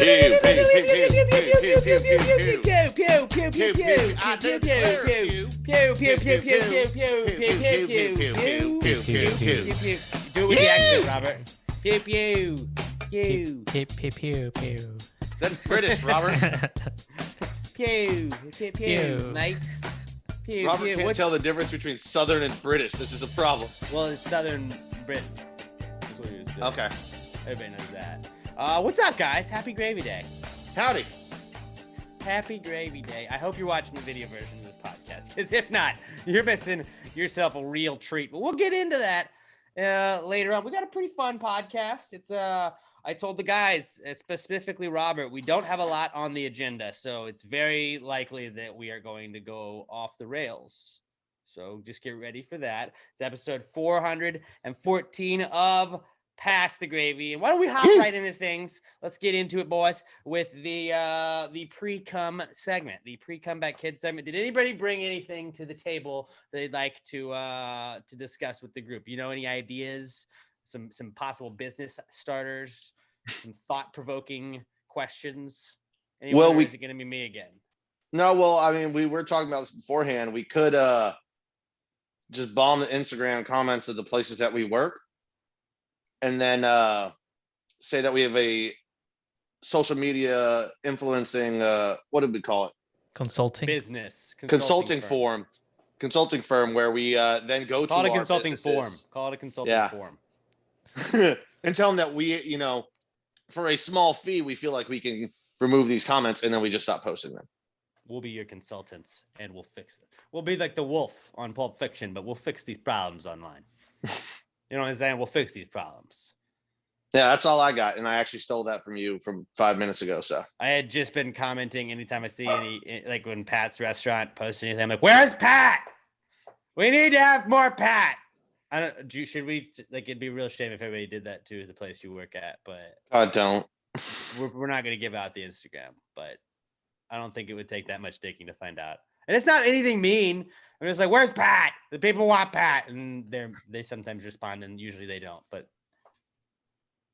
with the accent, Robert. Pew pew pew pew pew pew pew. That's British, Robert. Pew pew pew. Nice. Pew, Robert pew. can't tell the difference between Southern and British. This is a problem. Well, it's Southern Brit. That's what he was doing. Okay. Everybody knows that. What's up, guys? Happy Gravy Day. Howdy. Happy Gravy Day. I hope you're watching the video version of this podcast, because if not, you're missing yourself a real treat. But we'll get into that later on. We got a pretty fun podcast. It's I told the guys, specifically Robert, we don't have a lot on the agenda, so it's very likely that we are going to go off the rails. So just get ready for that. It's episode 414 of Pass the Gravy. And why don't we hop right into things? Let's get into it, boys, with the Precome segment, the Pre-Comeback Kids segment. Did anybody bring anything to the table they'd like to discuss with the group? You know, any ideas? Some possible business starters, some thought-provoking questions. Anyone, or is it going to be me again? No, well, I mean, we were talking about this beforehand. We could just bomb the Instagram comments of the places that we work, and then say that we have a social media influencing, what did we call it? Consulting business. Consulting firm where we then go to our businesses. Call it a consulting form. And tell them that we, you know, for a small fee, we feel like we can remove these comments, and then we just stop posting them. We'll be your consultants, and we'll fix it. We'll be like the wolf on Pulp Fiction, but we'll fix these problems online. You know what I'm saying? We'll fix these problems. Yeah, that's all I got, and I actually stole that from you from 5 minutes ago. So I had just been commenting anytime I see any, like when Pat's restaurant posts anything, I'm like, "Where's Pat? We need to have more Pat." I don't. Should we, like? It'd be a real shame if everybody did that to the place you work at, but I don't. We're not going to give out the Instagram, but I don't think it would take that much digging to find out. And it's not anything mean. I'm just like, "Where's Pat? The people want Pat," and they sometimes respond, and usually they don't. But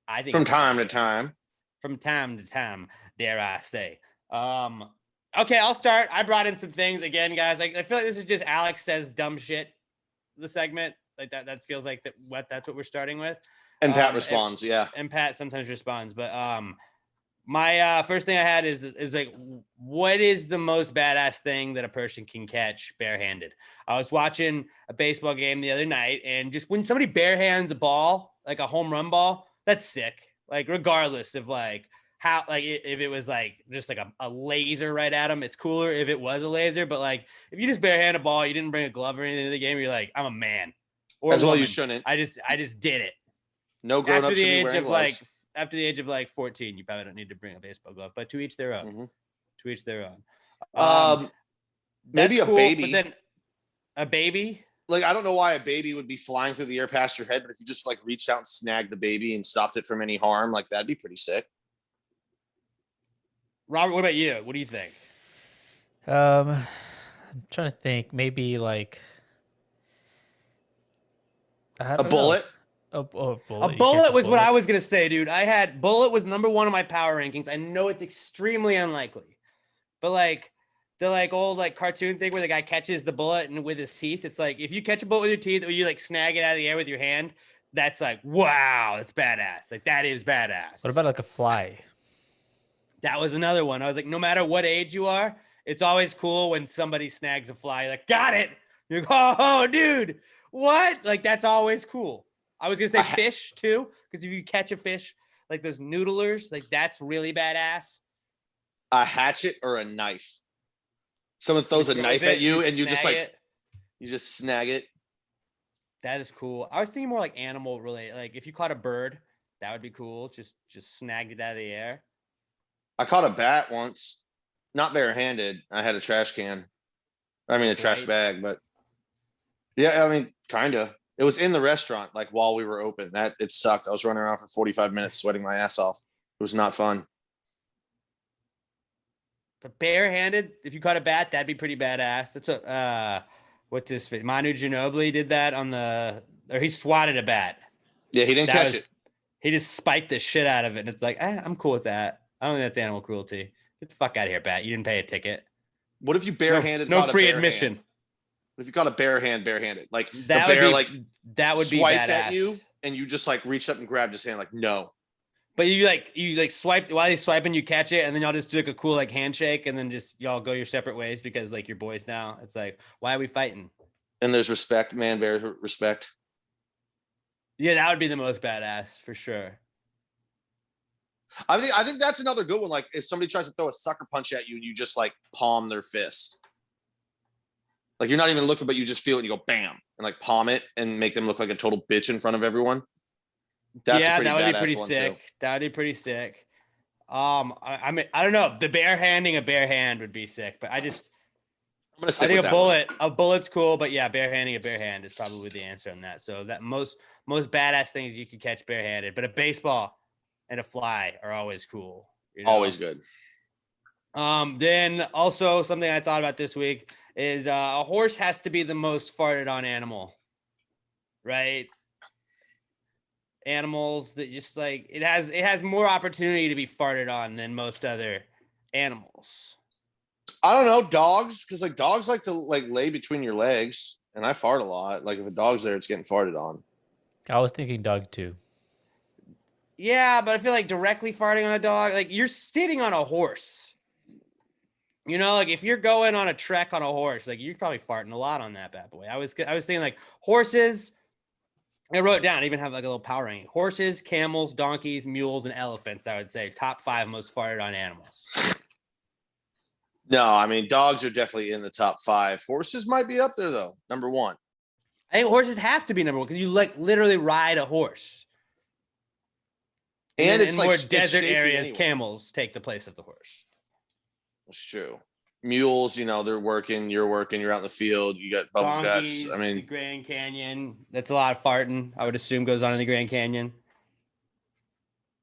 I think from time to time, dare I say. Okay, I'll start. I brought in some things again, guys. I feel like this is just Alex says dumb shit. The segment. Like that feels like that's what we're starting with. And Pat responds, yeah. And Pat sometimes responds, but my first thing I had is like, what is the most badass thing that a person can catch barehanded? I was watching a baseball game the other night, and just when somebody barehands a ball, like a home run ball, that's sick. Like regardless of like how, like if it was like just like a laser right at him, it's cooler if it was a laser. But like if you just barehand a ball, you didn't bring a glove or anything to the game, you're like, I'm a man. Or as well, you shouldn't. I just did it. No grown-ups should be wearing gloves. After the age of like 14, you probably don't need to bring a baseball glove. But to each their own. Mm-hmm. To each their own. Maybe a baby. But then a baby. Like I don't know why a baby would be flying through the air past your head, but if you just like reached out and snagged the baby and stopped it from any harm, like that'd be pretty sick. Robert, what about you? What do you think? I'm trying to think. Maybe like. A bullet? A bullet. A bullet was what I was going to say, dude. Bullet was number one on my power rankings. I know it's extremely unlikely, but like the like old like cartoon thing where the guy catches the bullet and with his teeth, it's like, if you catch a bullet with your teeth or you like snag it out of the air with your hand, that's like, wow, that's badass. Like that is badass. What about like a fly? That was another one. I was like, no matter what age you are, it's always cool when somebody snags a fly. You're like, got it. You go, oh, dude. What? Like, that's always cool. I was going to say fish, too, because if you catch a fish, like those noodlers, like, that's really badass. A hatchet or a knife. Someone throws a knife at you, and you just, like, you just snag it. That is cool. I was thinking more like animal related. Like, if you caught a bird, that would be cool. Just snag it out of the air. I caught a bat once. Not barehanded. I had a trash can. I mean, a trash bag, but... Yeah, I mean, kind of. It was in the restaurant, like while we were open. It sucked. I was running around for 45 minutes, sweating my ass off. It was not fun. But barehanded, if you caught a bat, that'd be pretty badass. That's what this Manu Ginobili did that or he swatted a bat. Yeah, he didn't catch it. He just spiked the shit out of it, and it's like, I'm cool with that. I don't think that's animal cruelty. Get the fuck out of here, Bat. You didn't pay a ticket. What if you barehanded? No got free a bare admission. Hand? What if you got a barehanded? Like That the bear, would be that would be swiped badass. at you, and you just like reached up and grabbed his hand, like no. But you swipe while he's swiping, you catch it, and then y'all just do like a cool like handshake, and then just y'all go your separate ways because like you're boys now. It's like, why are we fighting? And there's respect, man. Bear respect. Yeah, that would be the most badass for sure. I think that's another good one. Like if somebody tries to throw a sucker punch at you, and you just like palm their fist. Like you're not even looking, but you just feel it. And you go bam and like palm it and make them look like a total bitch in front of everyone. That's yeah, a pretty that would be badass pretty one sick. too. That would be pretty sick. I mean, I don't know. The barehanding a bare hand would be sick, but I'm gonna I stick think with that one. a bullet's cool, but yeah, barehanding a bare hand is probably the answer on that. So that most badass things you can catch barehanded, but a baseball and a fly are always cool. You know? Always good. Then also something I thought about this week is a horse has to be the most farted on animal, right? Animals that just like it has more opportunity to be farted on than most other animals. I don't know, dogs, because like dogs like to like lay between your legs, and I fart a lot. Like if a dog's there, it's getting farted on. I was thinking dog too. Yeah, but I feel like directly farting on a dog, like you're sitting on a horse. You know, like if you're going on a trek on a horse, like you're probably farting a lot on that bad boy. I was thinking like horses. I wrote it down. I even have like a little power ranking. Horses, camels, donkeys, mules, and elephants. I would say top 5 most farted on animals. No, I mean dogs are definitely in the top 5. Horses might be up there though, number 1. I think horses have to be number 1 because you like literally ride a horse. And it's in like more it's desert shapy areas, anyway. Camels take the place of the horse. That's true. Mules, you know, they're working, you're working, you're out in the field, you got bubble Donkeys, guts. I the mean, Grand Canyon. That's a lot of farting. I would assume goes on in the Grand Canyon.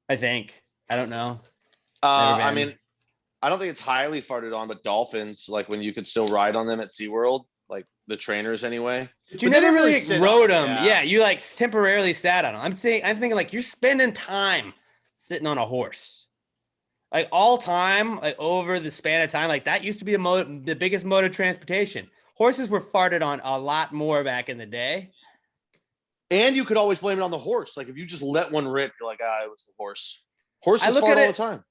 I think. I don't know. I mean, I don't think it's highly farted on, but dolphins, like when you could still ride on them at SeaWorld, like the trainers anyway. But you they never didn't really sit rode on them. Yeah, you like temporarily sat on them. I'm thinking like you're spending time sitting on a horse. Like all time, like over the span of time, like that used to be the biggest mode of transportation. Horses were farted on a lot more back in the day. And you could always blame it on the horse. Like if you just let one rip, you're like, it was the horse. Horses fart all the time.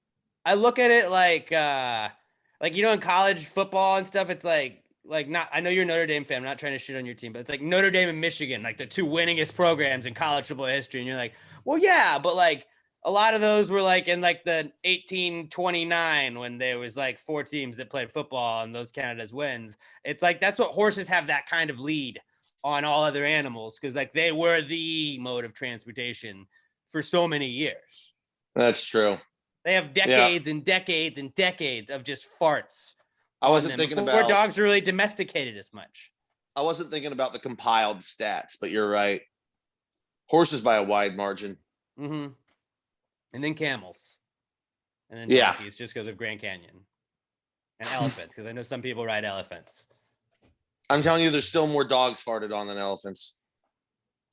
I look at it like you know, in college football and stuff, it's like not. I know you're a Notre Dame fan. I'm not trying to shit on your team, but it's like Notre Dame and Michigan, like the 2 winningest programs in college football history. And you're like, well, yeah, but like a lot of those were like in like the 1829 when there was like 4 teams that played football and those counted as wins. It's like that's what horses have that kind of lead on all other animals because like they were the mode of transportation for so many years. That's true. They have decades and decades and decades of just farts. I wasn't thinking before dogs are really domesticated as much. I wasn't thinking about the compiled stats, but you're right. Horses by a wide margin. Mm-hmm. And then camels. And then donkeys just because of Grand Canyon. And elephants, because I know some people ride elephants. I'm telling you, there's still more dogs farted on than elephants.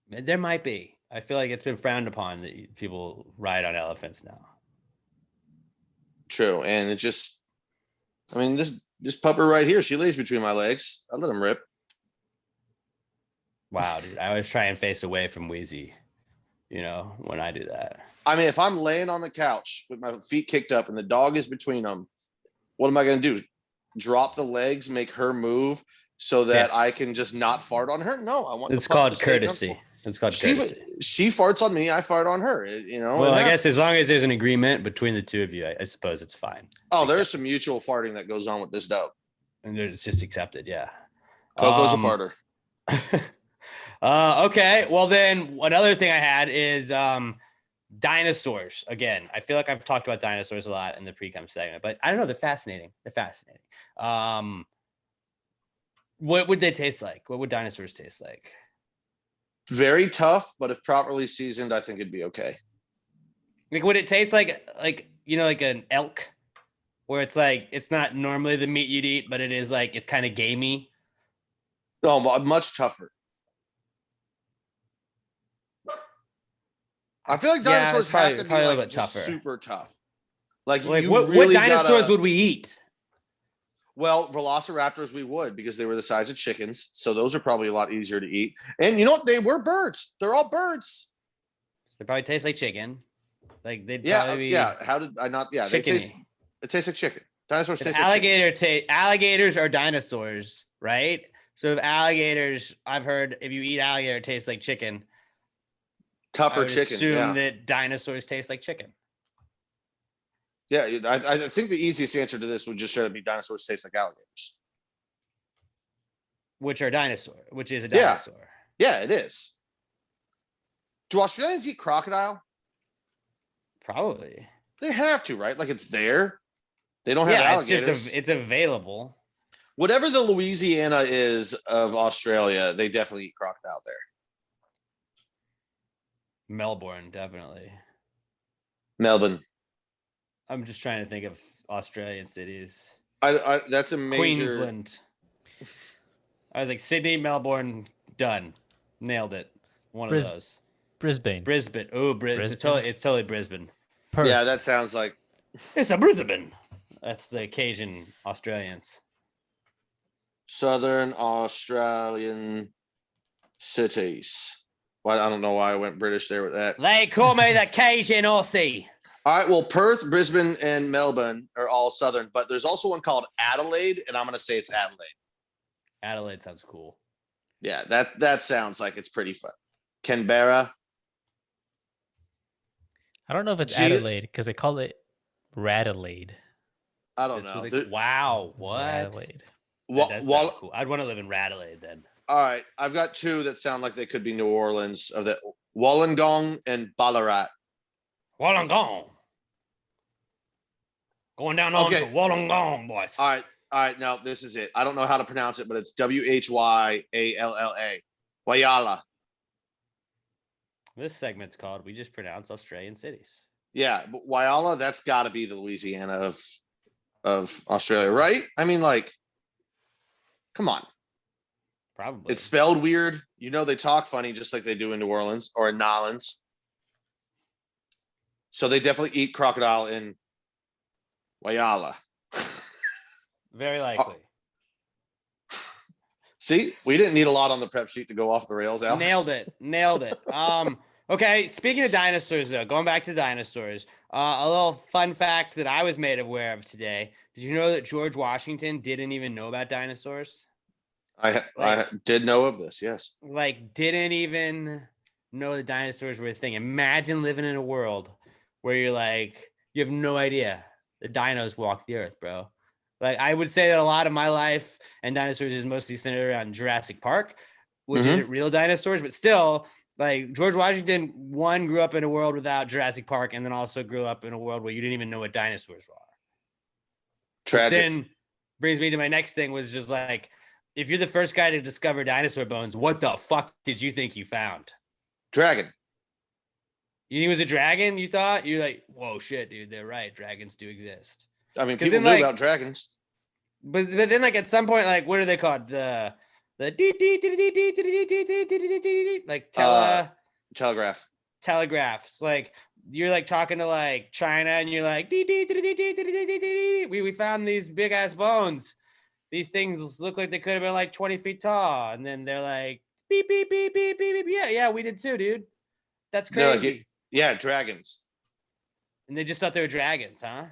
There might be. I feel like it's been frowned upon that people ride on elephants now. True. And it just, I mean, this pupper right here, she lays between my legs. I let him rip. Wow, dude. I always try and face away from Wheezy, you know, when I do that. I mean, if I'm laying on the couch with my feet kicked up and the dog is between them, what am I going to do? Drop the legs, make her move so that I can just not fart on her? No, I want. It's called courtesy. It's called courtesy. She farts on me, I fart on her. You know. Well, I guess as long as there's an agreement between the two of you, I suppose it's fine. Oh, there's some mutual farting that goes on with this dog. And it's just accepted, yeah. Coco's a farter. Okay. Well, then another thing I had is dinosaurs. Again, I feel like I've talked about dinosaurs a lot in the Precome segment, but I don't know. They're fascinating. What would they taste like? What would dinosaurs taste like? Very tough, but if properly seasoned, I think it'd be okay. Like, would it taste like you know, like an elk, where it's like it's not normally the meat you'd eat, but it is like it's kind of gamey? No, much tougher. I feel like dinosaurs have to be like just super tough. Like you what really dinosaurs gotta. would we eat? Well, velociraptors we would because they were the size of chickens, so those are probably a lot easier to eat. And you know what? They were birds. They're all birds. They probably taste like chicken. Like they'd Yeah, probably be yeah. How did I not? Yeah, they taste. chickeny. It tastes like chicken. Dinosaurs If taste like chicken. alligators are dinosaurs, right? So if alligators, I've heard if you eat alligator, it tastes like chicken. I Tougher would chicken. assume Yeah, that dinosaurs taste like chicken, yeah. I think the easiest answer to this would just straight up be dinosaurs taste like alligators. which is a Yeah. dinosaur. Yeah, it is. Do Australians eat crocodile? Probably. They have to, right? Like it's there. They don't have Yeah, it's alligators. just it's available. Whatever the Louisiana is of Australia, they definitely eat crocodile there. Melbourne, definitely. Melbourne. I'm just trying to think of Australian cities. That's a major. Queensland. I was like Sydney, Melbourne, done, nailed it. One of those. Brisbane. Brisbane. Oh, Brisbane. It's totally Brisbane. Perth. Yeah, that sounds like It's a Brisbane. That's the Cajun Australians. Southern Australian cities. Well, I don't know why I went British there with that. They call me the Cajun Aussie. All right, well, Perth, Brisbane, and Melbourne are all southern, but there's also one called Adelaide, and I'm going to say it's Adelaide. Adelaide sounds cool. Yeah, that sounds like it's pretty fun. Canberra. I don't know if it's Adelaide because they call it Radelaide. I don't know. Wow, what? Radelaide. That sounds cool. I'd want to live in Radelaide then. All right, I've got two that sound like they could be New Orleans of the Wollongong and Ballarat. Wollongong. Going down on to Wollongong, boys. All right. Now this is it. I don't know how to pronounce it, but it's Whyalla. Whyalla. This segment's called "We Just Pronounce Australian Cities." Yeah, but Whyalla, that's got to be the Louisiana of Australia, right? I mean, like, come on. Probably. It's spelled weird. You know, they talk funny just like they do in New Orleans or in Nolans. So they definitely eat crocodile in Whyalla. Very likely. See, we didn't need a lot on the prep sheet to go off the rails, Alex. Nailed it. Okay, speaking of dinosaurs, though, going back to dinosaurs, a little fun fact that I was made aware of today. Did you know that George Washington didn't even know about dinosaurs? I did know of this, yes. Like, didn't even know that dinosaurs were a thing. Imagine living in a world where you're like, you have no idea the dinos walk the earth, bro. Like, I would say that a lot of my life and dinosaurs is mostly centered around Jurassic Park, which isn't real dinosaurs, but still, like, George Washington, one, grew up in a world without Jurassic Park, and then also grew up in a world where you didn't even know what dinosaurs were. Tragic. Then brings me to my next thing, was just like, if you're the first guy to discover dinosaur bones, what the fuck did you think you found? Dragon. You think it was a dragon, you thought? You're like, whoa, shit, dude, they're right. Dragons do exist. I mean, people knew about dragons. But then, like, at some point, like, what are they called? The like telegraph. Telegraphs. Like, you're like talking to like China, and you're like, we found these big ass bones. These things look like they could have been like 20 feet tall, and then they're like, beep beep beep beep beep. Yeah, we did too, dude. That's crazy. Like, yeah, dragons. And they just thought they were dragons, huh?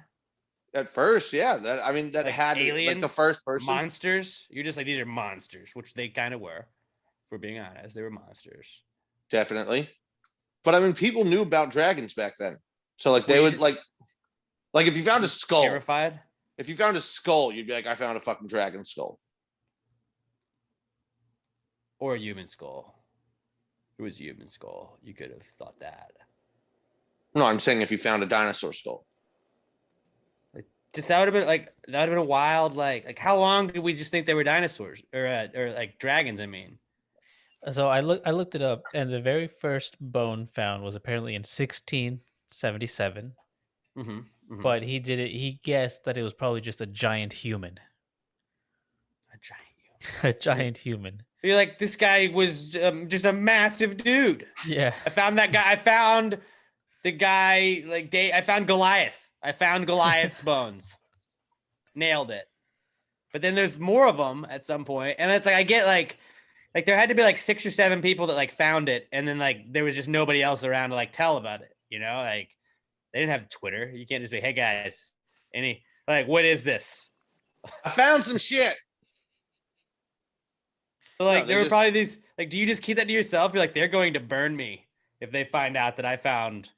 At first, yeah. That like had aliens, like the first person. Monsters. You're just like, these are monsters, which they kind of were. If we're being honest, they were monsters. Definitely. But I mean, people knew about dragons back then. So like they would like if you found a skull. Terrified? If you found a skull, you'd be like, I found a fucking dragon skull. Or a human skull. If it was a human skull, you could have thought that. No, I'm saying if you found a dinosaur skull. Just that would have been a wild, like how long did we just think they were dinosaurs or like dragons? I mean, so I looked it up, and the very first bone found was apparently in 1677. But he guessed that it was probably just a giant human. A giant human. You're like, this guy was just a massive dude. Yeah. I found that guy. I found the guy, I found Goliath. I found Goliath's bones. Nailed it. But then there's more of them at some point, and it's like I get like there had to be like 6 or 7 people that like found it, and then like there was just nobody else around to like tell about it. You know, like they didn't have Twitter. You can't just be, hey guys, what is this? I found some shit. So, like there were probably these like, do you just keep that to yourself? You're like, they're going to burn me if they find out that I found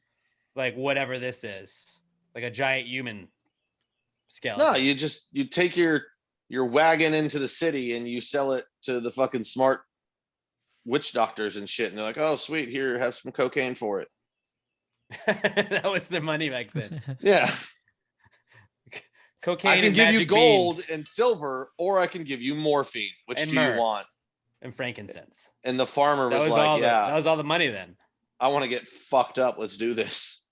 like whatever this is, like a giant human skeleton. No, you take your wagon into the city and you sell it to the fucking smart witch doctors and shit, and they're like, oh sweet, here, have some cocaine for it. That was the money back then. Yeah. Cocaine. I can give you gold and silver, or I can give you morphine. Which do you want? And frankincense. And the farmer was like, yeah, that was all the money then. I want to get fucked up. Let's do this.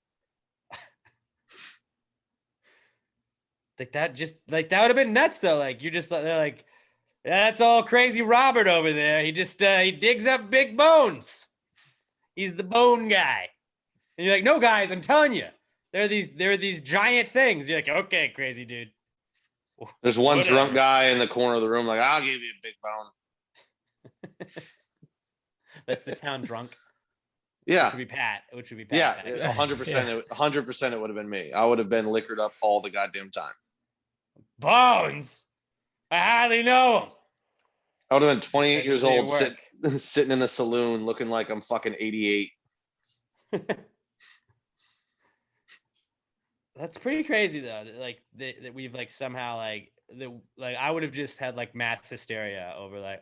Like that would have been nuts though. Like they're like, that's all crazy Robert over there. He just he digs up big bones. He's the bone guy. And you're like, no guys, I'm telling you. There are these giant things. You're like, okay, crazy dude. There's one drunk guy in the corner of the room, like, I'll give you a big bone. That's the town drunk. Yeah. Which would be Pat. Yeah, 100%. 100% it would have been me. I would have been liquored up all the goddamn time. Bones. I hardly know him. I would have been 28 years old, sitting in a saloon looking like I'm fucking 88. That's pretty crazy though. Like that we've like somehow like I would have just had like mass hysteria over like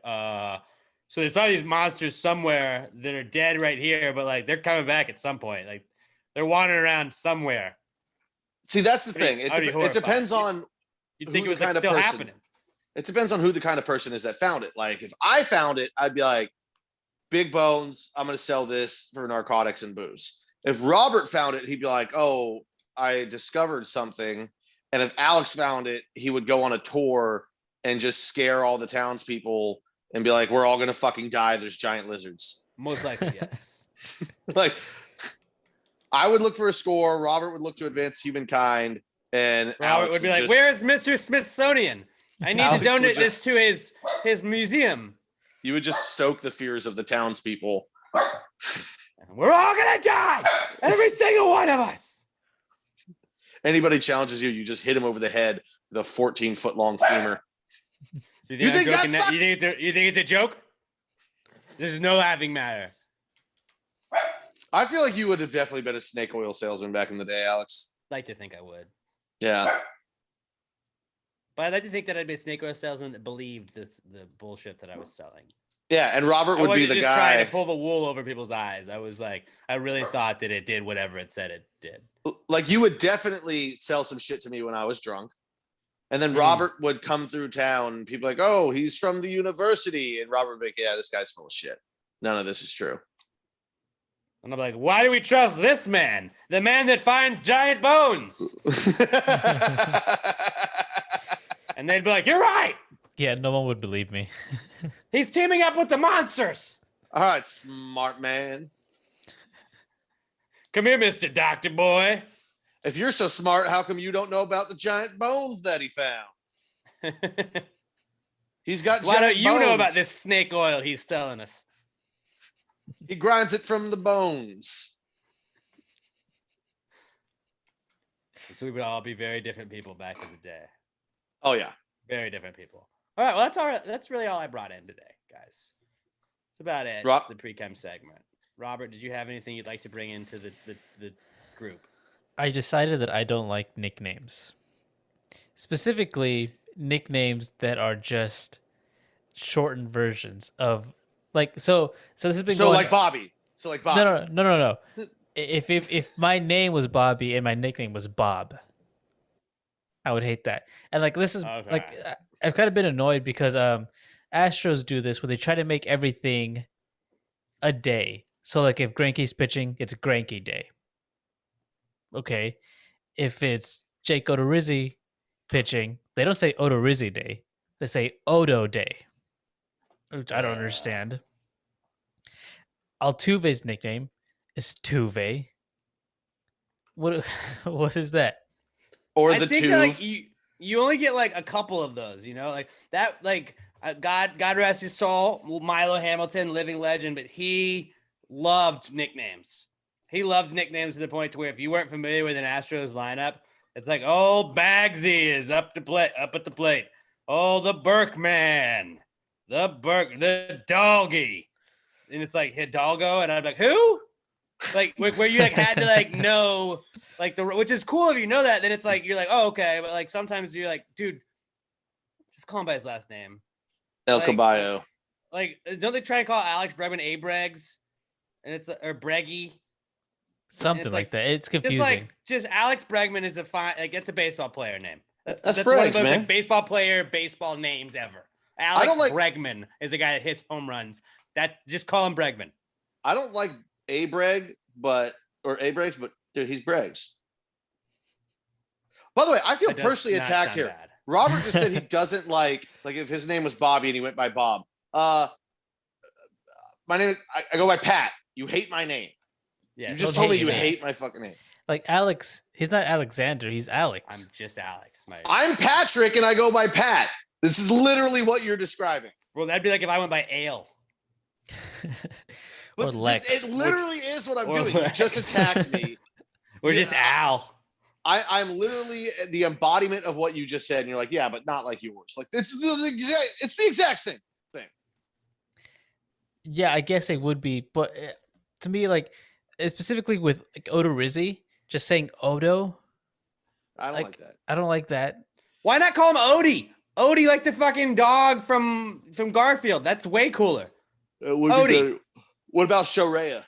so there's probably these monsters somewhere that are dead right here, but like they're coming back at some point. Like they're wandering around somewhere. See, that's the thing. It depends on you think it was like still happening. It depends on who the kind of person is that found it. Like if I found it, I'd be like, big bones, I'm going to sell this for narcotics and booze. If Robert found it, he'd be like, oh, I discovered something. And if Alex found it, he would go on a tour and just scare all the townspeople and be like, we're all going to fucking die. There's giant lizards. Most likely, yes. Like, I would look for a score. Robert would look to advance humankind. And Robert Alex would be like, where is Mr. Smithsonian? I need to donate this to his museum. You would just stoke the fears of the townspeople. We're all going to die. Every single one of us. Anybody challenges you, you just hit him over the head with a 14-foot long femur. You think it's a joke? This is no laughing matter. I feel like you would have definitely been a snake oil salesman back in the day, Alex. I'd like to think I would. Yeah. But I'd like to think that I'd be a snake oil salesman that believed the bullshit that I was selling. Yeah, and Robert would be the guy trying to pull the wool over people's eyes. I was like, I really thought that it did whatever it said it did. Like you would definitely sell some shit to me when I was drunk. And then Robert would come through town and people like, oh, he's from the university. And Robert would be like, yeah, this guy's full of shit. None of this is true. And I'm like, why do we trust this man? The man that finds giant bones. And they'd be like, you're right. Yeah, no one would believe me. He's teaming up with the monsters. All right, smart man. Come here, Mr. Doctor Boy. If you're so smart, how come you don't know about the giant bones that he found? He's got giant bones. Why don't you know about this snake oil he's selling us? He grinds it from the bones. So we would all be very different people back in the day. Oh, yeah. Very different people. All right, well, that's all right. That's really all I brought in today, guys. That's about it. It's the Precome segment. Robert, did you have anything you'd like to bring into the group? I decided that I don't like nicknames. Specifically, nicknames that are just shortened versions of so this has been like Bobby. So like Bobby. No. If my name was Bobby and my nickname was Bob, I would hate that. And like this is like I've kind of been annoyed because Astros do this where they try to make everything a day. So like if Greinke's pitching, it's Greinke Day. Okay. If it's Jake Odorizzi pitching, they don't say Odorizzi Day. They say Odo Day. Which I don't understand. Altuve's nickname is Tuve. What is that? Or I the think two. that, like you only get like a couple of those, you know, like that, like God rest his soul, Milo Hamilton, living legend, but he loved nicknames. He loved nicknames to the point to where if you weren't familiar with an Astros lineup, it's like, oh, Bagsy is up at the plate. Oh, the Berkman, the doggy. And it's like Hidalgo, and I'm like, who? Like where you like had to like know like which is cool if you know that. Then it's like you're like, oh, okay, but like sometimes you're like, dude, just call him by his last name. El like, Caballo. Like, don't they try and call Alex Bregman Abregs, and it's or Breggy, something like that? It's confusing. Just Alex Bregman is a fine, like it's a baseball player name. That's Briggs, one of those man. like baseball names ever. Alex Bregman is a guy that hits home runs. That just call him Bregman. I don't like Abregs, but dude, he's Breggs. By the way, I feel personally attacked here. Bad. Robert just said he doesn't like if his name was Bobby and he went by Bob. My name is I go by Pat. You hate my name. Yeah, you just told me you hate my fucking name. Like Alex, he's not Alexander, he's Alex. I'm just Alex. I'm Patrick and I go by Pat. This is literally what you're describing. Well, that'd be like if I went by Ale. Or Lex. It literally is what I'm doing. You just attacked me. We're just Al. I'm literally the embodiment of what you just said, and you're like, yeah, but not like yours. Like it's the exact same thing. Yeah, I guess it would be, but to me, like specifically with like Odo Rizzi, just saying Odo. I don't like that. I don't like that. Why not call him Odie? Odie, like the fucking dog from Garfield. That's way cooler. Odie. What about Shoreya?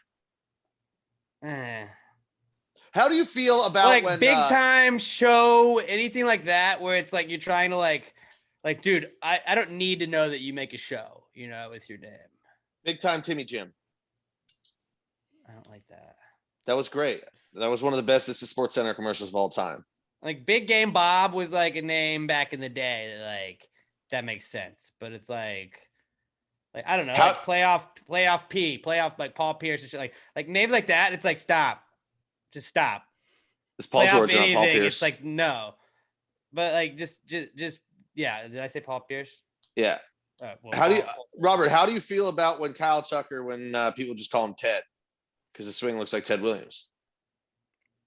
How do you feel about like when big time show, anything like that, where it's like you're trying to like, dude, I don't need to know that you make a show, you know, with your name. Big time Timmy Jim. I don't like that. That was great. That was one of the best This Is Sports Center commercials of all time. Like Big Game Bob was like a name back in the day that like that makes sense, but it's like I don't know, like playoff P, playoff like Paul Pierce and shit, like names like that. It's like stop, just stop. It's Paul George, not Paul Pierce. It's like no, but like just yeah. Did I say Paul Pierce? Yeah. Well, Robert? How do you feel about when Kyle Tucker, when people just call him Ted because his swing looks like Ted Williams?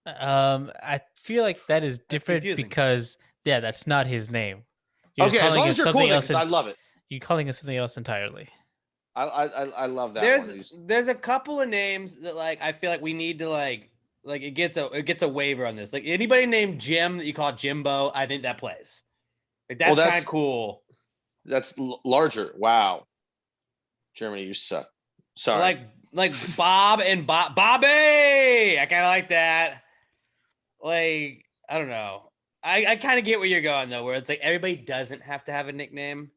I feel like that is different because that's not his name. Okay, as long as you're cool with it, I love it. You're calling it something else entirely. I love that. There's a couple of names that like I feel like we need to like it gets a waiver on this. Like anybody named Jim that you call Jimbo, I think that plays. Like that's kind of cool. That's larger. Wow. Germany, you suck. Sorry. Like Bob and Bobby. I kind of like that. Like, I don't know. I kind of get where you're going though, where it's like everybody doesn't have to have a nickname.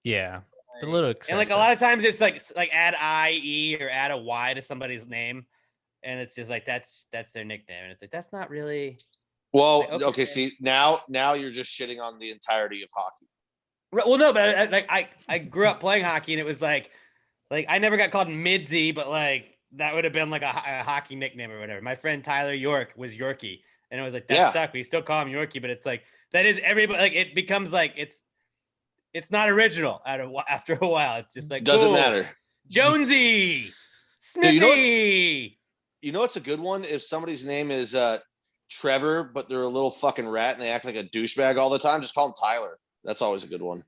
Yeah. It's a little excessive. And like a lot of times it's like add IE or add a Y to somebody's name. And it's just like that's their nickname. And it's like that's not really well, like, okay, see now you're just shitting on the entirety of hockey. Well, no, but like I grew up playing hockey, and it was like I never got called Midzy, but like that would have been like a hockey nickname or whatever. My friend Tyler York was Yorkie, and it was like that stuck. We still call him Yorkie, but it's like that is everybody. Like it becomes like it's not original after a while. It's just like doesn't matter. Jonesy, Smithy. You know what's a good one? If somebody's name is Trevor, but they're a little fucking rat and they act like a douchebag all the time, just call them Tyler. That's always a good one.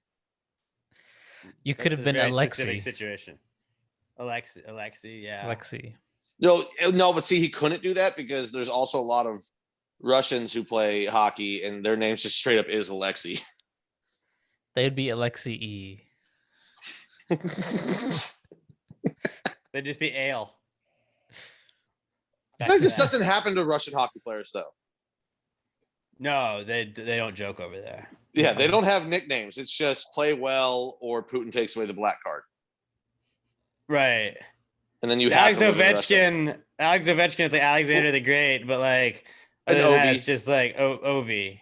You could have been Alexi. Situation. Alexi, yeah. Alexi. No, but see, he couldn't do that because there's also a lot of Russians who play hockey and their names just straight up is Alexi. They'd be Alexi E. They'd just be Ale. I think this doesn't happen to Russian hockey players though. No, they don't joke over there. Yeah, they don't have nicknames. It's just play well or Putin takes away the black card. Right. And then you have Alex Ovechkin is like Alexander the Great, but like it's just like Ovi.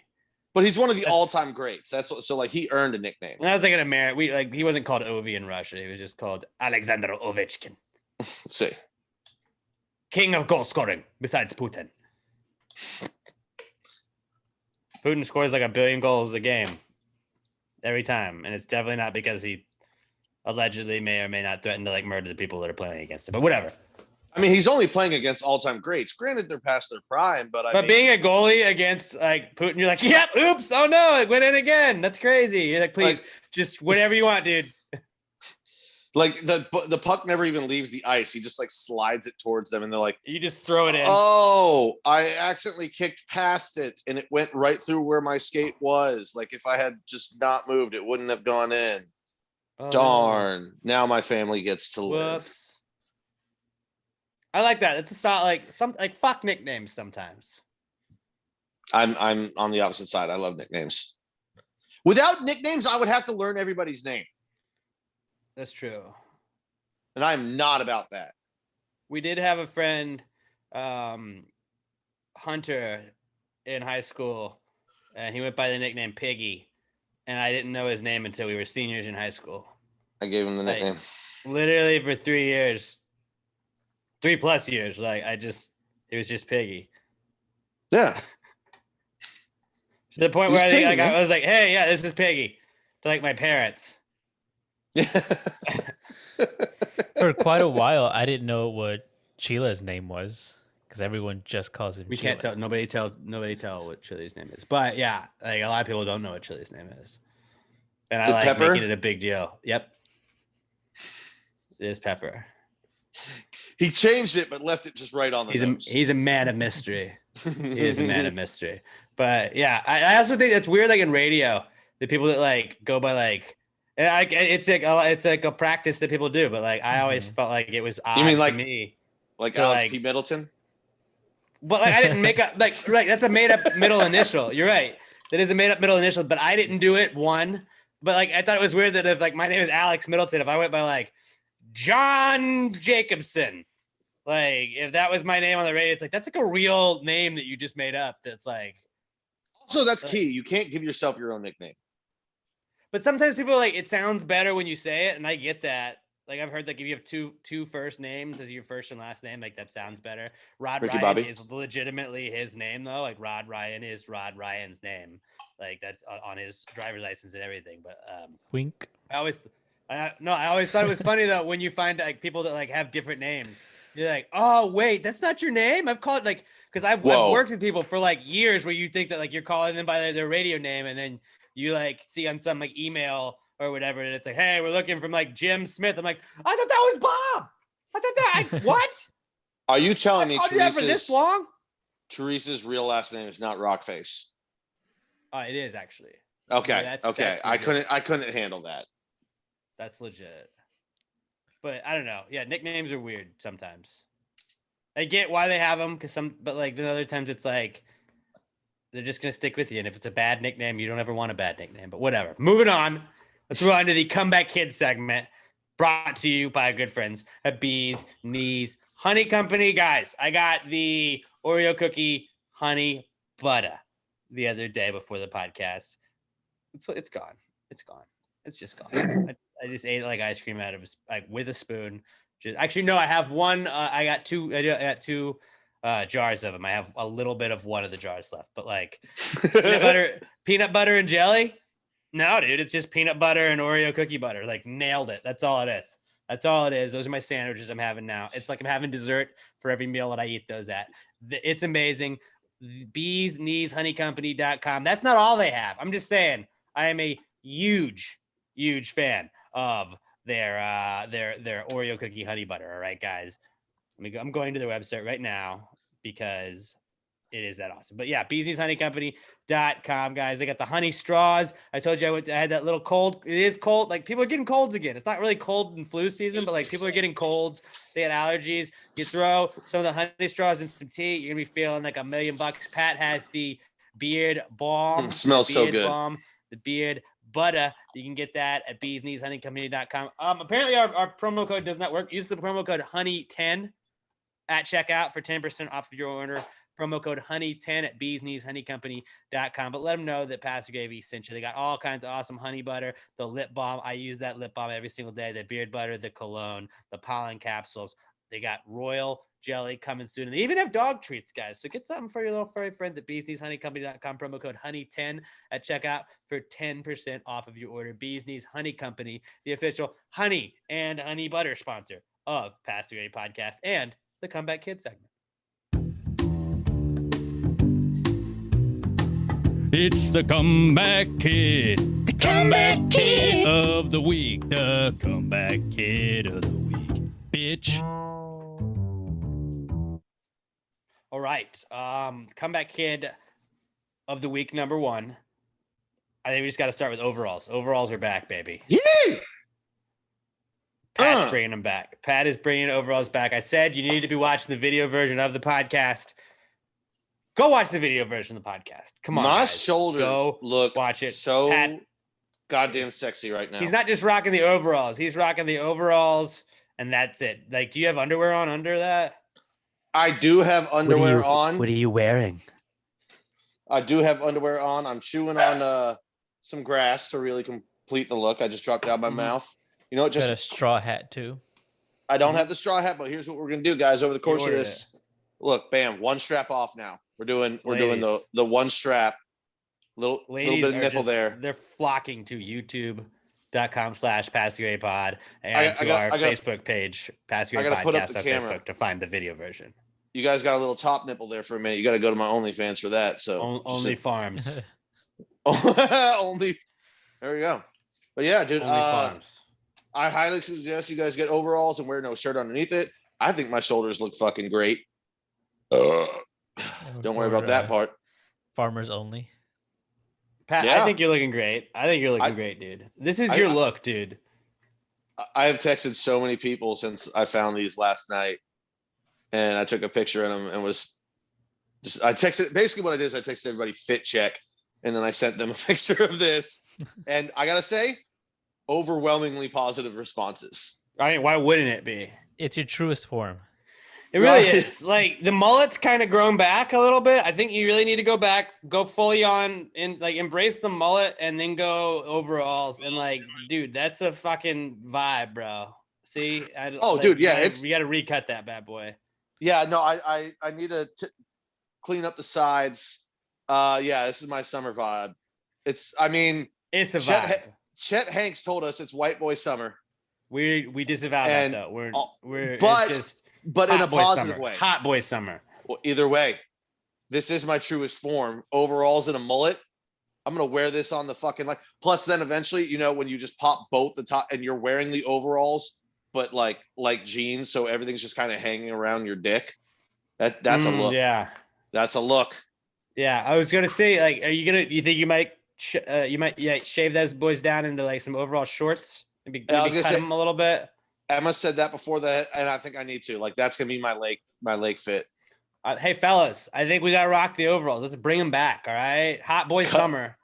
But he's one of the all-time greats. So like he earned a nickname. That was like an American. He wasn't called Ovi in Russia. He was just called Alexander Ovechkin. Let's see. King of goal scoring besides Putin. Putin scores like 1 billion goals a game every time, and it's definitely not because he allegedly may or may not threaten to like murder the people that are playing against him. But whatever. I mean, he's only playing against all-time greats. Granted, they're past their prime, but I mean, being a goalie against like Putin, you're like, yep, oops, oh no, it went in again. That's crazy. You're like, please, just whatever you want, dude. Like the puck never even leaves the ice. He just like slides it towards them, and they're like, You just throw it in. "Oh, I accidentally kicked past it, and it went right through where my skate was. Like if I had just not moved, it wouldn't have gone in. Oh, Darn! no. Now my family gets to live." Whoops. I like that. It's a solid, like fuck nicknames sometimes. I'm on the opposite side. I love nicknames. Without nicknames, I would have to learn everybody's name. That's true. And I'm not about that. We did have a friend, Hunter, in high school, and he went by the nickname Piggy, and I didn't know his name until we were seniors in high school. I gave him the nickname. Literally for 3 years, 3+ years. Like it was just Piggy. Yeah. To the point where I was like, hey, yeah, this is Piggy. To like my parents. For quite a while, I didn't know what Chila's name was because everyone just calls him. We Chila. can't tell. Nobody tell what Chili's name is. But yeah, like a lot of people don't know what Chili's name is, and I like Pepper? making it a big deal. Yep, it is Pepper. He changed it, but left it just right on the nose. He's a man of mystery. He is a man of mystery. But yeah, I also think that's weird. Like in radio, the people that like go by like. And it's like a practice that people do, but like I always felt like it was odd You mean like, to me. Like Alex P. Middleton? But like I didn't make up like right. That's a made up middle initial. You're right. That is a made up middle initial, but I didn't do it. One, but like I thought it was weird that if like my name is Alex Middleton, if I went by like John Jacobson, like if that was my name on the radio, it's like that's like a real name that you just made up. That's like. Also, that's key. You can't give yourself your own nickname. But sometimes people like it sounds better when you say it, and I get that. Like I've heard like if you have two first names as your first and last name, like that sounds better. Rod Ricky Ryan Bobby. is legitimately his name though. Like Rod Ryan is Rod Ryan's name. Like that's on his driver's license and everything. But wink. I always thought it was funny though when you find like people that like have different names. You're like, oh wait, that's not your name. I've called like because I've worked with people for like years where you think that like you're calling them by their radio name and then you like see on some like email or whatever, and it's like, hey, we're looking from like Jim Smith. I'm like, I thought that was Bob. I thought that what? Are you telling me for this long? Teresa's real last name is not Rockface? It is actually. Okay. That's I couldn't handle that. That's legit. But I don't know. Yeah, nicknames are weird sometimes. I get why they have them but like the other times it's like they're just going to stick with you. And if it's a bad nickname, you don't ever want a bad nickname. But whatever. Moving on. Let's move on to the Comeback Kids segment brought to you by good friends at Bees Knees Honey Company. Guys, I got the Oreo cookie honey butter the other day before the podcast. It's gone. It's gone. It's just gone. I just ate like ice cream out of with a spoon. Actually, no, I have one. I got two jars of them. I have a little bit of one of the jars left, but like peanut butter and jelly. No, dude, it's just peanut butter and Oreo cookie butter. Like nailed it. That's all it is. That's all it is. Those are my sandwiches I'm having now. It's like I'm having dessert for every meal that I eat those at. It's amazing. BeesKneesHoneyCompany.com. That's not all they have. I'm just saying I am a huge fan of their Oreo cookie honey butter. All right, guys. I'm going to their website right now because it is that awesome. But yeah, BeesKneesHoneyCompany.com, guys. They got the honey straws. I told you I had that little cold. It is cold. Like people are getting colds again. It's not really cold and flu season, but like people are getting colds. They had allergies. You throw some of the honey straws in some tea, you're gonna be feeling like $1 million. Pat has the beard balm. It smells so good. The beard butter. You can get that at BeesKneesHoneyCompany.com. Apparently our promo code does not work. Use the promo code honey10 at checkout for 10% off of your order. Promo code honey10 at BeesKneesHoneyCompany.com. But let them know that Pastor Gravy sent you. They got all kinds of awesome honey butter, the lip balm. I use that lip balm every single day. The beard butter, the cologne, the pollen capsules. They got royal jelly coming soon. And they even have dog treats, guys. So get something for your little furry friends at beesneeshoneycompany.com. Promo code honey10 at checkout for 10% off of your order. Bees Knees Honey Company, the official honey and honey butter sponsor of Pass the Gravy Podcast and the Comeback Kid segment. It's the Comeback Kid. The Comeback Kid of the week. The Comeback Kid of the week. Bitch. All right. Comeback Kid of the week number 1. I think we just got to start with overalls. Overalls are back, baby. Yeah. Pat's bringing them back. Pat is bringing overalls back. I said you needed to be watching the video version of the podcast. Go watch the video version of the podcast. Come on, my guys. shoulders Go look watch it. so Pat, goddamn sexy right now. he's not just rocking the overalls. He's rocking the overalls, and that's it. Like, do you have underwear on under that? I do have underwear on. What are you wearing? I do have underwear on. I'm chewing on some grass to really complete the look. I just dropped it out my mouth. You know, Got a straw hat too. I don't have the straw hat, but here's what we're gonna do, guys. Over the course of this, look, bam, one strap off now. We're doing the one strap, little bit of nipple there. They're flocking to youtube.com/PassTheGrayPod and to our Facebook page, Pass the Gray Podcast on Facebook to find the video version. You guys got a little top nipple there for a minute. You got to go to my OnlyFans for that. So OnlyFarms. Only. There we go. But yeah, dude. OnlyFarms. I highly suggest you guys get overalls and wear no shirt underneath it. I think my shoulders look fucking great. Don't worry about that part. Farmers only. Pat, yeah. I think you're looking great. I think you're looking great, dude. This is your look, dude. I have texted so many people since I found these last night, and I took a picture of them and was just. I texted basically what I did is I texted everybody fit check, and then I sent them a picture of this, and I gotta say, overwhelmingly positive responses. I mean, why wouldn't it be? It's your truest form. It really is. Like, the mullet's kind of grown back a little bit. I think you really need to go back, go fully on and like embrace the mullet and then go overalls. And like, dude, that's a fucking vibe, bro. See? Dude, yeah. We got to recut that bad boy. Yeah, no, I need to clean up the sides. Yeah, this is my summer vibe. It's a vibe. Chet Hanks told us it's white boy summer. We disavow that though. But in a positive way. Hot boy summer. Well, either way, this is my truest form. Overalls and a mullet. I'm gonna wear this on the fucking like. Plus, then eventually, you know, when you just pop both the top and you're wearing the overalls, but like jeans, so everything's just kind of hanging around your dick. That's a look. Yeah, that's a look. Yeah, I was gonna say, like, you think you might shave those boys down into like some overall shorts? Maybe cut them a little bit. Emma said that before that, and I think I need to. Like, that's gonna be my leg fit. Hey, fellas, I think we gotta rock the overalls. Let's bring them back. All right, hot boy summer.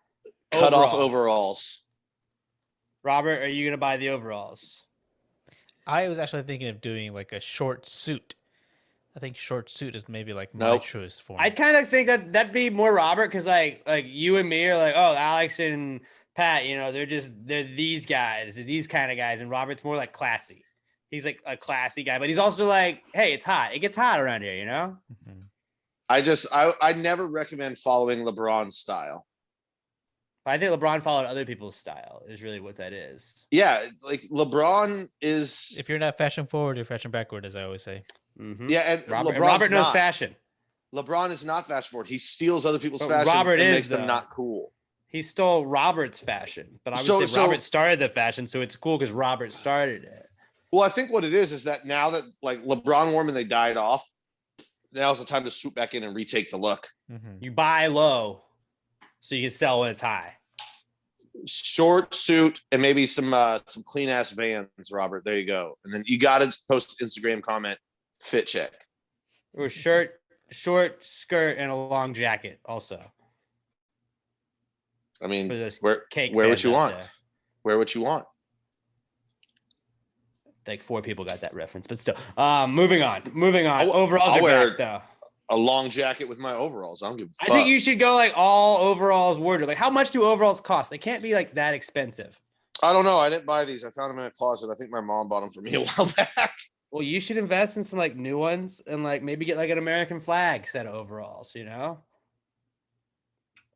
Cut off overalls. Robert, are you gonna buy the overalls? I was actually thinking of doing like a short suit. I think short suit is maybe like my truest form. I kind of think that'd be more Robert, because like you and me are like, oh, Alex and Pat, you know, they're these guys, these kind of guys, and Robert's more like classy. He's like a classy guy, but he's also like, hey, it's hot. It gets hot around here, you know? Mm-hmm. I never recommend following LeBron's style. I think LeBron followed other people's style is really what that is. Yeah, like LeBron is. If you're not fashion forward, you're fashion backward, as I always say. Mm-hmm. Yeah, and Robert knows fashion. LeBron is not fashion forward. He steals other people's fashion and makes them not cool. He stole Robert's fashion, but I would say Robert started the fashion, so it's cool because Robert started it. Well, I think what it is that now that like LeBron wore them and they died off, now's the time to swoop back in and retake the look. Mm-hmm. You buy low so you can sell when it's high. Short suit and maybe some clean ass Vans, Robert. There you go. And then you got to post Instagram comment fit check. Or short skirt and a long jacket also. I mean, wear what you want. Wear what you want. Like 4 people got that reference, but still. Moving on. Overalls I'll wear back, though. A long jacket with my overalls. I don't give a fuck. I think you should go like all overalls wardrobe. Like, how much do overalls cost? They can't be like that expensive. I don't know. I didn't buy these. I found them in a closet. I think my mom bought them for me a while back. Well, you should invest in some like new ones and like maybe get like an American flag set of overalls, you know?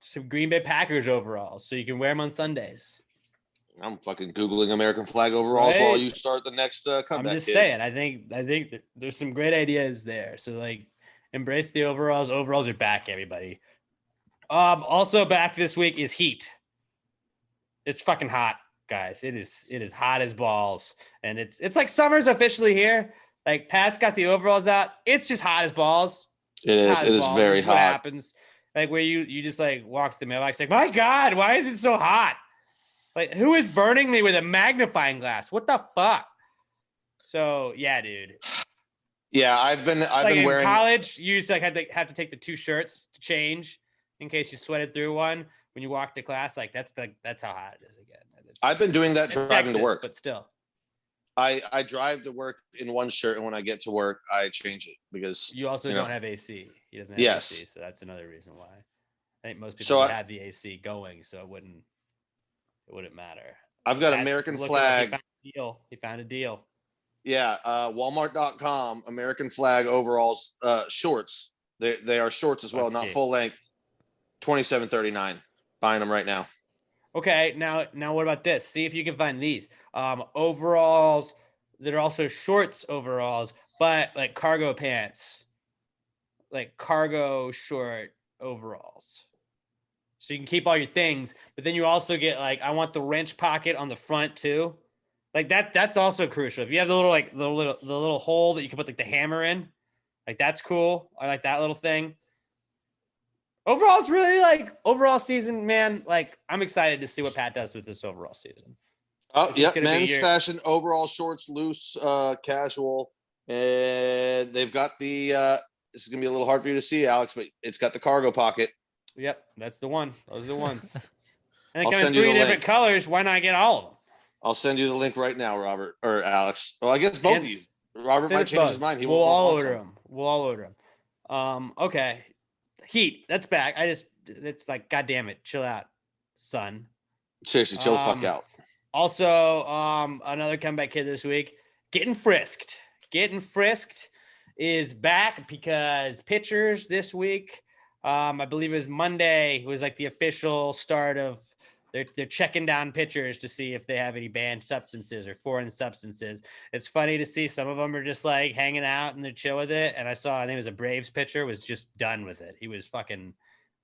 Some Green Bay Packers overalls so you can wear them on Sundays. I'm fucking Googling American flag overalls while you start the next comeback. I'm just saying, I think there's some great ideas there. So like embrace the overalls. Overalls are back, everybody. Also back this week is heat. It's fucking hot, guys. It is hot as balls. And it's like summer's officially here. Like Pat's got the overalls out. It's just hot as balls. It is very hot. What happens? Like where you just like walk the mailbox, like, my God, why is it so hot? Like, who is burning me with a magnifying glass? What the fuck? So yeah, dude. Yeah, I've been wearing. In college, you just like have to take the 2 shirts to change in case you sweated through one when you walk to class. Like that's how hot it is again. I've been doing that driving to work, but still. I drive to work in one shirt, and when I get to work, I change it because you also don't have AC. He doesn't have AC, so that's another reason why. I think most people have the AC going, so it wouldn't matter. I've got American flag. He found a deal. Yeah, Walmart.com, American flag overalls, shorts. They are shorts as well, not full length. $27.39. Buying them right now. Okay, now what about this? See if you can find these overalls. They're also shorts overalls, but like cargo pants, like cargo short overalls. So you can keep all your things, but then you also get like, I want the wrench pocket on the front too. Like that's also crucial. If you have the little hole that you can put like the hammer in, like that's cool. I like that little thing. Overall, it's really like overall season, man. Like I'm excited to see what Pat does with this overall season. Oh, yeah, men's fashion overall shorts, loose, casual, and they've got the. This is gonna be a little hard for you to see, Alex, but it's got the cargo pocket. Yep, that's the one. Those are the ones. And they come in 3 different colors. Why not get all of them? I'll send you the link right now, Robert or Alex. Well, I guess both of you. Robert might change his mind. We'll all order them. We'll all order them. Okay. Heat. That's back. It's like, God damn it. Chill out, son. Seriously, chill the fuck out. Also, another comeback kid this week. Getting frisked. Getting frisked is back because pitchers this week. I believe it was Monday. It was like the official start of they're checking down pitchers to see if they have any banned substances or foreign substances. It's funny to see some of them are just like hanging out and they're chill with it. And I think it was a Braves pitcher was just done with it. He was fucking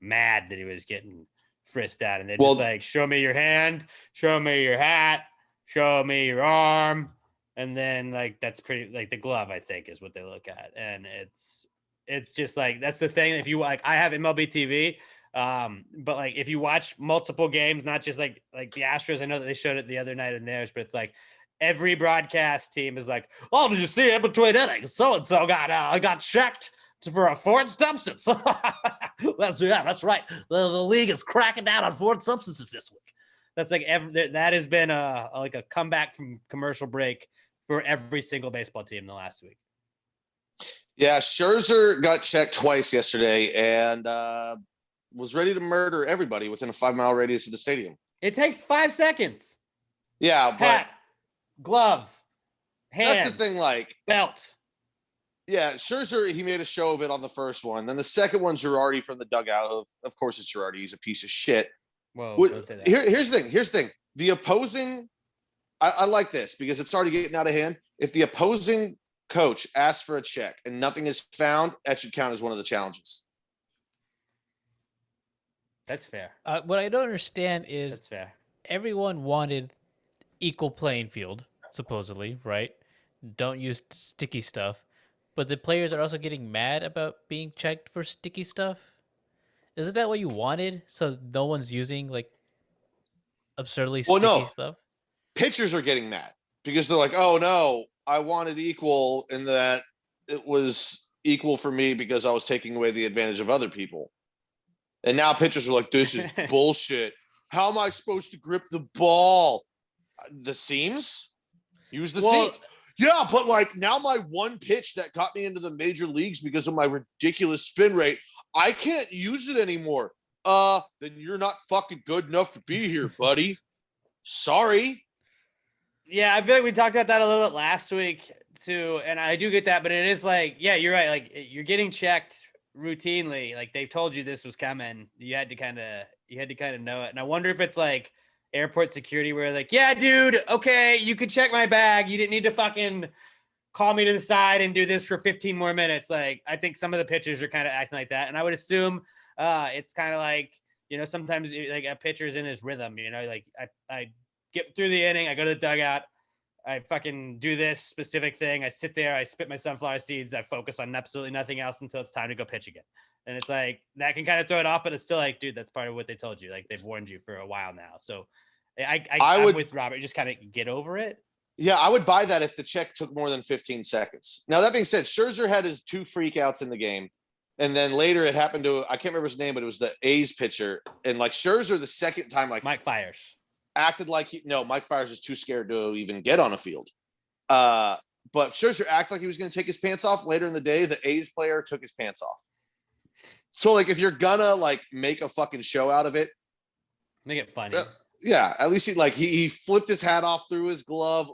mad that he was getting frisked out. And they're just like, show me your hand, show me your hat, show me your arm. And then like, that's pretty like the glove, I think is what they look at. And it's just like, that's the thing. If you like, I have MLB TV, but like if you watch multiple games, not just like the Astros, I know that they showed it the other night in theirs, but it's like every broadcast team is like, oh, did you see it between innings? So-and-so got checked for a foreign substance. That's right. The league is cracking down on foreign substances this week. That's like that has been like a comeback from commercial break for every single baseball team in the last week. Yeah, Scherzer got checked twice yesterday and was ready to murder everybody within a 5-mile radius of the stadium. It takes 5 seconds. Yeah, hat, glove, hand. That's the thing, like belt. Yeah, Scherzer, he made a show of it on the first one. Then the second one, Girardi from the dugout. Of course, it's Girardi. He's a piece of shit. Whoa, here's the thing. The opposing, I like this because it's already getting out of hand. If the opposing coach asks for a check and nothing is found, that should count as one of the challenges. That's fair. What I don't understand is that's fair. Everyone wanted equal playing field, supposedly, right? Don't use sticky stuff. But the players are also getting mad about being checked for sticky stuff. Isn't that what you wanted? So no one's using like absurdly sticky stuff? Pitchers are getting mad because they're like, oh no, I wanted equal in that it was equal for me because I was taking away the advantage of other people. And now pitchers are like, this is bullshit. How am I supposed to grip the ball? The seams? Use the seams. Yeah, but like now my one pitch that got me into the major leagues because of my ridiculous spin rate, I can't use it anymore. Then you're not fucking good enough to be here, buddy. Sorry. Yeah, I feel like we talked about that a little bit last week. and I do get that, but it is like, yeah, you're right. Like you're getting checked routinely. Like they've told you this was coming. You had to kind of know it. And I wonder if it's like airport security where like, yeah, dude, okay, you could check my bag. You didn't need to fucking call me to the side and do this for 15 more minutes. Like, I think some of the pitchers are kind of acting like that. And I would assume it's kind of like, sometimes like a pitcher's in his rhythm, like I get through the inning, I go to the dugout, I fucking do this specific thing. I sit there, I spit my sunflower seeds, I focus on absolutely nothing else until it's time to go pitch again. And it's like, that can kind of throw it off, but it's still like, dude, that's part of what they told you. Like they've warned you for a while now. So I'm with Robert, just kind of get over it. Yeah, I would buy that if the check took more than 15 seconds. Now, that being said, Scherzer had his 2 freakouts in the game. And then later it happened to, I can't remember his name, but it was the A's pitcher. And like Scherzer, the second time, like Mike Fiers acted like Mike Fiers is too scared to even get on a field. But Scherzer acted like he was going to take his pants off. Later in the day, the A's player took his pants off. So like, if you're gonna like make a fucking show out of it, make it funny. Yeah, at least he flipped his hat off through his glove.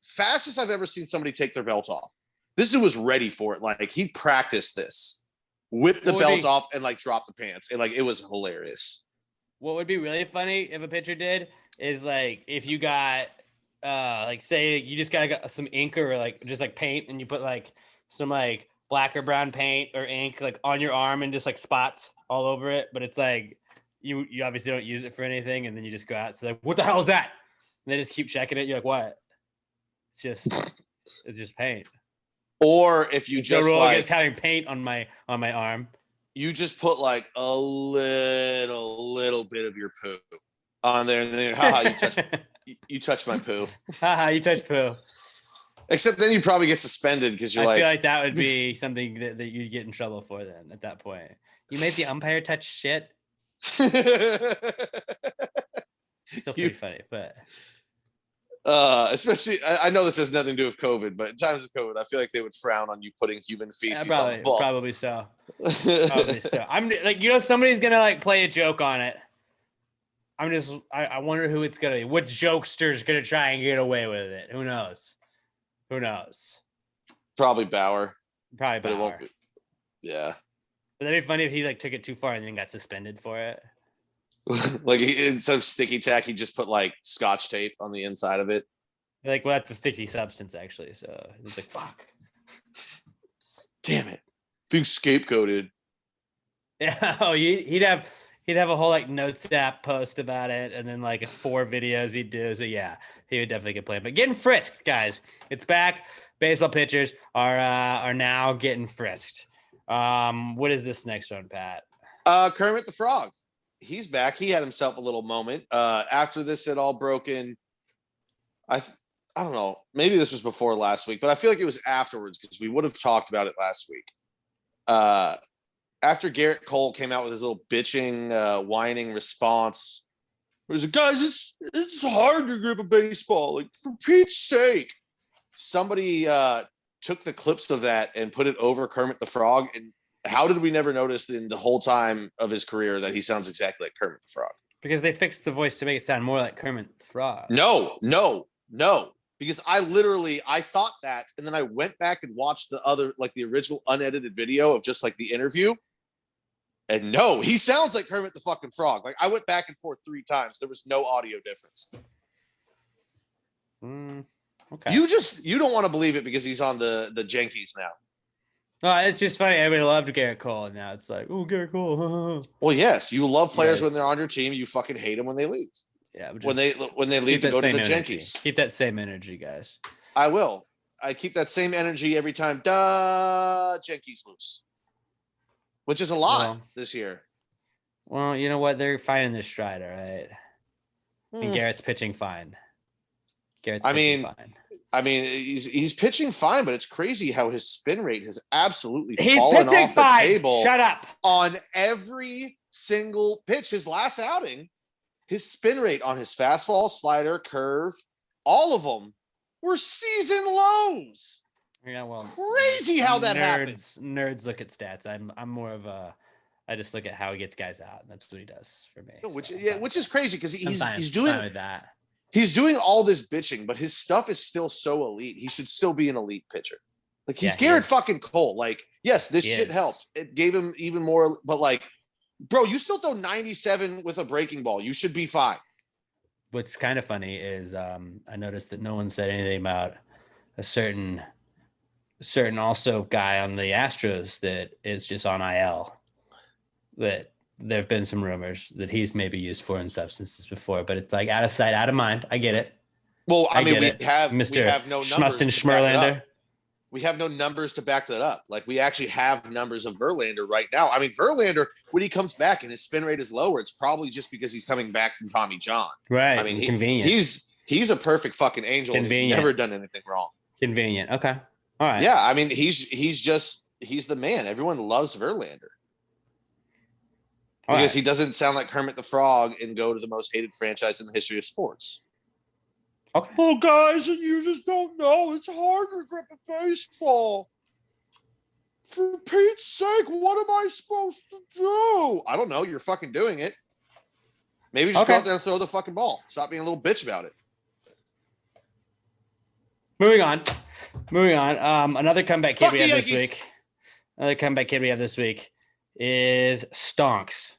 Fastest I've ever seen somebody take their belt off. This dude was ready for it. Like he practiced this, whipped the belt off and like dropped the pants. And like, it was hilarious. What would be really funny if a pitcher did is like, if you got like say you just got some ink or like just like paint and you put like some like black or brown paint or ink like on your arm and just like spots all over it. But it's like, you obviously don't use it for anything, and then you just go out. So like, what the hell is that? And they just keep checking it. You're like, what? It's just paint. Or if you just like having paint on my arm, you just put like a little bit of your poo on there, and then you touched my poo. Haha, you touched poo. Except then you probably get suspended because you're I feel like that would be something that you'd get in trouble for then at that point. You made the umpire touch shit. Still pretty funny, but especially I know this has nothing to do with COVID, but in times of COVID, I feel like they would frown on you putting human feces on the ball. Probably so. I'm like, somebody's gonna like play a joke on it. I wonder who it's gonna be. What jokester's gonna try and get away with it? Who knows? Probably Bauer. But it won't be. Yeah. But that'd be funny if he like took it too far and then got suspended for it. Like instead of sticky tack, he just put like Scotch tape on the inside of it. Like, well, that's a sticky substance actually. So it's like, fuck. Damn it, being scapegoated. Yeah. Oh, he'd have a whole like notes app post about it, and then like 4 videos he'd do. So yeah, he would definitely get played. But getting frisked, guys, it's back. Baseball pitchers are now getting frisked. What is this next one, Pat? Kermit the Frog. He's back. He had himself a little moment. After this had all broken, I don't know. Maybe this was before last week, but I feel like it was afterwards because we would have talked about it last week. After Garrett Cole came out with his little bitching, whining response, it was like, guys, it's hard to grip a baseball. Like, for Pete's sake. Somebody took the clips of that and put it over Kermit the Frog. And how did we never notice in the whole time of his career that he sounds exactly like Kermit the Frog? Because they fixed the voice to make it sound more like Kermit the Frog. No. Because I thought that, and then I went back and watched the original unedited video of just like the interview. And no, he sounds like Kermit the fucking Frog. Like I went back and forth 3 times. There was no audio difference. Okay. You don't want to believe it because he's on the Yankees now. No, it's just funny. Everybody loved Garrett Cole, and now it's like, oh, Garrett Cole. Well, yes, you love players when they're on your team. You fucking hate them when they leave. Yeah, when they leave to go to the Yankees. Keep that same energy, guys. I will. I keep that same energy every time. Yankees lose, which is a lot this year. Well, you know what? They're finding their stride, all right. And Garrett's pitching fine. I mean, he's pitching fine, but it's crazy how his spin rate has absolutely fallen off the table. Shut up. On every single pitch. His last outing, his spin rate on his fastball, slider, curve, all of them were season lows. Yeah, well, crazy how that happens. Nerds look at stats. I'm more of a. I just look at how he gets guys out, and that's what he does for me. Which is crazy because he's doing with that. He's doing all this bitching, but his stuff is still so elite. He should still be an elite pitcher. Like he's Garrett fucking Cole. Like, yes, this shit helped. It gave him even more, but like, bro, you still throw 97 with a breaking ball. You should be fine. What's kind of funny is I noticed that no one said anything about a certain also guy on the Astros that is just on IL. That there have been some rumors that he's maybe used foreign substances before, but it's like out of sight, out of mind. I get it. Well, I mean, we have no Schmustin Schmerlander. We have no numbers to back that up. Like we actually have numbers of Verlander right now. I mean, Verlander, when he comes back and his spin rate is lower, it's probably just because he's coming back from Tommy John. Right. I mean, convenient. He's a perfect fucking angel. He's never done anything wrong. Convenient. Okay. All right. Yeah. I mean, he's the man. Everyone loves Verlander. Because he doesn't sound like Kermit the Frog and go to the most hated franchise in the history of sports. Okay. Oh, guys, and you just don't know. It's hard to grip a baseball. For Pete's sake, what am I supposed to do? I don't know. You're fucking doing it. Maybe just go out there and throw the fucking ball. Stop being a little bitch about it. Moving on. Another comeback kid we have this week. Another comeback kid we have this week is Stonks.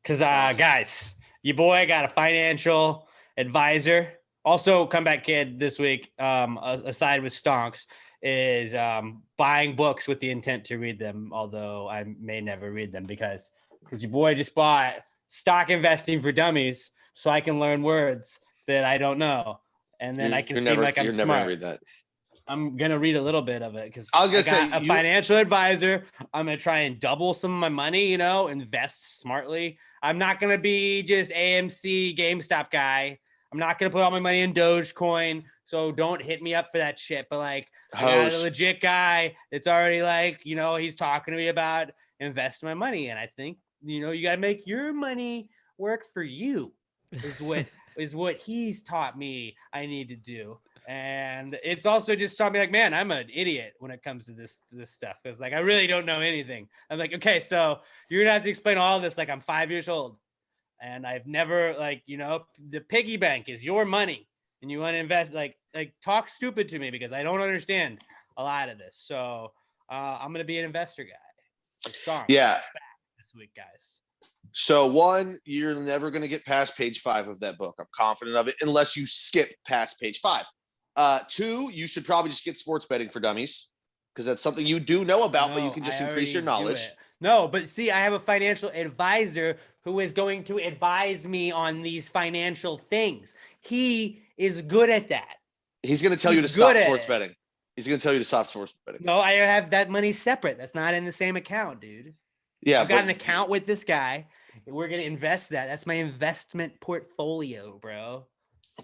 Because, guys, your boy got a financial advisor. Also, comeback kid this week, aside with Stonks, is buying books with the intent to read them, although I may never read them because your boy just bought Stock Investing for Dummies so I can learn words that I don't know. And then I can seem like I'm smart. Never gonna read that. I'm going to read a little bit of it because I got a financial advisor. I'm going to try and double some of my money, invest smartly. I'm not going to be just AMC GameStop guy. I'm not going to put all my money in Dogecoin. So don't hit me up for that shit. But I got a legit guy that's already he's talking to me about investing my money. And I think, you got to make your money work for you is what he's taught me I need to do. And it's also just taught me man, I'm an idiot when it comes to this stuff. Cause I really don't know anything. I'm like, okay, so you're gonna have to explain all this. I'm 5 years old and I've never the piggy bank is your money and you want to invest, talk stupid to me because I don't understand a lot of this. So I'm going to be an investor guy. Yeah. This week, guys. So 1, you're never going to get past page 5 of that book. I'm confident of it, unless you skip past page 5. 2, you should probably just get Sports Betting for Dummies because that's something you do know about, but you can just increase your knowledge. No, but see, I have a financial advisor who is going to advise me on these financial things. He is good at that. He's going to tell you to stop sports betting. He's going to tell you to stop sports betting. No, I have that money separate. That's not in the same account, dude. Yeah, I've got an account with this guy. We're going to invest that. That's my investment portfolio, bro.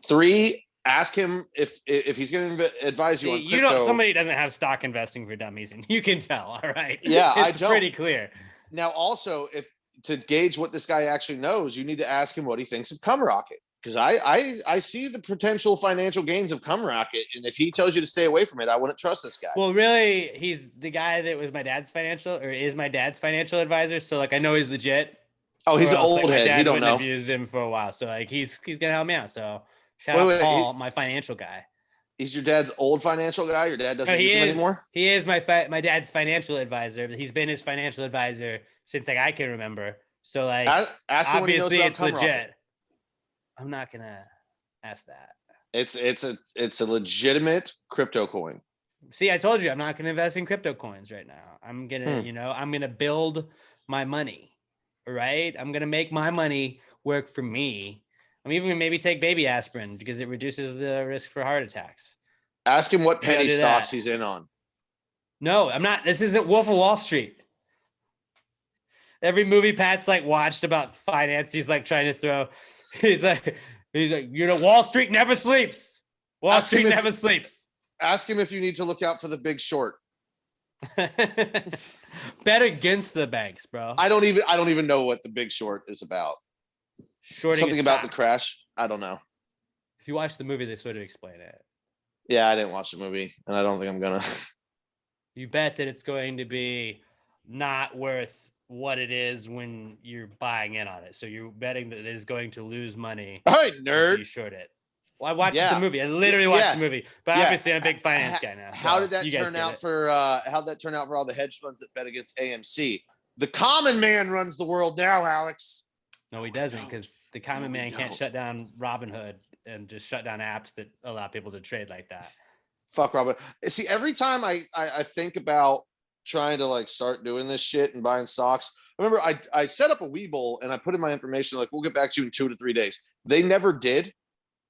3, ask him if he's going to advise you on crypto. Somebody doesn't have Stock Investing for Dummies, and you can tell, all right? Yeah, it's pretty clear. Now, also, to gauge what this guy actually knows, you need to ask him what he thinks of CumRocket. Because I see the potential financial gains of CumRocket, and if he tells you to stay away from it, I wouldn't trust this guy. Well, really, he's the guy that was my dad's financial advisor. So I know he's legit. Oh, he's an old head. You don't know. I've used him for a while, so he's gonna help me out. So shout out Paul, my financial guy. He's your dad's old financial guy. Your dad doesn't use him anymore. He is my dad's financial advisor. He's been his financial advisor since I can remember. So ask him obviously it's legit. I'm not gonna ask that. It's a legitimate crypto coin. See, I told you I'm not gonna invest in crypto coins right now. I'm gonna, I'm gonna build my money, right? I'm gonna make my money work for me. I'm even gonna maybe take baby aspirin because it reduces the risk for heart attacks. Ask him what penny stocks he's in on. No, I'm not. This isn't Wolf of Wall Street. Every movie Pat's watched about finance, he's trying to throw. He's like, Wall Street never sleeps. Wall Street never sleeps. Ask him if you need to look out for the Big Short. Bet against the banks, bro. I don't even know what the Big Short is about. Shorting something about the crash. I don't know. If you watch the movie, they sort of explain it. Yeah, I didn't watch the movie, and I don't think I'm gonna. You bet that it's going to be not worth what it is when you're buying in on it. So you're betting that it is going to lose money. All right, nerd. You short it. Well, I watched the movie. I literally watched the movie, but obviously I'm a big finance guy now. How did that turn out for all the hedge funds that bet against AMC? The common man runs the world now, Alex. No, he doesn't, because the common man can't shut down Robinhood and just shut down apps that allow people to trade like that. Fuck Robin. See, every time I think about trying to like start doing this shit and buying stocks, remember I set up a Webull and I put in my information like, we'll get back to you in 2 to 3 days. They never did.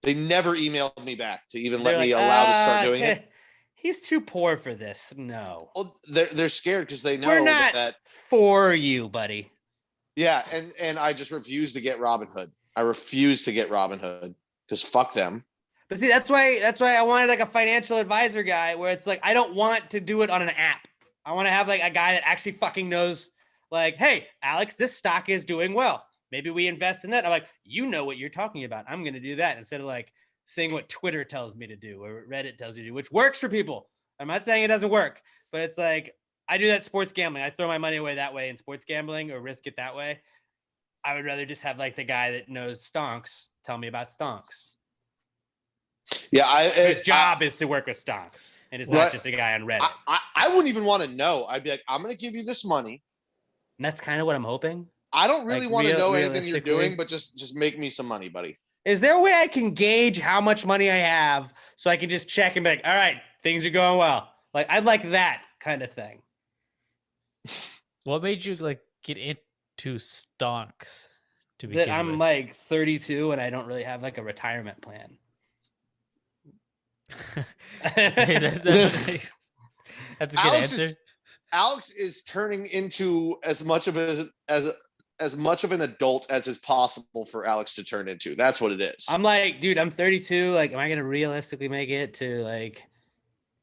They never emailed me back to even let me allow to start doing it. He's too poor for this. No. Well, they're scared because they know we're not that for you, buddy. Yeah, and I just refuse to get Robinhood. I refuse to get Robinhood because fuck them. But see, that's why I wanted like a financial advisor guy where it's like I don't want to do it on an app. I want to have like a guy that actually fucking knows, like, hey, Alex, this stock is doing well. Maybe we invest in that. I'm like, you know what you're talking about. I'm going to do that instead of like saying what Twitter tells me to do or Reddit tells me to do, which works for people. I'm not saying it doesn't work, but it's like I do that sports gambling. I throw my money away that way in sports gambling or risk it that way. I would rather just have like the guy that knows stonks tell me about stonks. Yeah, his job is to work with stonks, and it's not just a guy on Reddit. I wouldn't even want to know. I'd be like, I'm going to give you this money. And that's kind of what I'm hoping. I don't really want to know anything you're doing, but just make me some money, buddy. Is there a way I can gauge how much money I have so I can just check and be like, all right, things are going well? Like, I'd like that kind of thing. What made you like get into stonks to begin with? I'm like 32 and I don't really have like a retirement plan. That's a good answer. Alex is turning into as much of an adult as is possible for Alex to turn into. That's what it is. I'm like, dude, I'm 32. Like, am I going to realistically make it to like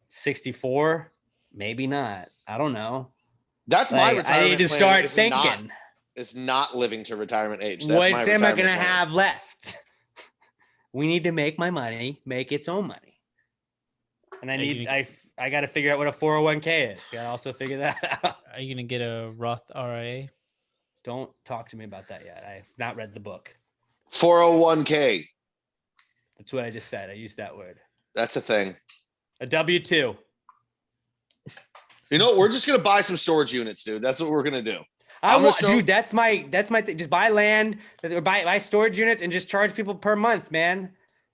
64? Maybe not. I don't know. That's my retirement plan. I need to start thinking. It's not living to retirement age. What am I going to have left? We need to make my money make its own money. And I got to figure out what a 401k is. Got to also figure that out. Are you going to get a Roth IRA? Don't talk to me about that yet. I have not read the book. 401k. That's what I just said. I used that word. That's a thing. A W-2. You know, we're just going to buy some storage units, dude. That's what we're going to do. Dude, that's my thing. Just buy land or buy storage units and just charge people per month, man.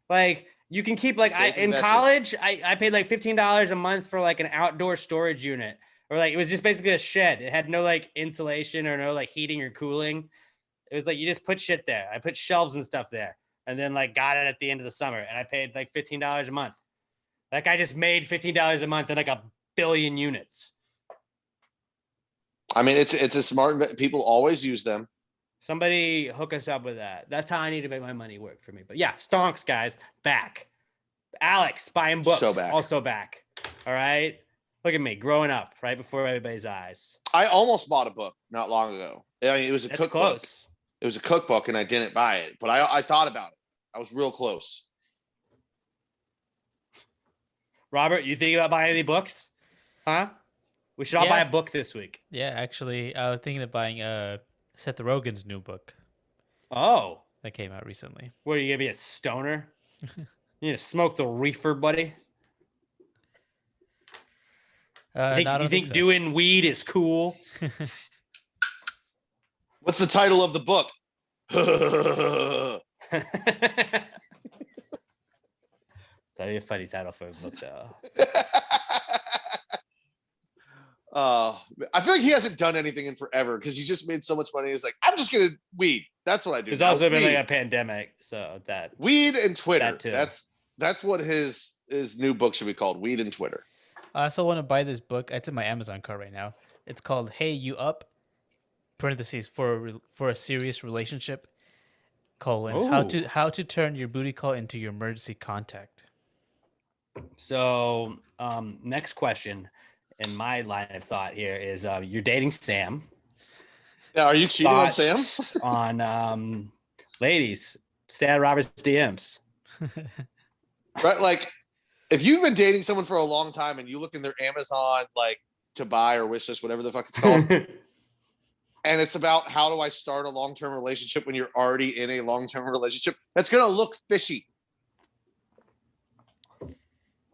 Like, you can keep like in college, I paid like $15 a month for like an outdoor storage unit, or like it was just basically a shed. It had no like insulation or no like heating or cooling. It was like you just put shit there. I put shelves and stuff there, and then like got it at the end of the summer, and I paid like $15 a month. That guy just made $15 a month and like 1 billion units. I mean, it's a smart. People always use them. Somebody hook us up with that. That's how I need to make my money work for me. But yeah, stonks, guys, back. Alex, buying books, also back. All right? Look at me, growing up right before everybody's eyes. I almost bought a book not long ago. I mean, it was a cookbook. Close. It was a cookbook, and I didn't buy it. But I thought about it. I was real close. Robert, you thinking about buying any books? Huh? We should all buy a book this week. Yeah, actually, I was thinking of buying Seth Rogen's new book. Oh. That came out recently. What, are you going to be a stoner? You need to smoke the reefer, buddy? You think doing weed is cool? What's the title of the book? That'd be a funny title for a book, though. I feel like he hasn't done anything in forever because he's just made so much money. He's like, I'm just gonna weed. That's what I do. There's also been like a pandemic, so that weed and Twitter. That too. That's what his new book should be called. Weed and Twitter. I also want to buy this book. It's in my Amazon cart right now. It's called "Hey, You Up?" (parentheses for a serious relationship) how to turn your booty call into your emergency contact. So, next question in my line of thought here is you're dating Sam. Yeah, are you cheating on Sam? On ladies, stay out of Robert's DMs. Right, like if you've been dating someone for a long time and you look in their Amazon like to buy or wish list, whatever the fuck it's called, and it's about how do I start a long-term relationship when you're already in a long-term relationship, that's gonna look fishy.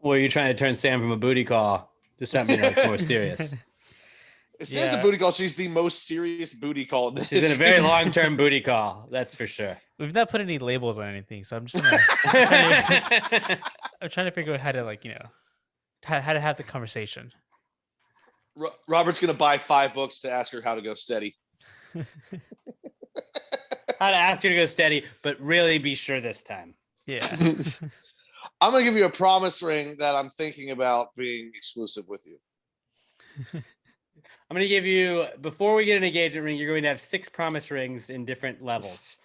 Or are you trying to turn Sam from a booty call to something that's more serious? It says a booty call. She's the most serious booty call. She's in a very long-term booty call. That's for sure. We've not put any labels on anything, so I'm just I'm trying to figure out how to how to have the conversation. Robert's gonna buy 5 books to ask her how to go steady. How to ask her to go steady, but really be sure this time. Yeah. I'm gonna give you a promise ring that I'm thinking about being exclusive with you. I'm going to give you, before we get an engagement ring, you're going to have 6 promise rings in different levels.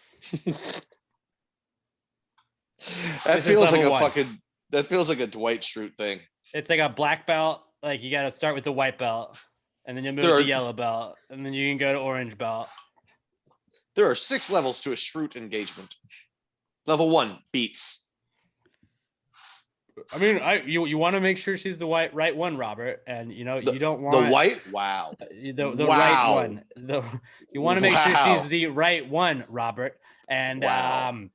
That feels like a Dwight Schrute thing. It's like a black belt. Like you got to start with the white belt and then you move to yellow belt and then you can go to orange belt. There are 6 levels to a Schrute engagement. Level 1, beats. I mean, you want to make sure she's the right one, Robert, and you don't want the white. Wow, the right one. You want to make sure she's the right one, Robert, and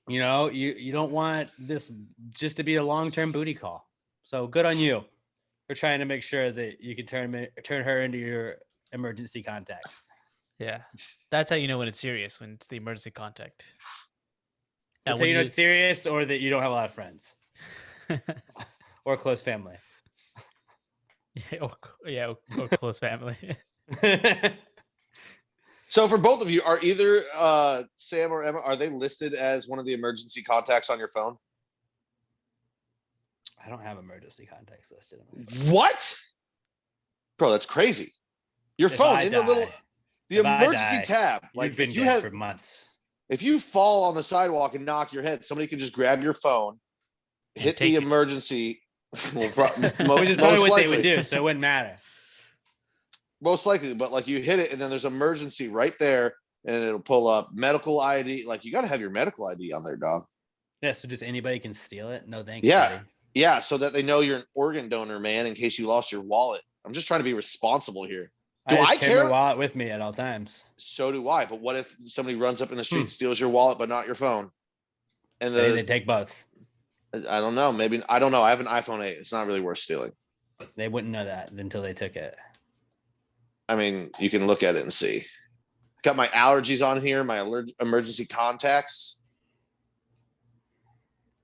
you don't want this just to be a long-term booty call. So good on you for trying to make sure that you can turn her into your emergency contact. Yeah, that's how you know when it's serious, when it's the emergency contact. That's how you know it's serious, or that you don't have a lot of friends. Or close family. Or close family. So for both of you, are either Sam or Emma, are they listed as one of the emergency contacts on your phone? I don't have emergency contacts listed. What? Bro, that's crazy. Your phone in the emergency tab. Like you've been dead for months. If you fall on the sidewalk and knock your head, somebody can just grab your phone, hit the emergency. Which is probably what they would do, so it wouldn't matter. Most likely, but like you hit it and then there's emergency right there and it'll pull up medical ID. Like you got to have your medical ID on there, dog. Yeah, so just anybody can steal it? No thanks. Yeah. Buddy. Yeah, so that they know you're an organ donor, man, in case you lost your wallet. I'm just trying to be responsible here. Do I care? My wallet with me at all times. So do I. But what if somebody runs up in the street and steals your wallet but not your phone? And they take both. I don't know. Maybe I don't know. I have an iPhone 8. It's not really worth stealing. They wouldn't know that until they took it. I mean, you can look at it and see. Got my allergies on here, my emergency contacts.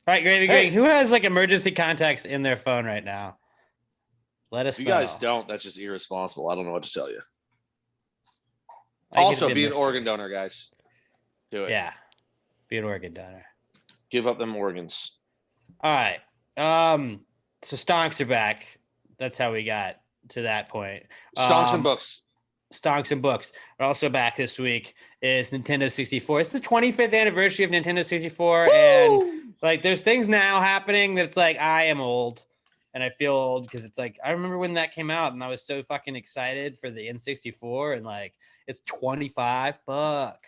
All right, Gravy Gang. Who has like emergency contacts in their phone right now? Let us know. If you guys don't, that's just irresponsible. I don't know what to tell you. Also, be an organ donor, guys. Do it. Yeah. Be an organ donor. Give up them organs. All right. So stonks are back. That's how we got to that point. Stonks and books. Stonks and books are also back this week. Is Nintendo 64. It's the 25th anniversary of Nintendo 64. Woo! And like there's things now happening that's like I am old and I feel old because it's like I remember when that came out and I was so fucking excited for the N64 and like it's 25. Fuck.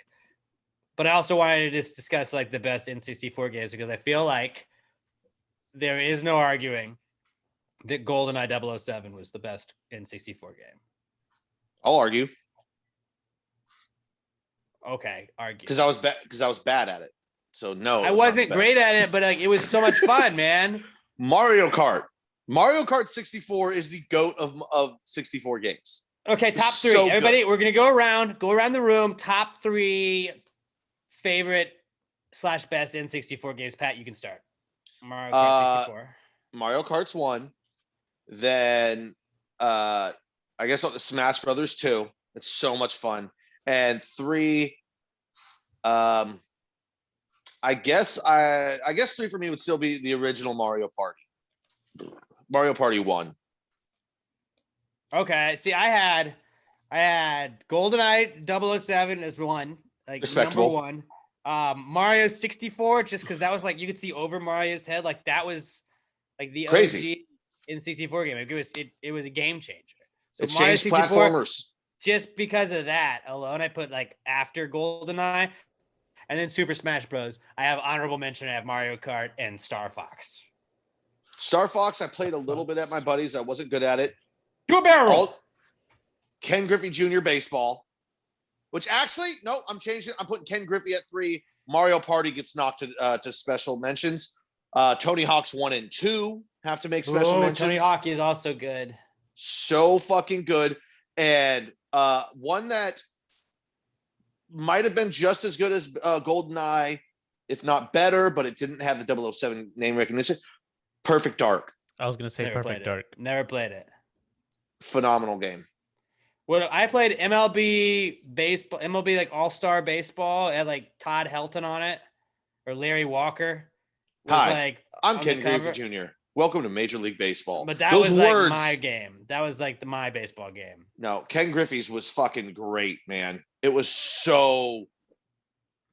But I also wanted to just discuss like the best N64 games because I feel like there is no arguing that GoldenEye 007 was the best N64 game. I'll argue. Okay, argue. Because I was bad at it. So no, I wasn't great at it, but like it was so much fun, man. Mario Kart. Mario Kart 64 is the GOAT of 64 games. Okay, top 3. So everybody, we're gonna go around the room. Top 3 favorite / best N64 games. Pat, you can start. Mario Kart 64. Mario Kart's 1. Then I guess Smash Brothers 2. It's so much fun. And 3, I guess 3 for me would still be the original Mario Party. Mario Party 1. Okay. See, I had GoldenEye 007 as 1, like respectable. number 1. Mario 64, just because that was like you could see over Mario's head, like that was like the crazy OG N64 game. It was a game changer. So it Mario changed 64, platformers. Just because of that alone, I put like after GoldenEye, and then Super Smash Bros. I have honorable mention. I have Mario Kart and Star Fox. Star Fox, I played a little bit at my buddies. I wasn't good at it. Do a barrel roll. Ken Griffey Jr. baseball, which actually, no, I'm changing it. I'm putting Ken Griffey at 3. Mario Party gets knocked to special mentions. Tony Hawk's 1 and 2 Have to make special mentions. Tony Hawk is also good. So fucking good. And one that might have been just as good as GoldenEye, if not better, but it didn't have the 007 name recognition. Perfect Dark. I was gonna say Perfect Dark. Never played it. Phenomenal game. What I played MLB baseball, MLB like All-Star Baseball. It had like Todd Helton on it or Larry Walker. Hi, like I'm Ken Griffey Jr. Welcome to Major League Baseball. But that was like my game. That was like my baseball game. No, Ken Griffey's was fucking great, man. It was so.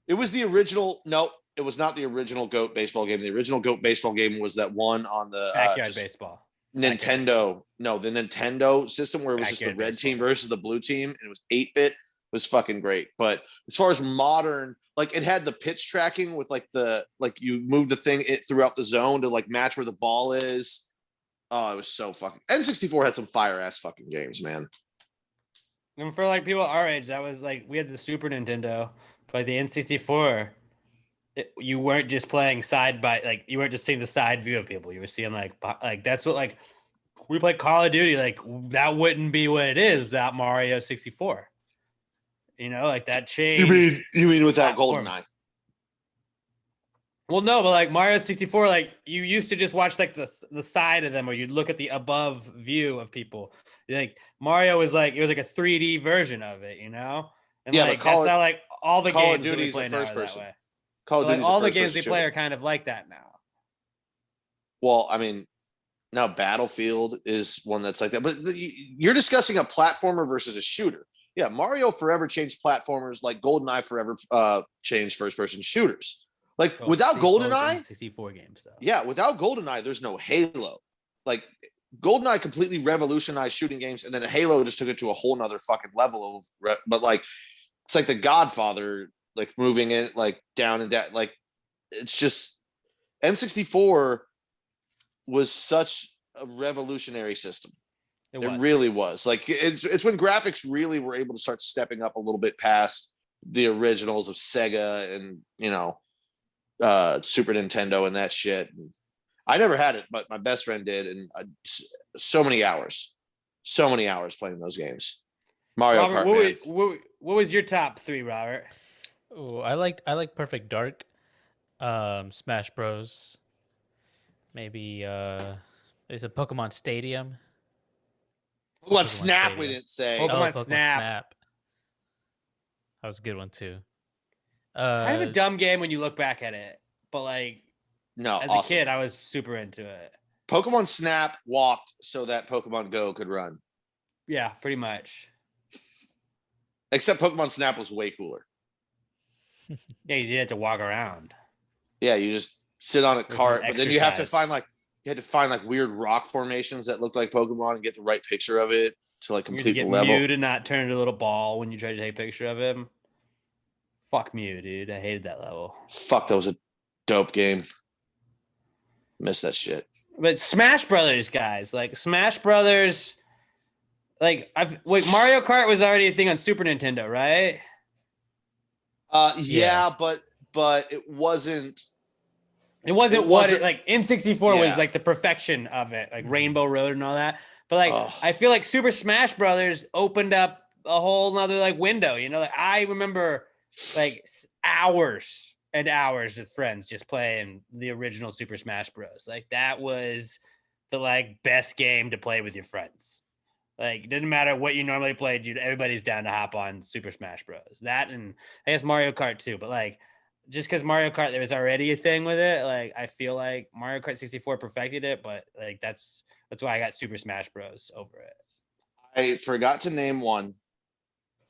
It was the original. No, it was not the original GOAT baseball game. The original GOAT baseball game was that one on the Backyard Baseball. Nintendo. No, the Nintendo system where it was just the red team versus the blue team, and it was 8-bit. Was fucking great. But as far as modern, like it had the pitch tracking with like you move the thing throughout the zone to like match where the ball is. Oh, it was so fucking. N64 had some fire ass fucking games, man. And for like people our age, that was like we had the Super Nintendo, but the N64, you weren't just playing side by like you weren't just seeing the side view of people. You were seeing like that's what like we played Call of Duty. Like that wouldn't be what it is without Mario 64. You know, like that changed. You mean without GoldenEye? Well, no, but like Mario 64, like you used to just watch like the side of them, or you'd look at the above view of people. Like Mario was like it was like a 3D version of it, you know? And yeah, like but that's how like all the Call games of Duty is the first person. That way. Call of Duty all the games they play are kind of like that now. Well, I mean, now Battlefield is one that's like that, but you're discussing a platformer versus a shooter. Yeah, Mario forever changed platformers like GoldenEye forever changed first-person shooters. Like without GoldenEye, 64 games though. Yeah, without GoldenEye, there's no Halo. Like GoldenEye completely revolutionized shooting games, and then Halo just took it to a whole nother fucking level of. But like, it's like the Godfather, like moving it like down and down. Like, it's just N64 was such a revolutionary system. It really was. Like it's when graphics really were able to start stepping up a little bit past the originals of Sega and Super Nintendo and that shit. I never had it, but my best friend did, and so many hours playing those games. Mario Robert, Kart. What was your top 3, Robert? Oh, I like Perfect Dark, Smash Bros. Maybe there's a Pokemon Stadium. Pokemon Snap, Stadium. We didn't say. Pokemon Snap. That was a good one too. Kind of a dumb game when you look back at it, but like, no, as a kid, I was super into it. Pokemon Snap walked so that Pokemon Go could run. Yeah, pretty much. Except Pokemon Snap was way cooler. Yeah, you had to walk around. Yeah, you just sit on a cart, but then you have to find like weird rock formations that look like Pokemon and get the right picture of it to like complete the level. Mew to not turn into a little ball when you try to take a picture of him. Fuck Mew, dude. I hated that level. Fuck, that was a dope game. Miss that shit. But Smash Brothers, guys, like Smash Brothers, like Mario Kart was already a thing on Super Nintendo, right? Yeah, but it wasn't. It wasn't like N64 was like the perfection of it, like Rainbow Road and all that. But like, I feel like Super Smash Brothers opened up a whole nother like window, you know, like I remember like hours and hours with friends just playing the original Super Smash Bros. Like that was the like best game to play with your friends. Like, it didn't matter what you normally played, everybody's down to hop on Super Smash Bros. That and I guess Mario Kart too, but like just because Mario Kart there was already a thing with it, like I feel like Mario Kart 64 perfected it, but like that's why I got Super Smash Bros. Over it. I forgot to name one,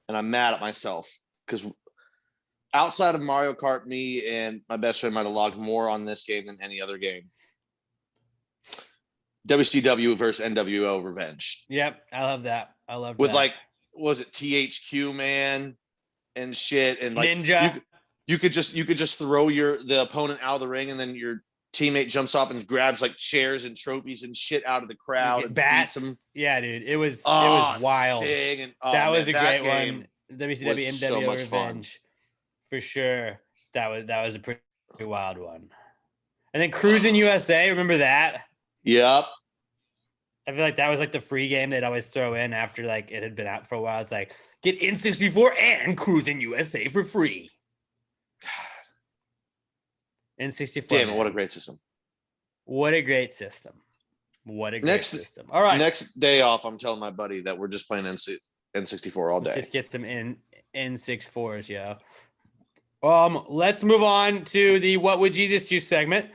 and I'm mad at myself because outside of Mario Kart, me and my best friend might have logged more on this game than any other game. WCW versus NWO Revenge. Yep, I love that. I love with that. like, was it THQ man and shit and like Ninja. You could just throw the opponent out of the ring and then your teammate jumps off and grabs like chairs and trophies and shit out of the crowd and bats. Beats them. Yeah, dude, it was wild. And, that was a great one. WCW NWO so Revenge fun. For sure. That was a pretty wild one. And then Cruising USA, remember that? Yep. I feel like that was like the free game they'd always throw in after like it had been out for a while. It's like, get N64 and Cruising USA for free. N64. Damn it, man. what a great system. What a great system. What a great Next- system. All right. Next day off, I'm telling my buddy that we're just playing N64 all day. Just get some N64s, yo. Let's move on to the What Would Jesus Do segment,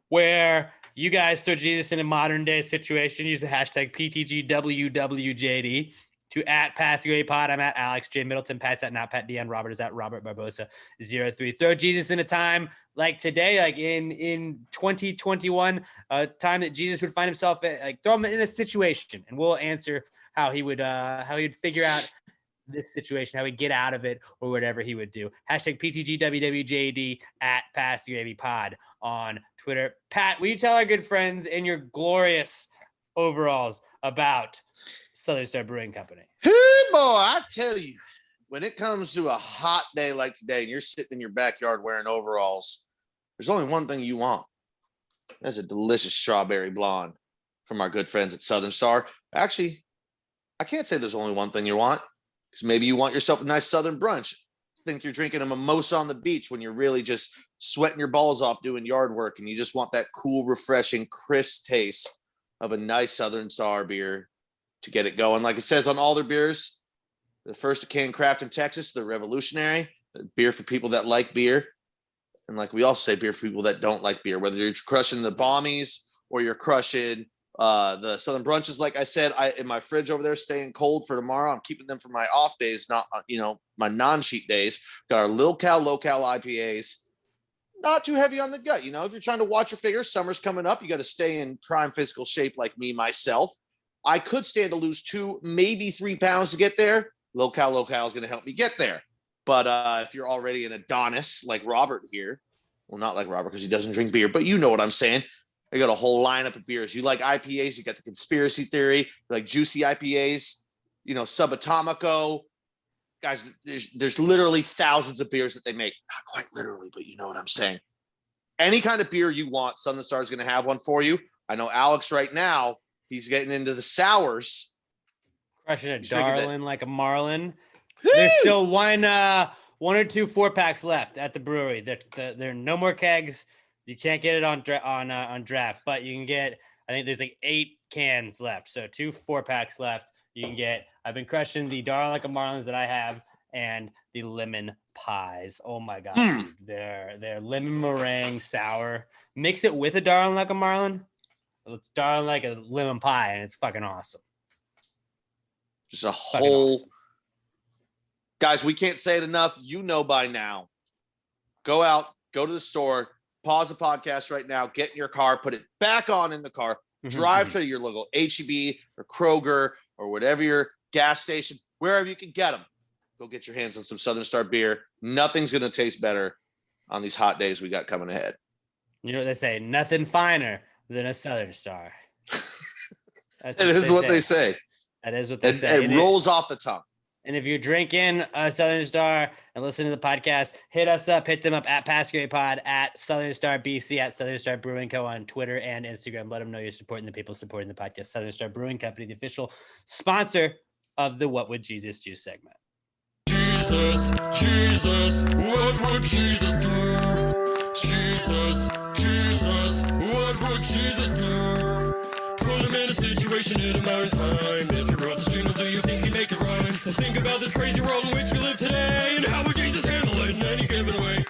where you guys throw Jesus in a modern day situation. Use the hashtag PTGWWJD to @PassingAwayPod. I'm at Alex J Middleton. Pat's at Not Pat DN. Robert is at Robert Barbosa 03. Throw Jesus in a time like today, like in 2021, a time that Jesus would find himself at, like throw him in a situation, and we'll answer how he would figure out this situation, how he'd get out of it, or whatever he would do. Hashtag PTGWWJD @PassingAwayPod on Twitter. Pat, will you tell our good friends in your glorious overalls about Southern Star Brewing Company? Hey, boy, I tell you, when it comes to a hot day like today and you're sitting in your backyard wearing overalls, there's only one thing you want. That's a delicious strawberry blonde from our good friends at Southern Star. Actually, I can't say there's only one thing you want, because maybe you want yourself a nice Southern brunch. Think you're drinking a mimosa on the beach when you're really just sweating your balls off doing yard work, and you just want that cool, refreshing, crisp taste of a nice Southern Star beer to get it going. Like it says on all their beers, the first can craft in Texas, they're revolutionary. Beer for people that like beer. And like we also say, beer for people that don't like beer, whether you're crushing the bombies or you're crushing the Southern brunches. Like I said, in my fridge over there, staying cold for tomorrow. I'm keeping them for my off days, not my non-cheat days. Got our low cal IPAs, not too heavy on the gut. If you're trying to watch your figure, summer's coming up. You got to stay in prime physical shape like me myself. I could stand to lose 2, maybe 3 pounds to get there. Low cal is going to help me get there. But if you're already an Adonis like Robert here, well, not like Robert because he doesn't drink beer, but you know what I'm saying. I got a whole lineup of beers. You like IPAs, you got the conspiracy theory, you like juicy IPAs, Subatomico. Guys, there's literally thousands of beers that they make. Not quite literally, but you know what I'm saying. Any kind of beer you want, Southern Star is going to have one for you. I know Alex right now, he's getting into the sours. Crushing a He's drinking darling like a marlin. There's still one or two 4-packs left at the brewery. There are no more kegs. You can't get it on draft, but you can get, I think there's like 8 cans left. So 2 4-packs left. You can get, I've been crushing the Darling Like a Marlins that I have and the lemon pies. Oh my God. Dude. They're lemon meringue sour. Mix it with a Darling Like a Marlin. It's Darling Like a lemon pie and it's fucking awesome. Just a whole, awesome. Guys, we can't say it enough. By now. Go out, go to the store, pause the podcast right now, get in your car, put it back on in the car, drive to your local H-E-B or Kroger or whatever your gas station, wherever you can get them. Go get your hands on some Southern Star beer. Nothing's going to taste better on these hot days we got coming ahead. You know what they say? Nothing finer than a Southern Star. That is what they say. That is what they say. It rolls off the tongue. And if you're drinking a Southern Star and listening to the podcast, hit us up, hit them up at PassingAwayPod, at Southern Star BC, at Southern Star Brewing Co. on Twitter and Instagram. Let them know you're supporting the people supporting the podcast. Southern Star Brewing Company, the official sponsor of the What Would Jesus Do segment. Jesus, what would Jesus do? Jesus, what would Jesus do? Put him in a situation in a modern time. If you wrote the jingle, do you think he'd make it rhyme? So think about this crazy world in which we live today, and how would Jesus handle it in any given way?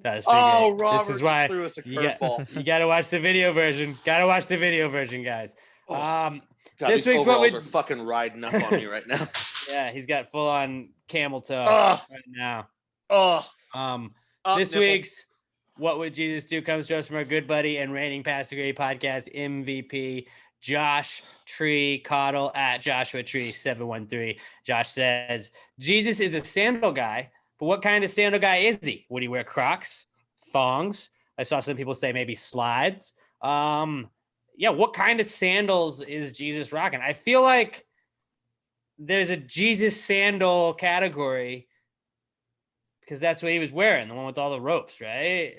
Robert, this is why threw us a curveball. You got to watch the video version. Guys. God, this these week's overalls are fucking riding up on me right now. Yeah, he's got full on camel toe right now. This week's What Would Jesus Do comes to us from our good buddy and reigning Pastor Gray podcast MVP, Josh Tree Coddle at Joshua Tree 713. Josh says, Jesus is a sandal guy, but what kind of sandal guy is he? Would he wear Crocs, thongs? I saw some people say maybe slides. What kind of sandals is Jesus rocking? I feel like there's a Jesus sandal category because that's what he was wearing, the one with all the ropes, right?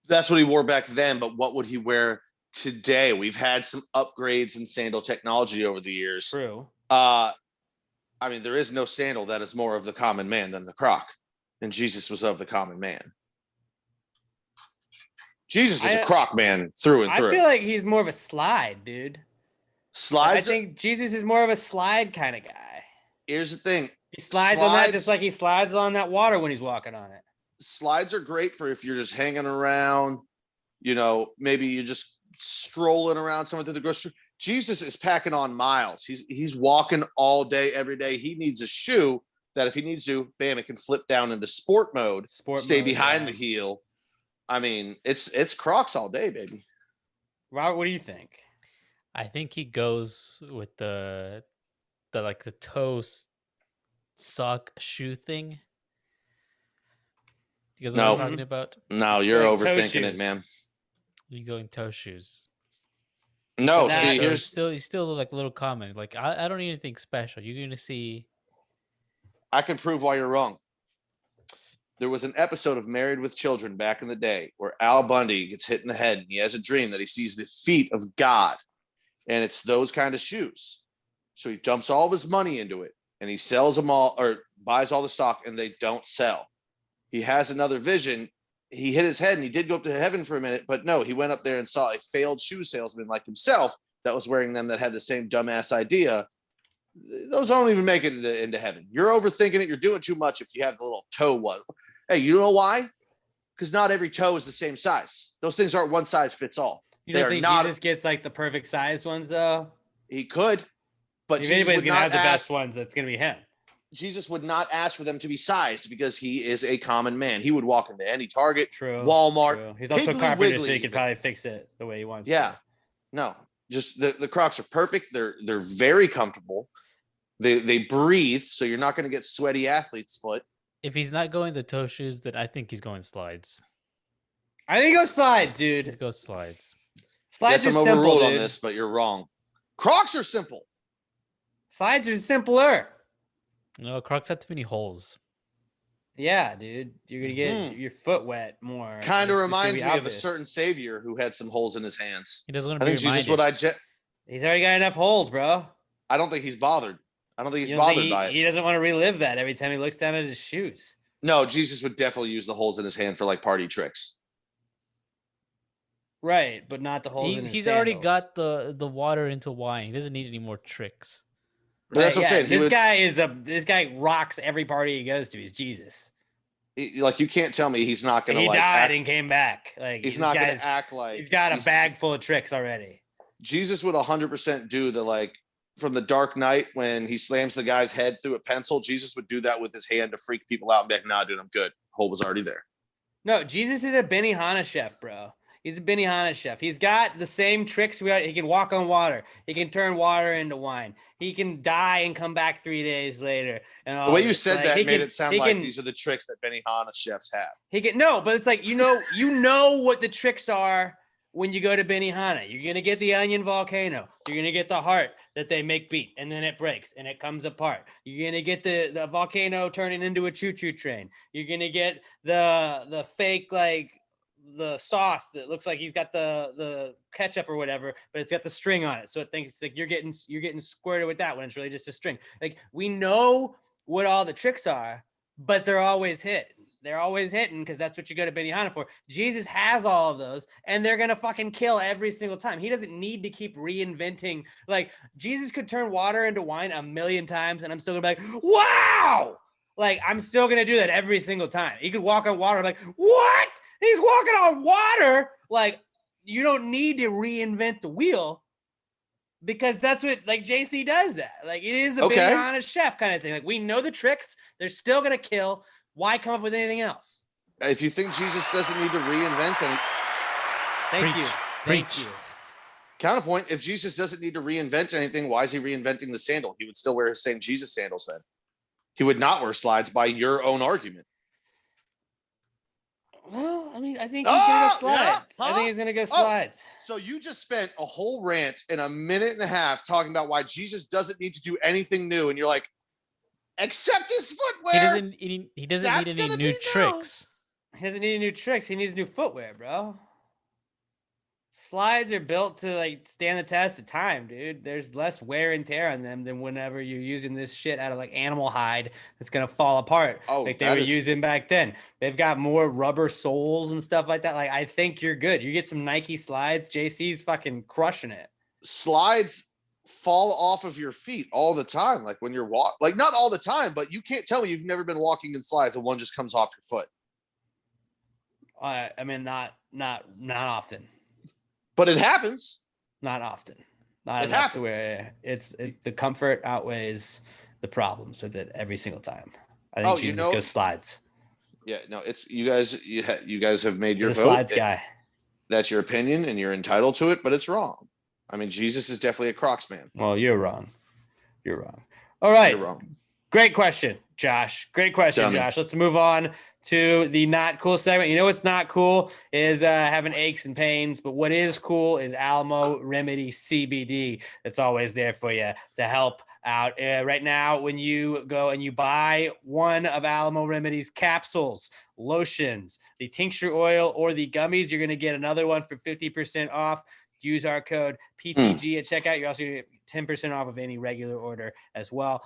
That's what he wore back then, but what would he wear today? We've had some upgrades in sandal technology over the years. True. I mean, there is no sandal that is more of the common man than the Croc, and Jesus was of the common man. Jesus is a Croc man through and through. I feel like he's more of a slide, dude. Slides. I think Jesus is more of a slide kind of guy. Here's the thing. He slides on that just like he slides on that water when he's walking on it. Slides are great for if you're just hanging around, you know, maybe you're just strolling around somewhere through the grocery store. Jesus is packing on miles. He's walking all day, every day. He needs a shoe that if he needs to, bam, it can flip down into sport mode, stay behind the heel. I mean, it's Crocs all day, baby. Robert, what do you think? I think he goes with the like the toe sock shoe thing. You guys know what I'm talking about? No, you're overthinking it, man. You going toe shoes? No, so see, he's still like a little comment. Like I don't need anything special. You're gonna see. I can prove why you're wrong. There was an episode of Married with Children back in the day where Al Bundy gets hit in the head and he has a dream that he sees the feet of God, and it's those kind of shoes. So he dumps all of his money into it and he sells them all or buys all the stock, and they don't sell. He has another vision. He hit his head and he did go up to heaven for a minute, but no, he went up there and saw a failed shoe salesman like himself that was wearing them that had the same dumbass idea. Those don't even make it into heaven. You're overthinking it. You're doing too much if you have the little toe one. Hey, you know why? Because not every toe is the same size. Those things aren't one size fits all. You don't think Jesus gets like the perfect size ones though? He could, but if anybody's gonna have the best ones, it's gonna be him. Jesus would not ask for them to be sized because he is a common man. He would walk into any Target, Walmart. True. He's also a carpenter, so he could probably fix it the way he wants. Yeah, no, just the Crocs are perfect. They're very comfortable. They breathe, so you're not going to get sweaty athlete's foot. If he's not going the toe shoes, then I think he's going slides. I think he goes slides, dude. He goes slides. Slides are simple, overruled on this, but you're wrong. Crocs are simple. Slides are simpler. No, Crocs have too many holes. Yeah, dude. You're going to get your foot wet more. Kind of reminds me of a certain savior who had some holes in his hands. He doesn't want to be reminded. Jesus He's already got enough holes, bro. I don't think he's bothered. I don't think he's bothered by it. He doesn't want to relive that every time he looks down at his shoes. No, Jesus would definitely use the holes in his hand for like party tricks. Right, but not the holes in his He's sandals. already got the water into wine. He doesn't need any more tricks. But that's what I'm saying. This guy rocks every party he goes to. He's Jesus. Like, you can't tell me he's not going to He died and came back. Like, he's not going to act like he's got a bag full of tricks already. Jesus would 100% do the, like, from the Dark Knight when he slams the guy's head through a pencil. Jesus would do that with his hand to freak people out and be like, nah, dude, I'm good. Hole was already there. No, Jesus is a Benihana chef, bro. He's a Benihana chef. He's got the same tricks. He can walk on water. He can turn water into wine. He can die and come back 3 days later. And all the way you said like, that made it sound like these are the tricks that Benihana chefs have. No, but it's like, you know what the tricks are when you go to Benihana. You're going to get the onion volcano. You're going to get the heart that they make beat, and then it breaks and it comes apart. You're going to get the volcano turning into a choo-choo train. You're going to get the fake, like, the sauce that looks like he's got the ketchup or whatever, but it's got the string on it, so it thinks like you're getting squirted with that when it's really just a string. Like, we know what all the tricks are, but they're always hitting because that's what you go to Benihana for. Jesus has all of those, and they're gonna fucking kill every single time. He doesn't need to keep reinventing. Like, Jesus could turn water into wine 1,000,000 times, and I'm still gonna be like, wow. Like, I'm still gonna do that every single time. He could walk on water, I'm like, what? He's walking on water. Like, you don't need to reinvent the wheel, because that's what, like, JC does that. Like, it is a Benihana chef kind of thing. Like, we know the tricks. They're still going to kill. Why come up with anything else? If you think Jesus doesn't need to reinvent anything. Thank you. Counterpoint, if Jesus doesn't need to reinvent anything, why is he reinventing the sandal? He would still wear his same Jesus sandals then. He would not wear slides by your own argument. Well, I mean, I think he's going to go slides. I think he's going to go slides. So you just spent a whole rant in a minute and a half talking about why Jesus doesn't need to do anything new. And you're like, except his footwear. He doesn't need any new tricks. He doesn't need new tricks. He needs new footwear, bro. Slides are built to like stand the test of time, dude. There's less wear and tear on them than whenever you're using this shit out of like animal hide that's gonna fall apart, like they were using back then. They've got more rubber soles and stuff like that. Like I think you're good. You get some Nike slides. JC's fucking crushing it. Slides fall off of your feet all the time, like when you're like not all the time, but you can't tell me you've never been walking in slides and one just comes off your foot. I mean, not often. But it happens. Not often. Not enough to where the comfort outweighs the problems with it every single time. I think Jesus goes slides. Yeah, no, it's you guys have made your vote. Slides guy. That's your opinion, and you're entitled to it, but it's wrong. I mean, Jesus is definitely a Crocs man. Well, you're wrong. You're wrong. All right. You're wrong. Great question, Josh. Great question, Josh. Let's move on to the not cool segment. You know what's not cool is having aches and pains, but what is cool is Alamo Remedy CBD. That's always there for you to help out. Right now, when you go and you buy one of Alamo Remedy's capsules, lotions, the tincture oil, or the gummies, you're going to get another one for 50% off. Use our code PTG at checkout. You're also going to get 10% off of any regular order as well.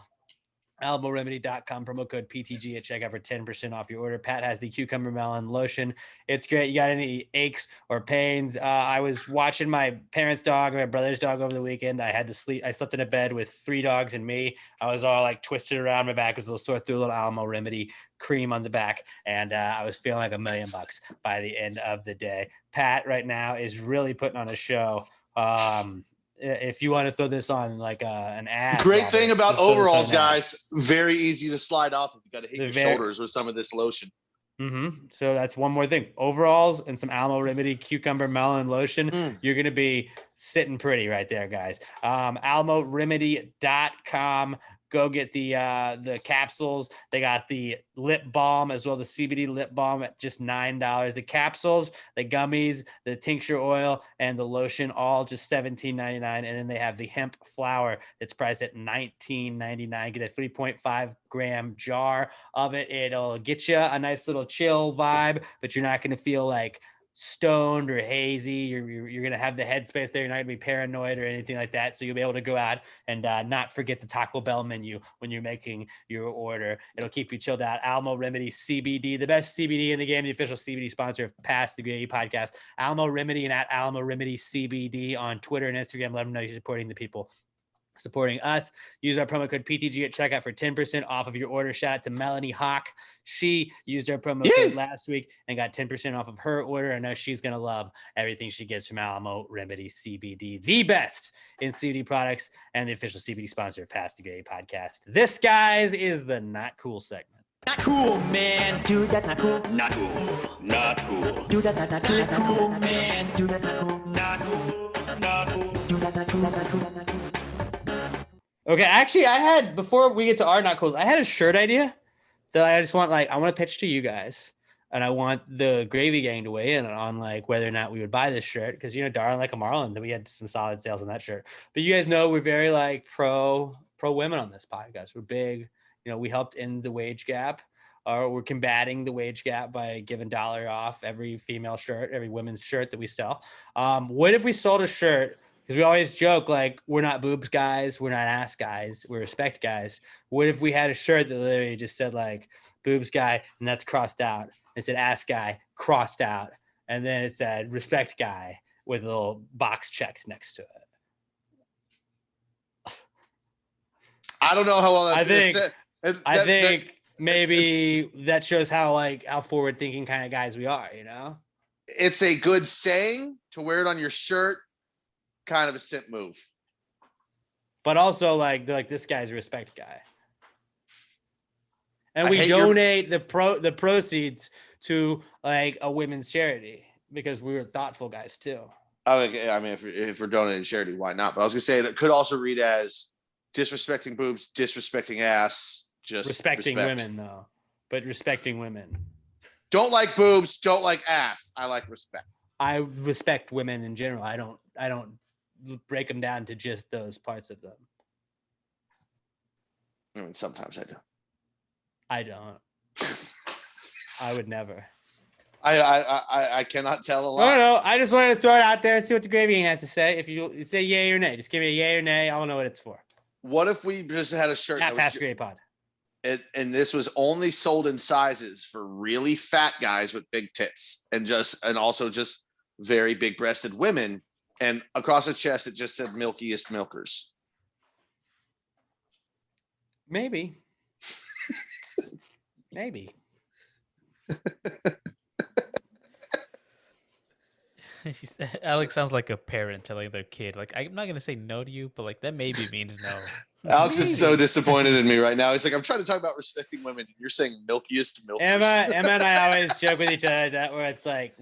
AlamoRemedy.com, promo code PTG at checkout for 10% off your order. Pat has the cucumber melon lotion. It's great. You got any aches or pains? I was watching my parents' dog, my brother's dog over the weekend. I had to sleep. I slept in a bed with 3 dogs and me. I was all like twisted around. My back was a little sore, threw a little Alamo Remedy cream on the back, and I was feeling like $1 million by the end of the day. Pat right now is really putting on a show. If you want to throw this on like an ad. Great thing about overalls, guys, very easy to slide off if you got to hit your shoulders with some of this lotion. So that's one more thing. Overalls and some Alamo Remedy cucumber melon lotion. You're going to be sitting pretty right there, guys. AlamoRemedy.com. Go get the capsules. They got the lip balm as well, the CBD lip balm at just $9. The capsules, the gummies, the tincture oil, and the lotion, all just $17.99. And then they have the hemp flower that's priced at $19.99. Get a 3.5 gram jar of it. It'll get you a nice little chill vibe, but you're not going to feel like stoned or hazy. You're gonna have the headspace there. You're not gonna be paranoid or anything like that. So you'll be able to go out and not forget the Taco Bell menu when you're making your order. It'll keep you chilled out. Alamo Remedy CBD, the best CBD in the game, the official CBD sponsor of Past the Gray podcast. Alamo Remedy and at Alamo Remedy CBD on Twitter and Instagram. Let them know you're supporting the people supporting us. Use our promo code PTG at checkout for 10% off of your order. Shout out to Melanie Hawk. She used our promo code last week and got 10% off of her order. I know she's going to love everything she gets from Alamo Remedy CBD, the best in CBD products and the official CBD sponsor of Past the Gray podcast. This, guys, is the Not Cool segment. Not cool, man. Dude, that's not cool. Not cool. Not cool. Dude, that's not cool. Not cool, man. Dude, that's not cool. Not cool. Not cool. Dude, that's not cool. That's not cool. That's not cool. Okay, actually, I had, before we get to our Not Cools, I had a shirt idea that I just want, like, I want to pitch to you guys. And I want the Gravy Gang to weigh in on, like, whether or not we would buy this shirt. Because, you know, darling like a Marlin, we had some solid sales on that shirt. But you guys know we're very, like, pro women on this podcast. We're big. You know, we helped end the wage gap. Or we're combating the wage gap by giving $1 off every female shirt, every women's shirt that we sell. What if we sold a shirt? Because we always joke, like, we're not boobs guys, we're not ass guys, we're respect guys. What if we had a shirt that literally just said, like, boobs guy, and that's crossed out? It said ass guy, crossed out. And then it said respect guy with a little box checked next to it. I don't know how well that's I think maybe that shows how forward thinking kind of guys we are, you know? It's a good saying to wear it on your shirt. Kind of a simp move, but also like this guy's a respect guy, and we donate the proceeds to like a women's charity because we were thoughtful guys too. Oh, okay. I mean, if we're donating charity, why not? But I was gonna say it could also read as disrespecting boobs, disrespecting ass, just respecting women though, but respecting women. Don't like boobs, don't like ass. I like respect. I respect women in general. I don't break them down to just those parts of them. I mean, sometimes I do. I don't. I would never. I cannot tell a I lot. don't know. I just wanted to throw it out there and see what the gravy has to say. If you say yay or nay, just give me a yay or nay. I don't know what it's for. What if we just had a shirt Not that was past grade pod. and this was only sold in sizes for really fat guys with big tits and also just very big breasted women, and across the chest it just said milkiest milkers. Maybe. Maybe. Alex sounds like a parent telling their kid, like, I'm not gonna say no to you, but like that maybe means no. Alex is so disappointed in me right now. He's like, I'm trying to talk about respecting women. You're saying milkiest milkers. Emma and I always joke with each other that where it's like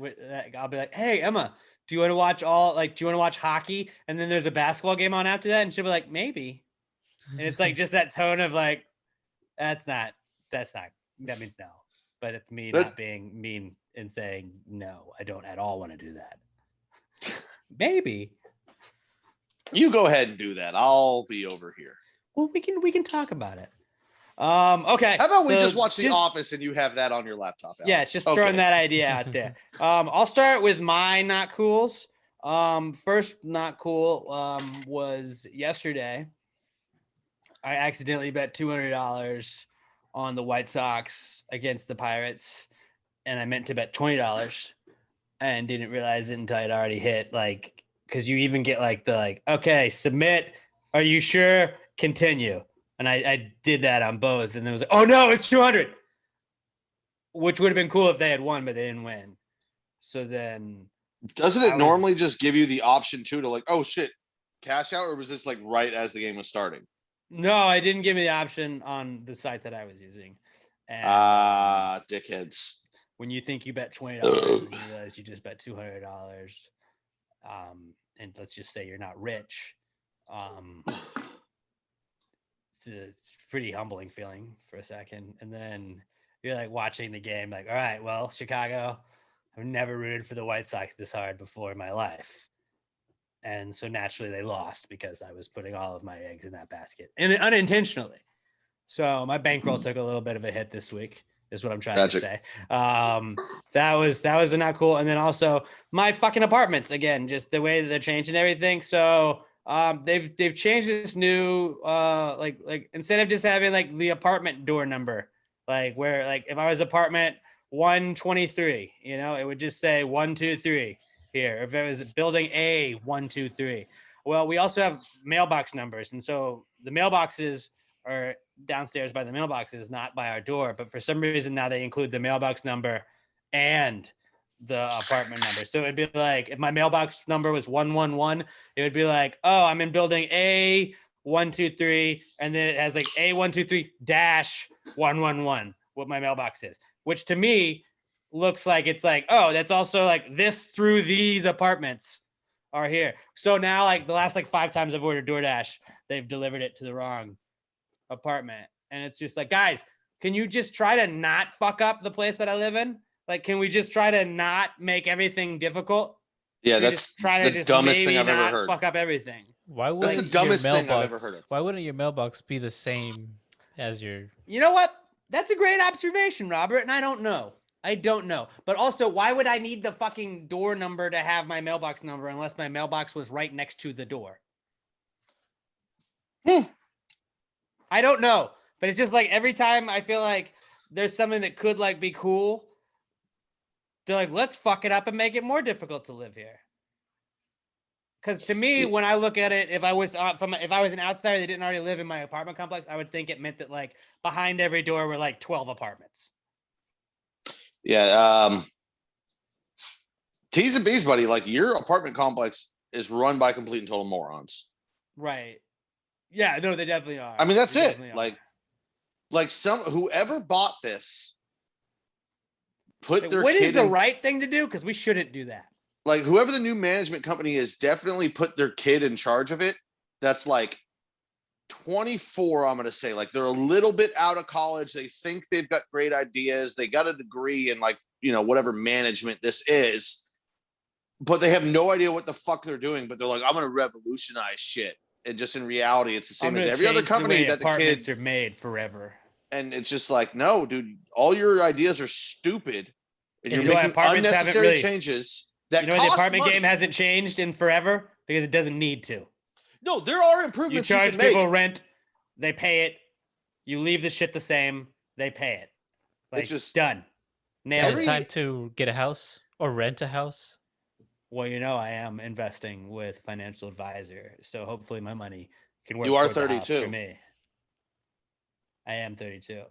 I'll be like, hey Emma, do you want to watch do you want to watch hockey? And then there's a basketball game on after that, and she'll be like, maybe. And it's like just that tone of like, that means no. But it's me not being mean and saying no, I don't at all want to do that. Maybe. You go ahead and do that. I'll be over here. Well, we can talk about it. Okay. How about we just watch The Office and you have that on your laptop? Alex? Yeah, just throwing that idea out there. I'll start with my not cools. First not cool was yesterday. I accidentally bet $200 on the White Sox against the Pirates, and I meant to bet $20 and didn't realize it until I'd already hit, like, because you even get okay, submit, are you sure, continue, and I did that on both, and then it was like, oh no, it's 200, which would have been cool if they had won, but they didn't win. So then doesn't it normally just give you the option too to like, oh shit, cash out, or was this like right as the game was starting? No, I didn't give me the option on the site that I was using. And dickheads. When you think you bet $20, you realize you just bet $200. And let's just say you're not rich. It's a pretty humbling feeling for a second. And then you're like watching the game, like, all right, well, Chicago, I've never rooted for the White Sox this hard before in my life. And so naturally they lost because I was putting all of my eggs in that basket, and unintentionally. So my bankroll took a little bit of a hit this week, is what I'm trying to say. That was not cool. And then also my fucking apartments, again, just the way that they're changing everything. So they've changed this new like instead of just having like the apartment door number, like where like if I was apartment 123, it would just say 123 here. If it was building A 123. Well, we also have mailbox numbers, and so the mailboxes are downstairs by the mailboxes, not by our door. But for some reason now they include the mailbox number and the apartment number. So it'd be like if my mailbox number was 111, it would be like, oh, I'm in building A 123, and then it has like A 123-111, what my mailbox is, which to me looks like it's like, oh, that's also like this through these apartments are here. So now like the last like 5 times I've ordered DoorDash, they've delivered it to the wrong apartment. And it's just like, guys, can you just try to not fuck up the place that I live in? Like, can we just try to not make everything difficult? Yeah, that's the dumbest thing I've ever heard. Fuck up everything. That's the dumbest thing I've ever heard of. Why wouldn't your mailbox be the same as your... You know what? That's a great observation, Robert, and I don't know. But also, why would I need the fucking door number to have my mailbox number unless my mailbox was right next to the door? I don't know. But it's just like every time I feel like there's something that could like be cool, they're like, let's fuck it up and make it more difficult to live here. Because to me, when I look at it, if I was an outsider that didn't already live in my apartment complex, I would think it meant that like behind every door were like 12 apartments. Yeah. T's and B's, buddy. Like your apartment complex is run by complete and total morons. Right. Yeah. No, they definitely are. I mean, that's it. Like whoever bought this put their what kid is the right thing to do? Because we shouldn't do that. Like whoever the new management company is definitely put their kid in charge of it. That's like 24, I'm going to say. Like they're a little bit out of college. They think they've got great ideas. They got a degree in like, whatever management this is, but they have no idea what the fuck they're doing. But they're like, I'm going to revolutionize shit. And just in reality, it's the same as every other company that the kids are made forever. And it's just like, no, dude, all your ideas are stupid. and You you're know why making apartments haven't unnecessary really- changes that You know why the cost apartment money. game hasn't changed in forever? Because it doesn't need to. No, there are You improvements you charge can make. people rent, they pay it. You leave the shit the same, they pay it. Like, just- done. Nailed Is it. it time to get a house or rent a house? Well, you know, I am investing with financial advisor, so hopefully my money can work. You are towards a house 32. for me. I am 32.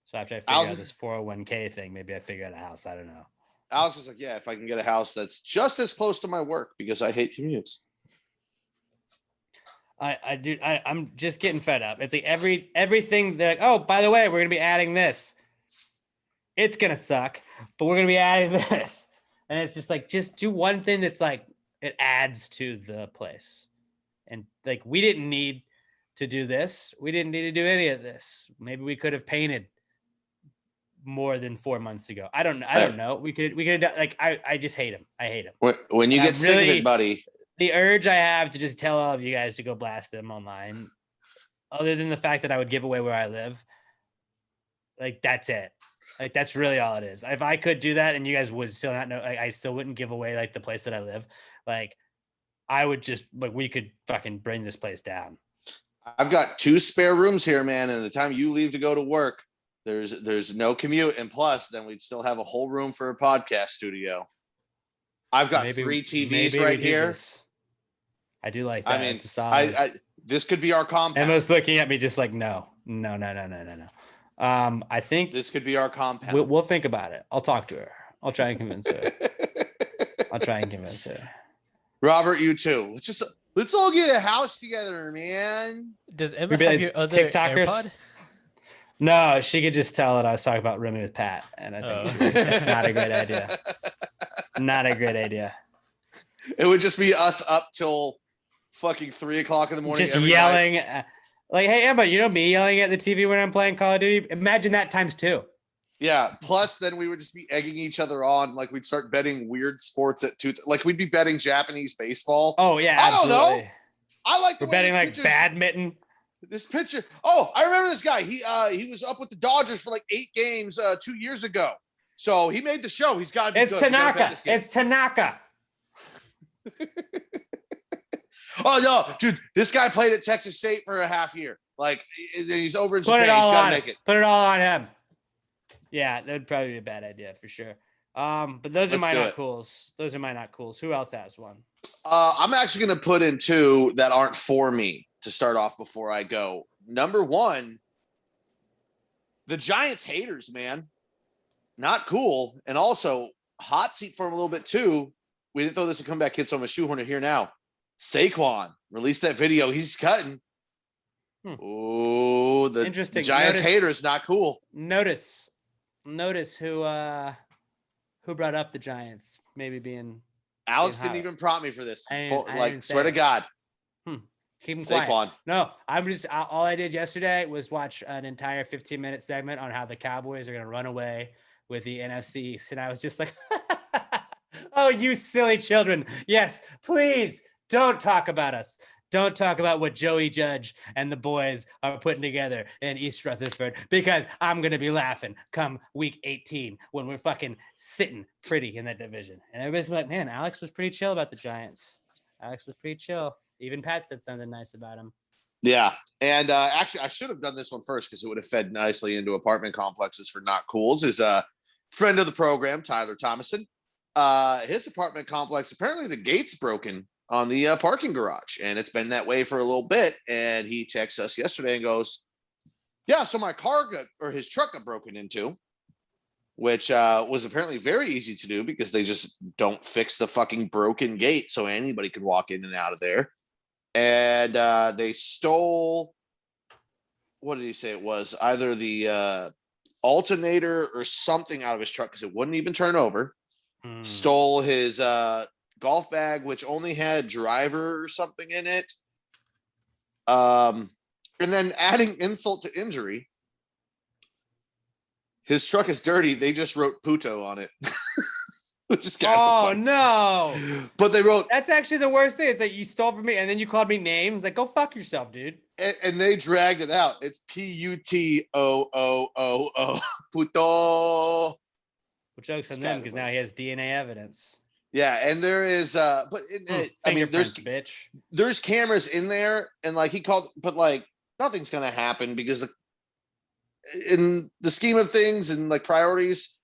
So after I figure Alex- out this 401k thing, maybe I figure out a house. I don't know. Alex is like, yeah, if I can get a house that's just as close to my work because I hate commutes. I'm just getting fed up. It's like everything that, oh, by the way, we're gonna be adding this. It's gonna suck, but we're gonna be adding this. And it's just like, just do one thing that's like, it adds to the place. And like, we didn't need to do this. We didn't need to do any of this. Maybe we could have painted more than 4 months ago. I don't know. We could like, I just hate him. I hate him. When you I'm get sick of really- it, buddy, The urge I have to just tell all of you guys to go blast them online, other than the fact that I would give away where I live, like that's it. Like that's really all it is. If I could do that and you guys would still not know, like, I still wouldn't give away like the place that I live. Like I would just like, we could fucking bring this place down. I've got 2 spare rooms here, man. And the time you leave to go to work, there's no commute. And plus, then we'd still have a whole room for a podcast studio. I've got 3 TVs right here. This. I do like that. I mean, it's a solid. this could be our compound. Emma's looking at me just like, no. I think This could be our compound. we'll think about it. I'll talk to her. I'll try and convince her. Robert, you too. Let's all get a house together, man. Does Emma We'd be have like your other TikTokers. AirPod? No, she could just tell that I was talking about rooming with Pat, and I think that's not a great idea. Not a great idea. It would just be us up till fucking 3 o'clock in the morning. Just every yelling, night. like, "Hey Emma, you know me yelling at the TV when I'm playing Call of Duty? Imagine that times 2." Yeah. Plus, then we would just be egging each other on. Like we'd start betting weird sports at 2. Like we'd be betting Japanese baseball. Oh yeah, I don't know. absolutely. I like the We're way betting this like picture's- badminton. This picture. Oh, I remember this guy. He was up with the Dodgers for like 8 games 2 years ago. So he made the show. He's got to be It's good. We gotta bet Tanaka. this game. It's Tanaka. Oh no, dude! This guy played at Texas State for a half year. Like he's over in Put Japan. it all He's got on to him. make it. Put it all on him. Yeah, that would probably be a bad idea for sure. But those are Let's my do not it. cools. Those are my not cools. Who else has one? I'm actually going to put in 2 that aren't for me to start off before I go. Number 1, the Giants haters, man. Not cool. And also, hot seat for him a little bit too. We didn't throw this in comeback kid, so I'm going to shoehorn it here now. Saquon released that video. He's cutting. Oh, the Interesting. Giants Notice- haters, not cool. Notice who brought up the Giants maybe being Alex Dude, didn't how- even prompt me for this. I Full, didn't like, say swear to it. God, keep them quiet. Saquon. No, I'm just all I did yesterday was watch an entire 15-minute segment on how the Cowboys are going to run away with the NFC East, and I was just like, "Oh, you silly children! Yes, please don't talk about us. Don't talk about what Joey Judge and the boys are putting together in East Rutherford, because I'm going to be laughing come week 18 when we're fucking sitting pretty in that division." And everybody's like, "Man, Alex was pretty chill about the Giants. Alex was pretty chill. Even Pat said something nice about him." Yeah. And actually, I should have done this one first because it would have fed nicely into apartment complexes for not cools. Is a friend of the program, Tyler Thomason. His apartment complex, apparently the gate's broken on the parking garage, and it's been that way for a little bit. And he texts us yesterday and goes, "Yeah, so my his truck got broken into," which was apparently very easy to do because they just don't fix the fucking broken gate so anybody could walk in and out of there. And they stole, what did he say it was? Either the alternator or something out of his truck because it wouldn't even turn over. Stole his golf bag, which only had driver or something in it. And then adding insult to injury, his truck is dirty. They just wrote Puto on it. Which is kind of Oh funny. no. But they wrote, That's actually the worst thing. It's like you stole from me and then you called me names. Like, go fuck yourself, dude. and they dragged it out. It's Putooo. Puto. Well, joke's on It's them kind because of now he has DNA evidence. Yeah, and there is I mean there's cameras in there, and like he called, but like nothing's gonna happen because in the scheme of things and like priorities,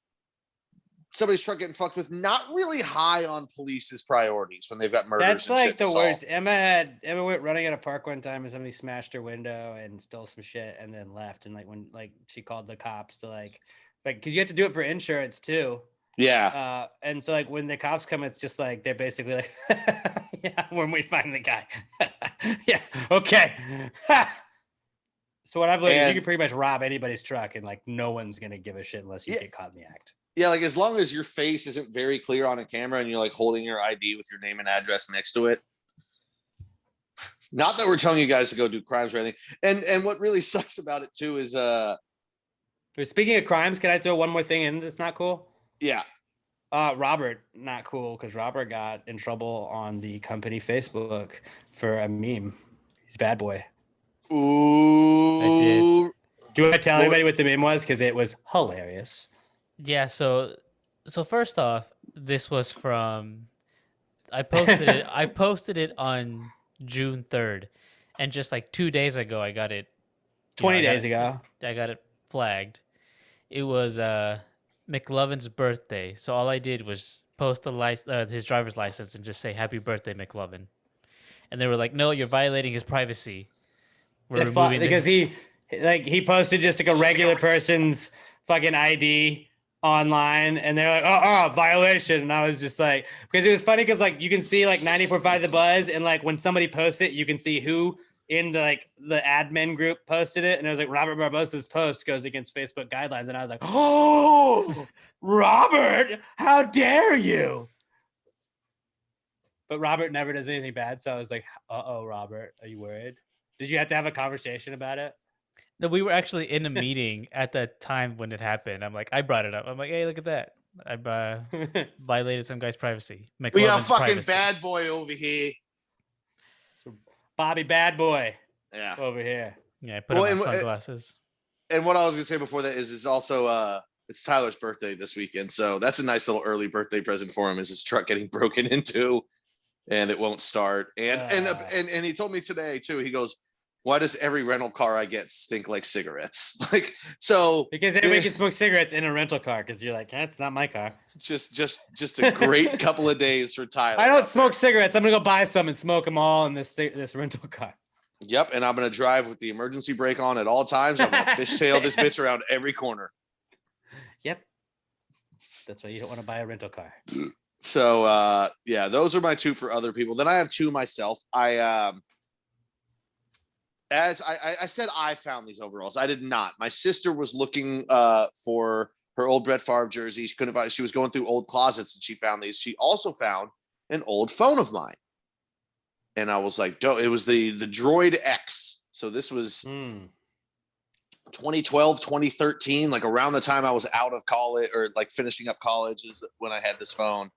somebody's truck getting fucked with not really high on police's priorities when they've got murders. That's and like shit the to worst. solve. Emma went running at a park one time and somebody smashed her window and stole some shit and then left. And like when she called the cops to like because you have to do it for insurance too. Yeah. And so like when the cops come, it's just like they're basically like, yeah, when we find the guy. Yeah, okay. So what I've learned is you can pretty much rob anybody's truck and like no one's gonna give a shit unless you get caught in the act. Yeah, like as long as your face isn't very clear on a camera and you're like holding your ID with your name and address next to it. Not that we're telling you guys to go do crimes or anything. And what really sucks about it too is speaking of crimes, can I throw one more thing in that's not cool? Yeah. Robert, not cool because Robert got in trouble on the company Facebook for a meme. He's a bad boy. Ooh. I did. Do you want to tell anybody what the meme was? Because it was hilarious. Yeah, so first off, this was from I posted it on June 3rd, and just like 2 days ago I got it 20 days ago. I got it flagged. It was McLovin's birthday. So all I did was post his driver's license and just say happy birthday McLovin. And they were like, "No, you're violating his privacy." We're removing because he posted just like a regular person's fucking ID online, and they're like, oh, violation. And I was just like, because it was funny because like you can see like 94.5 The Buzz, and like when somebody posts it, you can see who in the admin group posted it, and it was like Robert Barbosa's post goes against Facebook guidelines, and I was like, oh, Robert, how dare you? But Robert never does anything bad, so I was like, uh-oh, Robert, are you worried? Did you have to have a conversation about it? No, we were actually in a meeting at that time when it happened. I'm like, I brought it up. I'm like, hey, look at that. I violated some guy's privacy. We got fucking bad boy over here. So Bobby Bad Boy. Yeah. Over here. Yeah, I put on my sunglasses. And what I was gonna say before that is also it's Tyler's birthday this weekend, so that's a nice little early birthday present for him. Is his truck getting broken into, and it won't start. And he told me today too. He goes, "Why does every rental car I get stink like cigarettes?" Like so because everybody can smoke cigarettes in a rental car because you're like, that's not my car. Just a great couple of days for Tyler. I don't smoke cigarettes. I'm gonna go buy some and smoke them all in this rental car. Yep, and I'm gonna drive with the emergency brake on at all times. I'm gonna fishtail this bitch around every corner. Yep. That's why you don't want to buy a rental car. So yeah, those are my two for other people. Then I have two myself. As I said, I found these overalls. I did not. My sister was looking for her old Brett Favre jersey. She couldn't find. She was going through old closets and she found these. She also found an old phone of mine, and I was like, "It was the Droid X." So this was 2012, 2013, like around the time I was out of college or like finishing up college is when I had this phone,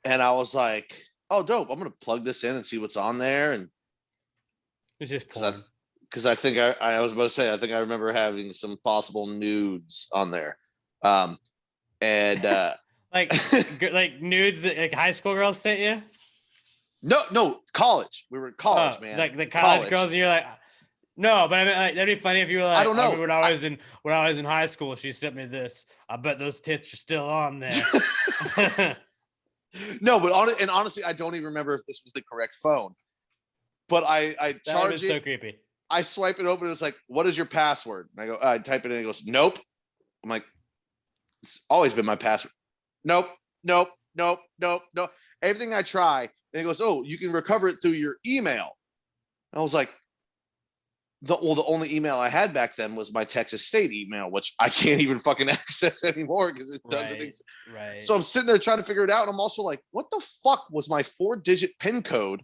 and I was like, "Oh, dope! I'm gonna plug this in and see what's on there." And it's just because I think I was about to say I think I remember having some possible nudes on there, and like nudes that like high school girls sent you. No, college. We were in college, man. Like the college girls, and you're like, no, but I mean, like, that'd be funny if you were like, I don't know. When I was in high school, she sent me this. I bet those tits are still on there. No, but honestly, I don't even remember if this was the correct phone. But I charge it. So creepy. I swipe it open. It's like, what is your password? And I go, I type it in. It goes, nope. I'm like, it's always been my password. Nope. Everything I try. And it goes, oh, you can recover it through your email. And I was like, the only email I had back then was my Texas State email, which I can't even fucking access anymore because it doesn't exist. Right. So I'm sitting there trying to figure it out. And I'm also like, what the fuck was my 4-digit PIN code?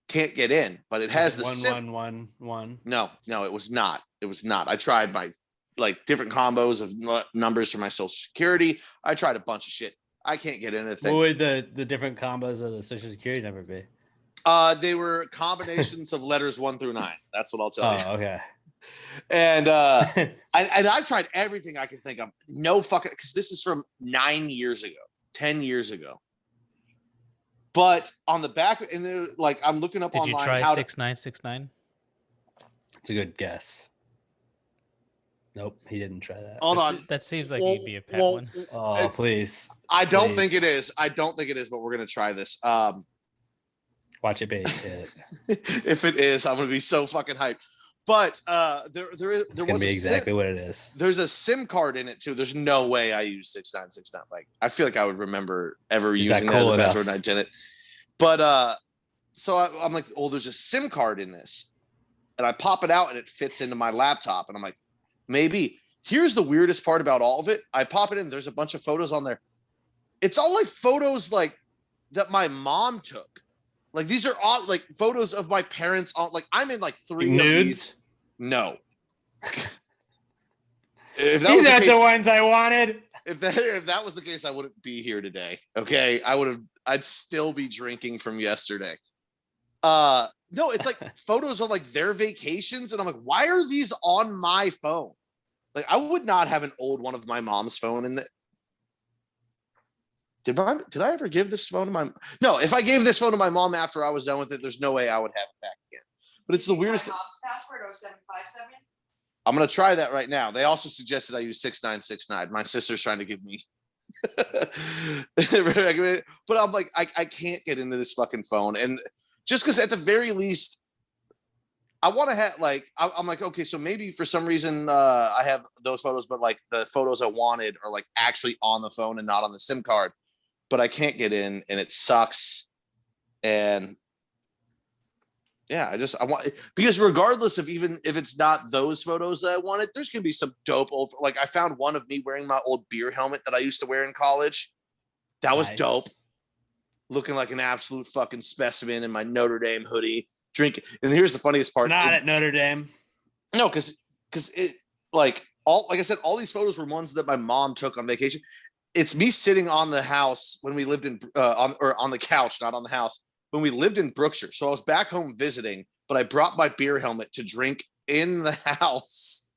Can't get in, but it has the 1111. No, it was not. It was not. I tried my like different combos of numbers for my social security. I tried a bunch of shit. I can't get in the thing. What would the different combos of the social security number be? They were combinations of letters 1 through 9. That's what I'll tell you. Oh, okay. And I've tried everything I can think of. No fucking, because this is from 9 years ago, 10 years ago. But on the back, and like I'm looking up Did online you try how 6969? It's a good guess. Nope, he didn't try that. Hold on. That seems like he'd be a pet one. Oh, please. I don't Please. think it is. I don't think it is, but we're gonna try this. Watch it be it. If it is, I'm gonna be so fucking hyped. But there It's was gonna be exactly what it is. There's a SIM card in it too. There's no way I use 6969. Like I feel like I would remember ever using that as a password, and I didn't. But so I'm like, oh, there's a SIM card in this, and I pop it out and it fits into my laptop, and I'm like, maybe. Here's the weirdest part about all of it. I pop it in. There's a bunch of photos on there. It's all like photos like that my mom took. Like these are all like photos of my parents on. Like I'm in like 3 nudes. Of these. No. If that These was the aren't case, the ones I wanted. if that was the case, I wouldn't be here today. Okay, I'd still be drinking from yesterday. No, it's like photos of like their vacations, and I'm like, why are these on my phone? Like, I would not have an old one of my mom's phone in the. Did I ever give this phone to my? No, if I gave this phone to my mom after I was done with it, there's no way I would have it back again. But it's the weirdest. My mom's password 0757. I'm gonna try that right now. They also suggested I use 6969. My sister's trying to give me. But I'm like, I can't get into this fucking phone, and just because at the very least, I want to have like I'm like, okay, so maybe for some reason I have those photos, but like the photos I wanted are like actually on the phone and not on the SIM card. But I can't get in, and it sucks. And yeah, I want, because regardless of even if it's not those photos that I wanted, there's gonna be some dope old, like I found one of me wearing my old beer helmet that I used to wear in college. That was dope. Looking like an absolute fucking specimen in my Notre Dame hoodie, drinking. And here's the funniest part. Not at Notre Dame. No, because it like I said, all these photos were ones that my mom took on vacation. It's me sitting on the house when we lived in on the couch, not on the house, when we lived in Brookshire. So I was back home visiting, but I brought my beer helmet to drink in the house,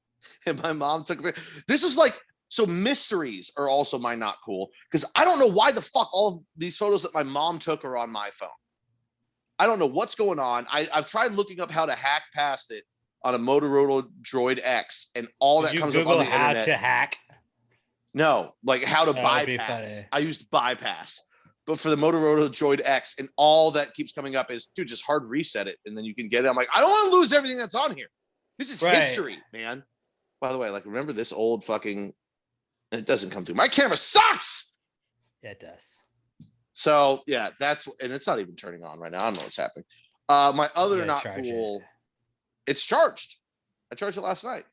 and my mom took it. This is like, so mysteries are also my not cool, because I don't know why the fuck all of these photos that my mom took are on my phone. I don't know what's going on. I've tried looking up how to hack past it on a Motorola Droid X, and all that comes up on the internet. To hack? No, like how to That'd be bypass. funny. I used bypass, but for the Motorola Droid X, and all that keeps coming up is, dude, just hard reset it, and then you can get it. I'm like, I don't want to lose everything that's on here. This is history, man. By the way, like, remember this old fucking? It doesn't come through. My camera sucks. Yeah, it does. So yeah, and it's not even turning on right now. I don't know what's happening. My other not cool. It's charged. I charged it last night.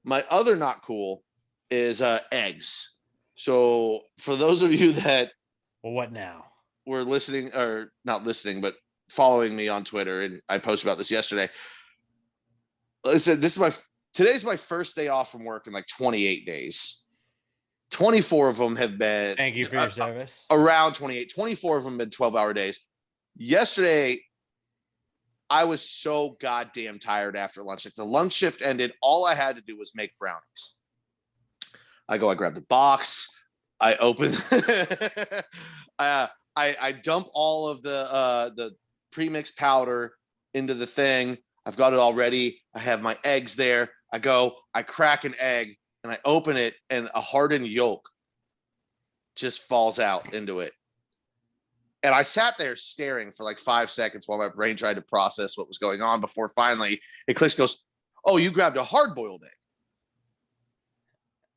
My other not cool is eggs. So for those of you that what now? Were listening, or not listening, but following me on Twitter, and I posted about this yesterday. Like I said, today's my first day off from work in like 28 days. 24 of them have been. Thank you for your service. Around 28. 24 of them have been 12-hour days. Yesterday, I was so goddamn tired after lunch. Like the lunch shift ended, all I had to do was make brownies. I grab the box. I open. I dump all of the pre-mixed powder into the thing. I've got it all ready. I have my eggs there. I crack an egg, and I open it, and a hardened yolk just falls out into it. And I sat there staring for like 5 seconds while my brain tried to process what was going on before finally it clicks, goes, oh, you grabbed a hard-boiled egg.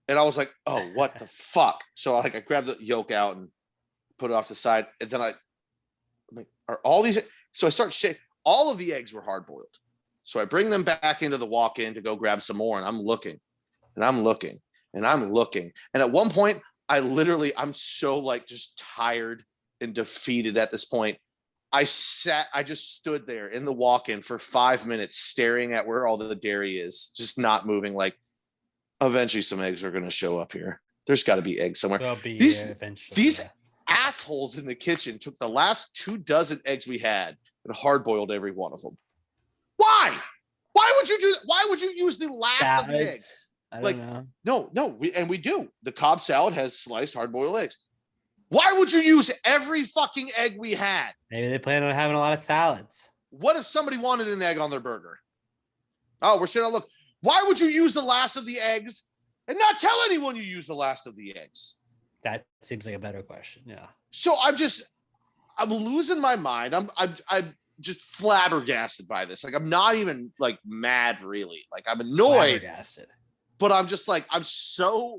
And I was like, oh, what the fuck? So I grabbed the yolk out and put it off to the side. And then I'm like, are all these? So I start shaking. All of the eggs were hard-boiled. So I bring them back into the walk-in to go grab some more. And I'm looking, and I'm looking, and I'm looking. And at one point, I'm so like just tired and defeated at this point. I just stood there in the walk-in for 5 minutes staring at where all the dairy is, just not moving. Like, eventually some eggs are going to show up here. There's got to be eggs somewhere. They'll be eventually. These assholes in the kitchen took the last 2 dozen eggs we had and hard-boiled every one of them. Why? Why would would you do? Why would you use the last of the eggs? Salads. I Like, don't know. No, we do. The Cobb salad has sliced hard-boiled eggs. Why would you use every fucking egg we had? Maybe they plan on having a lot of salads. What if somebody wanted an egg on their burger? Oh, where should I look? Why would you use the last of the eggs and not tell anyone you use the last of the eggs? That seems like a better question. Yeah. So I'm losing my mind. I'm just flabbergasted by this. Like, I'm not even like mad really. Like, I'm annoyed. Flabbergasted. But I'm just like,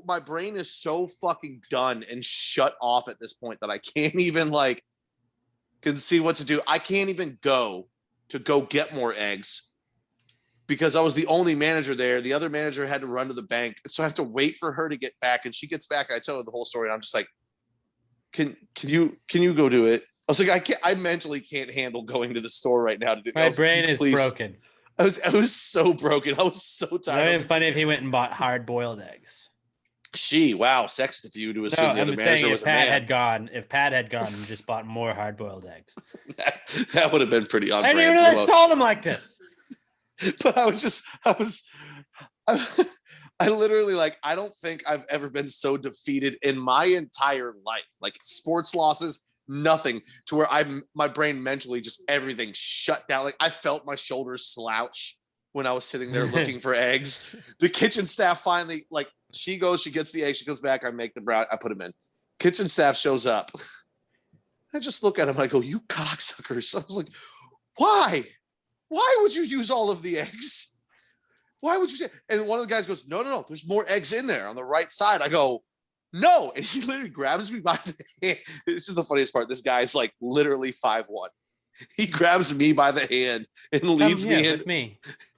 my brain is so fucking done and shut off at this point that I can't even like can see what to do. I can't even go get more eggs because I was the only manager there. The other manager had to run to the bank. So I have to wait for her to get back. And she gets back. I tell her the whole story. And I'm just like, can you go do it? I was like, I mentally can't handle going to the store right now. My brain is broken. I was so broken. I was so tired. It would be funny if he went and bought hard-boiled eggs. Wow, sexist of you to assume the other I'm manager saying was if a man. If Pat had gone and just bought more hard-boiled eggs. that would have been pretty on I didn't brand. even know they sold them like this. But I literally like, I don't think I've ever been so defeated in my entire life. Like sports losses, nothing, to where my brain mentally just everything shut down. Like I felt my shoulders slouch when I was sitting there looking for eggs. The kitchen staff finally, like, she gets the eggs, she comes back, I make the brown, I put them in. Kitchen staff shows up. I just look at him, I go, you cocksuckers. I was like, why? Why would you use all of the eggs? Why would you? And one of the guys goes, no, there's more eggs in there on the right side. I go, no. And he literally grabs me by the hand. This is the funniest part. This guy's like literally 5'1". He grabs me by the hand and leads me into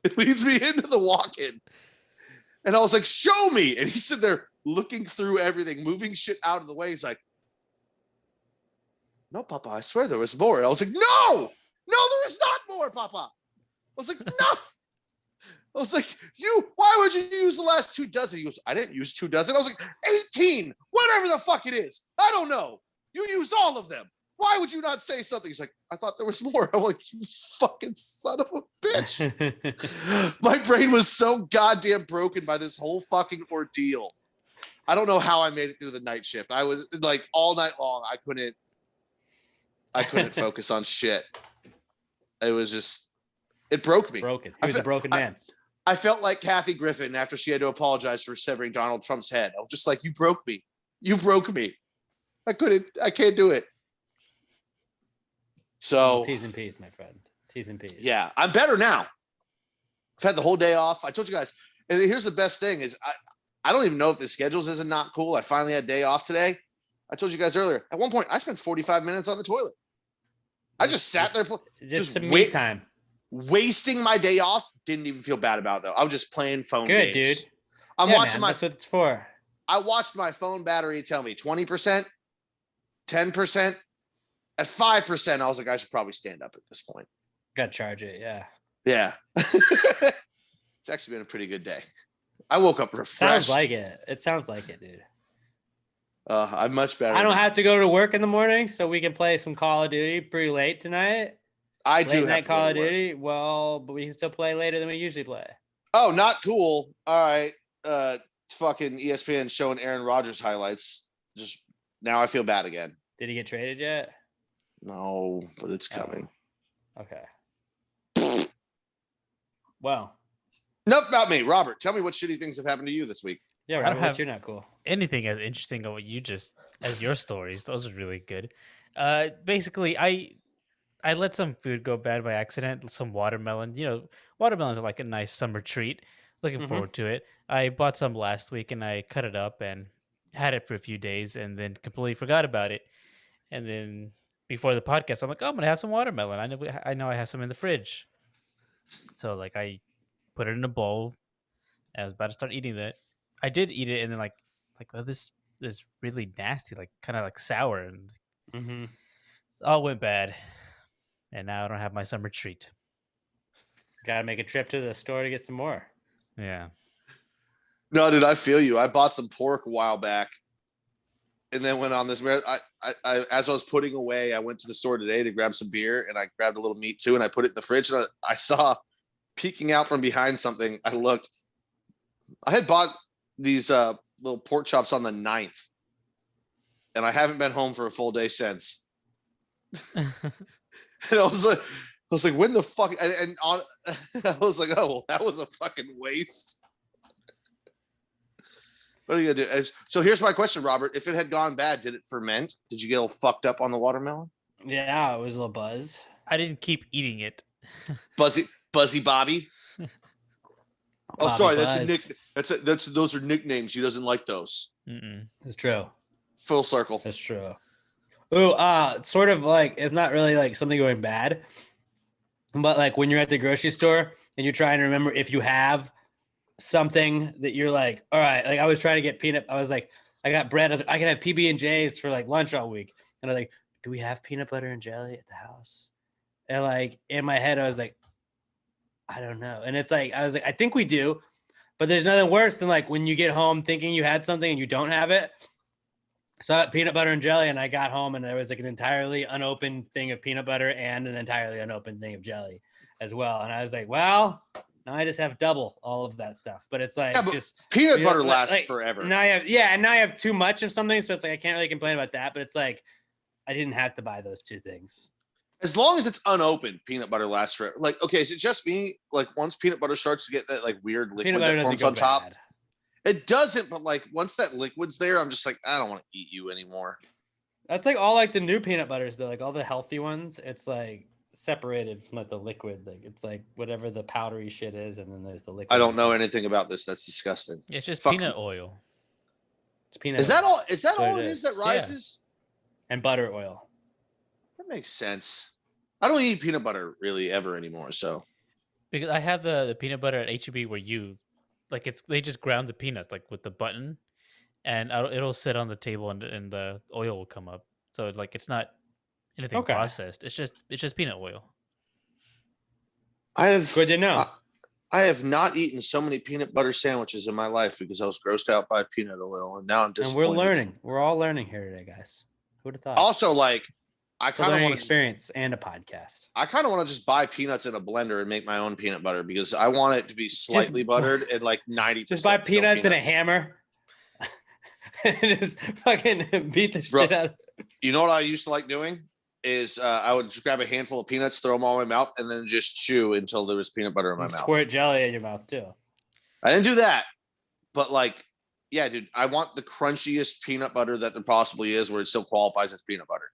the walk-in. And I was like, show me. And he's sitting there looking through everything, moving shit out of the way. He's like, no, Papa, I swear there was more. And I was like, no, there is not more, Papa. I was like, no. I was like, why would you use the last 2 dozen? He goes, I didn't use 2 dozen. I was like, 18, whatever the fuck it is. I don't know. You used all of them. Why would you not say something? He's like, I thought there was more. I'm like, you fucking son of a bitch. My brain was so goddamn broken by this whole fucking ordeal. I don't know how I made it through the night shift. I was like all night long. I couldn't focus on shit. It was just, it broke me. Broken. He was a broken man. I felt like Kathy Griffin after she had to apologize for severing Donald Trump's head. I was just like, you broke me. You broke me. I can't do it. So T's and P's, my friend. T's and P's. Yeah, I'm better now. I've had the whole day off. I told you guys, and here's the best thing is I don't even know if the schedules isn't not cool. I finally had a day off today. I told you guys earlier, at one point I spent 45 minutes on the toilet. I just sat there just some me time. Wasting my day off. Didn't even feel bad about it though. I was just playing phone games. Good, dude. I'm watching that's what it's for. I watched my phone battery tell me 20%, 10%. At 5%, I was like, I should probably stand up at this point. Got to charge it, yeah. Yeah. It's actually been a pretty good day. I woke up refreshed. Sounds like it. It sounds like it, dude. I'm much better. I don't have to go to work in the morning, so we can play some Call of Duty pretty late tonight. I do late night Call of work. Duty. Well, but we can still play later than we usually play. Oh, not cool. All right. Fucking ESPN showing Aaron Rodgers highlights. Just now I feel bad again. Did he get traded yet? No, but it's coming. Okay. Well. Enough about me. Robert, tell me what shitty things have happened to you this week. Yeah, Robert, what's your not cool? Anything as interesting as what you just as your stories. Those are really good. Basically, I let some food go bad by accident. Some watermelon. You know, watermelons are like a nice summer treat. Looking forward to it. I bought some last week and I cut it up and had it for a few days and then completely forgot about it. And then before the podcast, I'm like, oh, I'm gonna have some watermelon. I know I have some in the fridge. So like I put it in a bowl. I was about to start eating it. I did eat it and then like oh, this is really nasty, like kind of like sour, and all went bad. And now I don't have my summer treat. Gotta make a trip to the store to get some more. Yeah. No, dude, I feel you. I bought some pork a while back. And then went on this. I as I was putting away, I went to the store today to grab some beer, and I grabbed a little meat too, and I put it in the fridge. And I saw peeking out from behind something, I looked. I had bought these little pork chops on the 9th, and I haven't been home for a full day since. And I was like, when the fuck? And on, I was like, oh, well, that was a fucking waste. What are you gonna do? So here's my question, Robert. If it had gone bad, did it ferment? Did you get all fucked up on the watermelon? Yeah, it was a little buzz. I didn't keep eating it. Buzzy Bobby. Oh, Bobby sorry, Buzz. those are nicknames. He doesn't like those. It's true. Full circle. That's true. Ooh, sort of like it's not really like something going bad, but like when you're at the grocery store and you're trying to remember if you have something that you're like, all right, like I was trying to get peanut. I was like, I got bread. I was like, I can have PB&Js for like lunch all week, and I was like, do we have peanut butter and jelly at the house? And like in my head, I was like, I don't know. And it's like I was like, I think we do, but there's nothing worse than like when you get home thinking you had something and you don't have it. So I had peanut butter and jelly, and I got home and there was like an entirely unopened thing of peanut butter and an entirely unopened thing of jelly as well. And I was like, well, now I just have double all of that stuff. But it's like just peanut butter lasts forever. Now and now I have too much of something, so it's like I can't really complain about that. But it's like I didn't have to buy those two things. As long as it's unopened, peanut butter lasts forever. Like, okay, is it just me? Like, once peanut butter starts to get that like weird liquid that forms on top, it doesn't. But like, once that liquid's there, I'm just like, I don't want to eat you anymore. That's like all like the new peanut butters, though. Like all the healthy ones, it's like separated from like the liquid. Like it's like whatever the powdery shit is, and then there's the liquid. I don't know anything about this. That's disgusting. Yeah, it's just peanut oil. It's peanut. Is that all? Is that all it is that rises? Yeah. And butter oil. That makes sense. I don't eat peanut butter really ever anymore. So because I have the peanut butter at HEB where you like they just ground the peanuts like with the button, and it'll sit on the table and the oil will come up. So like it's not anything processed. It's just peanut oil. I have good to know. I have not eaten so many peanut butter sandwiches in my life because I was grossed out by peanut oil, and now I'm disappointed. And we're learning. We're all learning here today, guys. Who would have thought? Also, like. I kind of want experience and a podcast. I kind of want to just buy peanuts in a blender and make my own peanut butter because I want it to be slightly buttered and like 90%. Just buy peanuts and a hammer. And just fucking beat the shit out of it. You know what I used to like doing is I would just grab a handful of peanuts, throw them all in my mouth, and then just chew until there was peanut butter in my mouth. Squirt jelly in your mouth too. I didn't do that, but like, yeah, dude, I want the crunchiest peanut butter that there possibly is, where it still qualifies as peanut butter.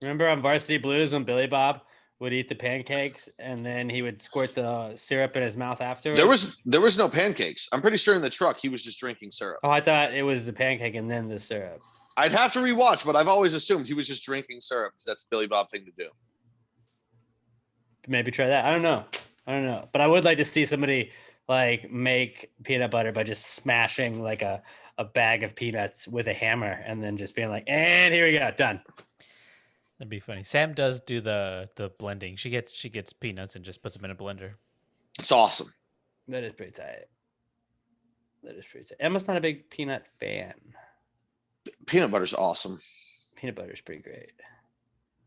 Remember on Varsity Blues when Billy Bob would eat the pancakes and then he would squirt the syrup in his mouth afterwards? There was no pancakes. I'm pretty sure in the truck he was just drinking syrup. Oh, I thought it was the pancake and then the syrup. I'd have to rewatch, but I've always assumed he was just drinking syrup because that's a Billy Bob thing to do. Maybe try that. I don't know. But I would like to see somebody like make peanut butter by just smashing like a bag of peanuts with a hammer and then just being like, and here we go, done. That'd be funny. Sam does do the blending. She gets peanuts and just puts them in a blender. It's awesome. That is pretty tight. Emma's not a big peanut fan. Peanut butter's awesome. Peanut butter is pretty great.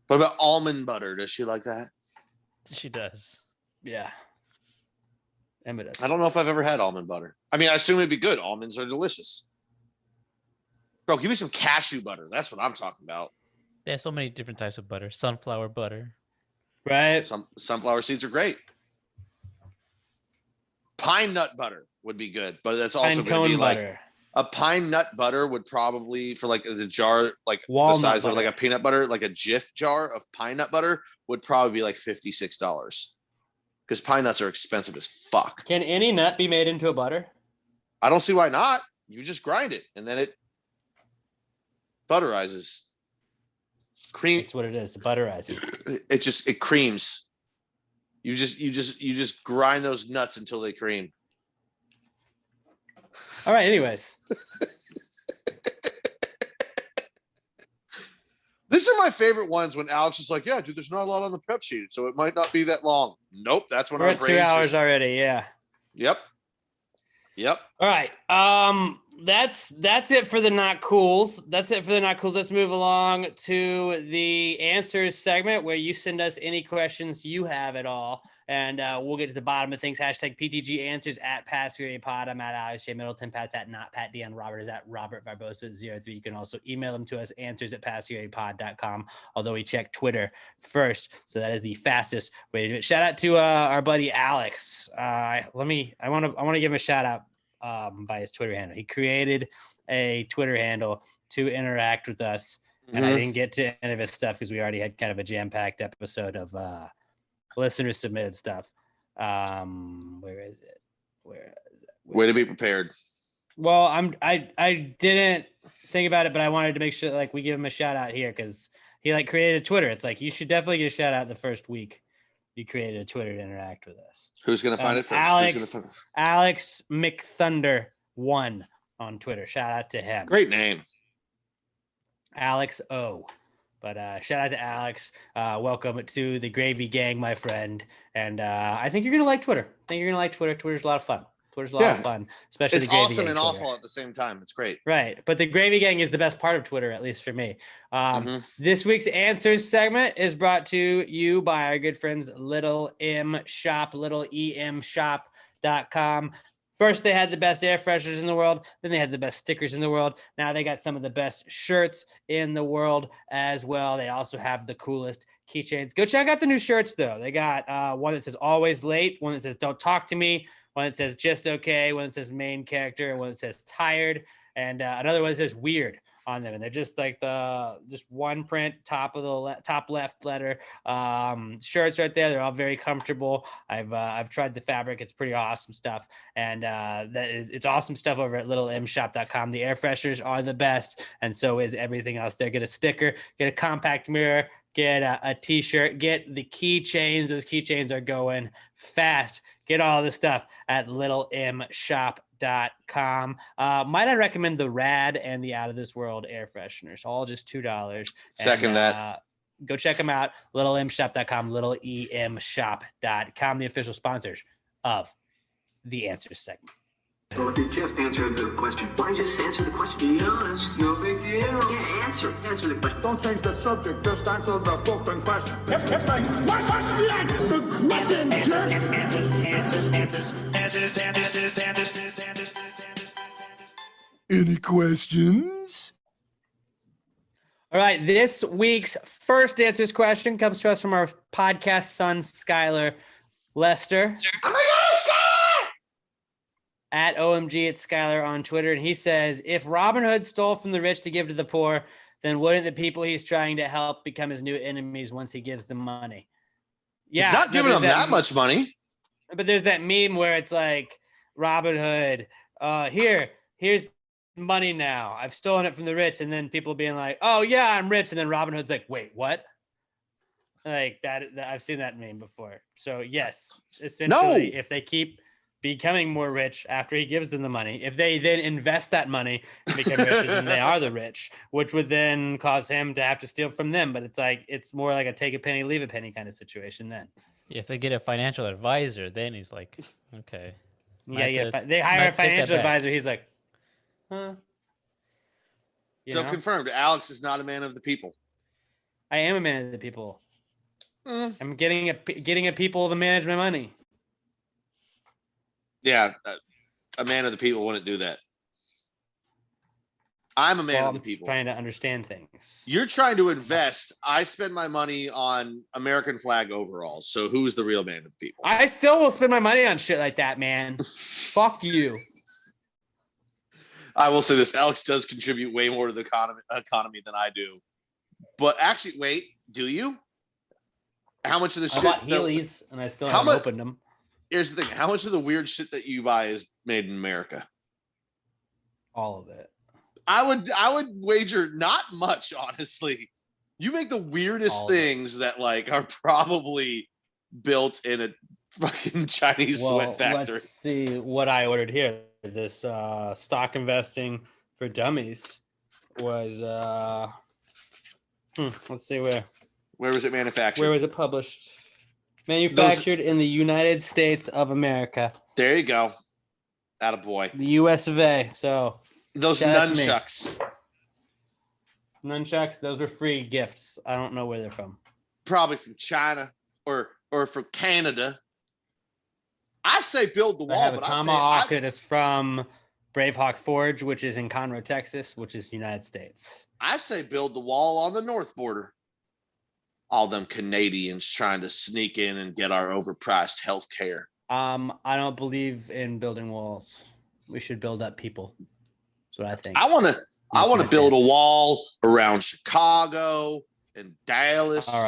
What about almond butter? Does she like that? She does. Yeah. Emma does. I don't know if I've ever had almond butter. I mean, I assume it'd be good. Almonds are delicious. Bro, give me some cashew butter. That's what I'm talking about. There's so many different types of butter. Sunflower butter. Right. Sunflower seeds are great. Pine nut butter would be good, but that's also going to be like a pine nut butter would probably for like the jar, like walnut the size butter. Of like a peanut butter, like a Jif jar of pine nut butter would probably be like $56 because pine nuts are expensive as fuck. Can any nut be made into a butter? I don't see why not. You just grind it and then it butterizes. Cream. That's what it is. Butterizing. It creams. You just grind those nuts until they cream. All right. Anyways. These are my favorite ones when Alex is like, yeah, dude, there's not a lot on the prep sheet, so it might not be that long. Nope. That's when we're at 2 hours already. Yeah. Yep. All right. That's it for the not cools. Let's move along to the answers segment where you send us any questions you have at all and we'll get to the bottom of things. Hashtag PTG Answers at PassFuryPod. I'm at Alex J. Middleton. Pat's at not Pat Dion. Robert is at Robert Barbosa03. You can also email them to us, answers@PassFuryPod.com, although we check Twitter first. So that is the fastest way to do it. Shout out to our buddy Alex. I want to give him a shout out by his Twitter handle. He created a Twitter handle to interact with us. And I didn't get to any of his stuff because we already had kind of a jam-packed episode of listener submitted stuff. Where is it? Way to be prepared. Well, I didn't think about it, but I wanted to make sure like we give him a shout out here because he like created a Twitter. It's like you should definitely get a shout out the first week you created a Twitter to interact with us. Who's gonna find it first? Alex McThunder1 on Twitter. Shout out to him. Great name. Alex O. But shout out to Alex. Welcome to the Gravy Gang, my friend. And I think you're going to like Twitter. Twitter's a lot of fun. Especially it's the Gravy awesome Gang and Twitter. awful at the same time. It's great. Right. But the Gravy Gang is the best part of Twitter, at least for me. This week's Answers segment is brought to you by our good friends Little M Shop, littleemshop.com. First, they had the best air fresheners in the world. Then they had the best stickers in the world. Now they got some of the best shirts in the world as well. They also have the coolest keychains. Go check out the new shirts, though. They got one that says always late, one that says don't talk to me, one that says just okay, one that says main character, and one that says tired, and another one that says weird on them. And they're just like just one print, top left letter shirts right there. They're all very comfortable. I've tried the fabric. It's pretty awesome stuff. And it's awesome stuff over at littleemshop.com. The air fresheners are the best. And so is everything else there. Get a sticker, get a compact mirror, get a t-shirt, get the keychains. Those keychains are going fast. Get all the stuff at littleemshop.com. Might I recommend the Rad and the Out of This World air fresheners, all just $2. Second that. Go check them out. littleemshop.com, littleemshop.com, the official sponsors of the Answers segment. Well, if you just answered the question, why just answer the question? Be honest, no big deal. Yeah, answer the question. Don't change the subject, just answer the fucking question. Any questions? All right, this week's first Answers question comes to us from our podcast son, Skylar Lester. Oh my God, Skylar! At OMG at Skylar on Twitter. And he says, if Robin Hood stole from the rich to give to the poor, then wouldn't the people he's trying to help become his new enemies once he gives them money? Yeah, he's not giving them that much money. But there's that meme where it's like Robin Hood, here's money now. I've stolen it from the rich. And then people being like, oh yeah, I'm rich. And then Robin Hood's like, wait, what? Like that I've seen that meme before. So yes, essentially, if they keep becoming more rich after he gives them the money, if they then invest that money and become richer, then they are the rich, which would then cause him to have to steal from them. But it's more like a take a penny, leave a penny kind of situation then. If they get a financial advisor, then he's like, okay. They hire a financial advisor. He's like, huh? Confirmed, Alex is not a man of the people. I am a man of the people. I'm getting a people to manage my money. Yeah, a man of the people wouldn't do that. I'm a man of the people. Trying to understand things. You're trying to invest. I spend my money on American flag overalls. So who's the real man of the people? I still will spend my money on shit like that, man. Fuck you. I will say this. Alex does contribute way more to the economy than I do. But actually, wait, do you? How much of the shit? I bought Heelys and I still haven't opened them. Here's the thing. How much of the weird shit that you buy is made in America? All of it. I would wager not much, honestly. You make the weirdest things that like are probably built in a fucking Chinese sweat factory. Let's see what I ordered here. This stock investing for dummies was let's see where was it manufactured? Where was it published? Manufactured in the United States of America. There you go. Attaboy. The US of A. So those nunchucks. Nunchucks, those were free gifts. I don't know where they're from. Probably from China or from Canada. I say build the I wall, have a but tomahawk that is from Bravehawk Forge, which is in Conroe, Texas, which is United States. I say build the wall on the north border. All them Canadians trying to sneak in and get our overpriced health care. I don't believe in building walls. We should build up people. That's what I think. I want to build a stance. wall around Chicago and Dallas. All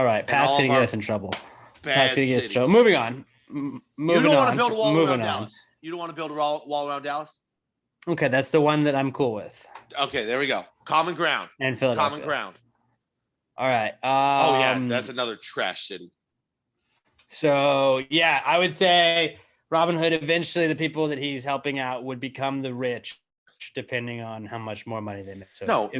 right. Pat's gonna get us in trouble. Pat's gonna get us in trouble. Moving on. You don't want to build a wall around Dallas. You don't want to build a wall around Dallas? Okay, that's the one that I'm cool with. Okay, there we go. Common ground. And Philadelphia. Common ground. All right. Oh yeah, that's another trash city. So yeah, I would say Robin Hood, eventually the people that he's helping out would become the rich, depending on how much more money they make. So no,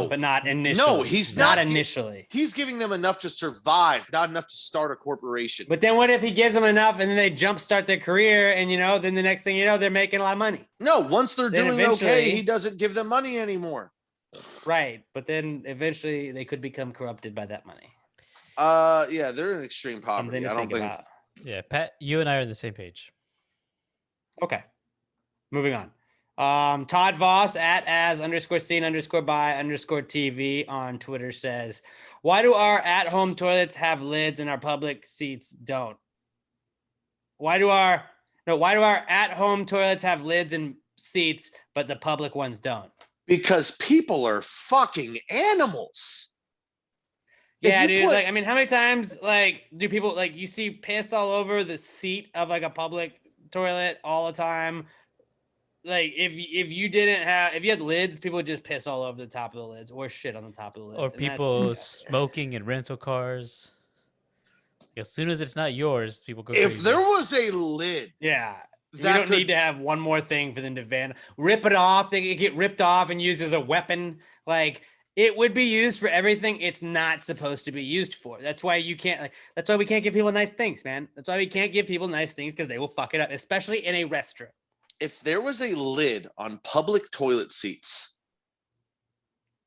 but not initially. No, he's not initially. He's giving them enough to survive, not enough to start a corporation. But then what if he gives them enough and then they jumpstart their career and then the next thing you know, they're making a lot of money. No, once they're doing okay, he doesn't give them money anymore. Right. But then eventually they could become corrupted by that money. Yeah, they're in extreme poverty. I don't think. Yeah, Pat, you and I are on the same page. Okay. Moving on. Todd Voss @as_seen_by_TV on Twitter says, why do our at-home toilets have lids and our public seats don't? Why do our at-home toilets have lids and seats, but the public ones don't? Because people are fucking animals. Yeah, dude. Like, I mean, how many times do people you see piss all over the seat of a public toilet all the time? Like if you had lids, people would just piss all over the top of the lids or shit on the top of the lids. Or people smoking in rental cars. As soon as it's not yours, people go crazy. If there was a lid, yeah. You don't need to have one more thing for them to rip it off. They get ripped off and used as a weapon. It would be used for everything it's not supposed to be used for. That's why you can't that's why we can't give people nice things, man. That's why we can't give people nice things, because they will fuck it up, especially in a restaurant. If there was a lid on public toilet seats,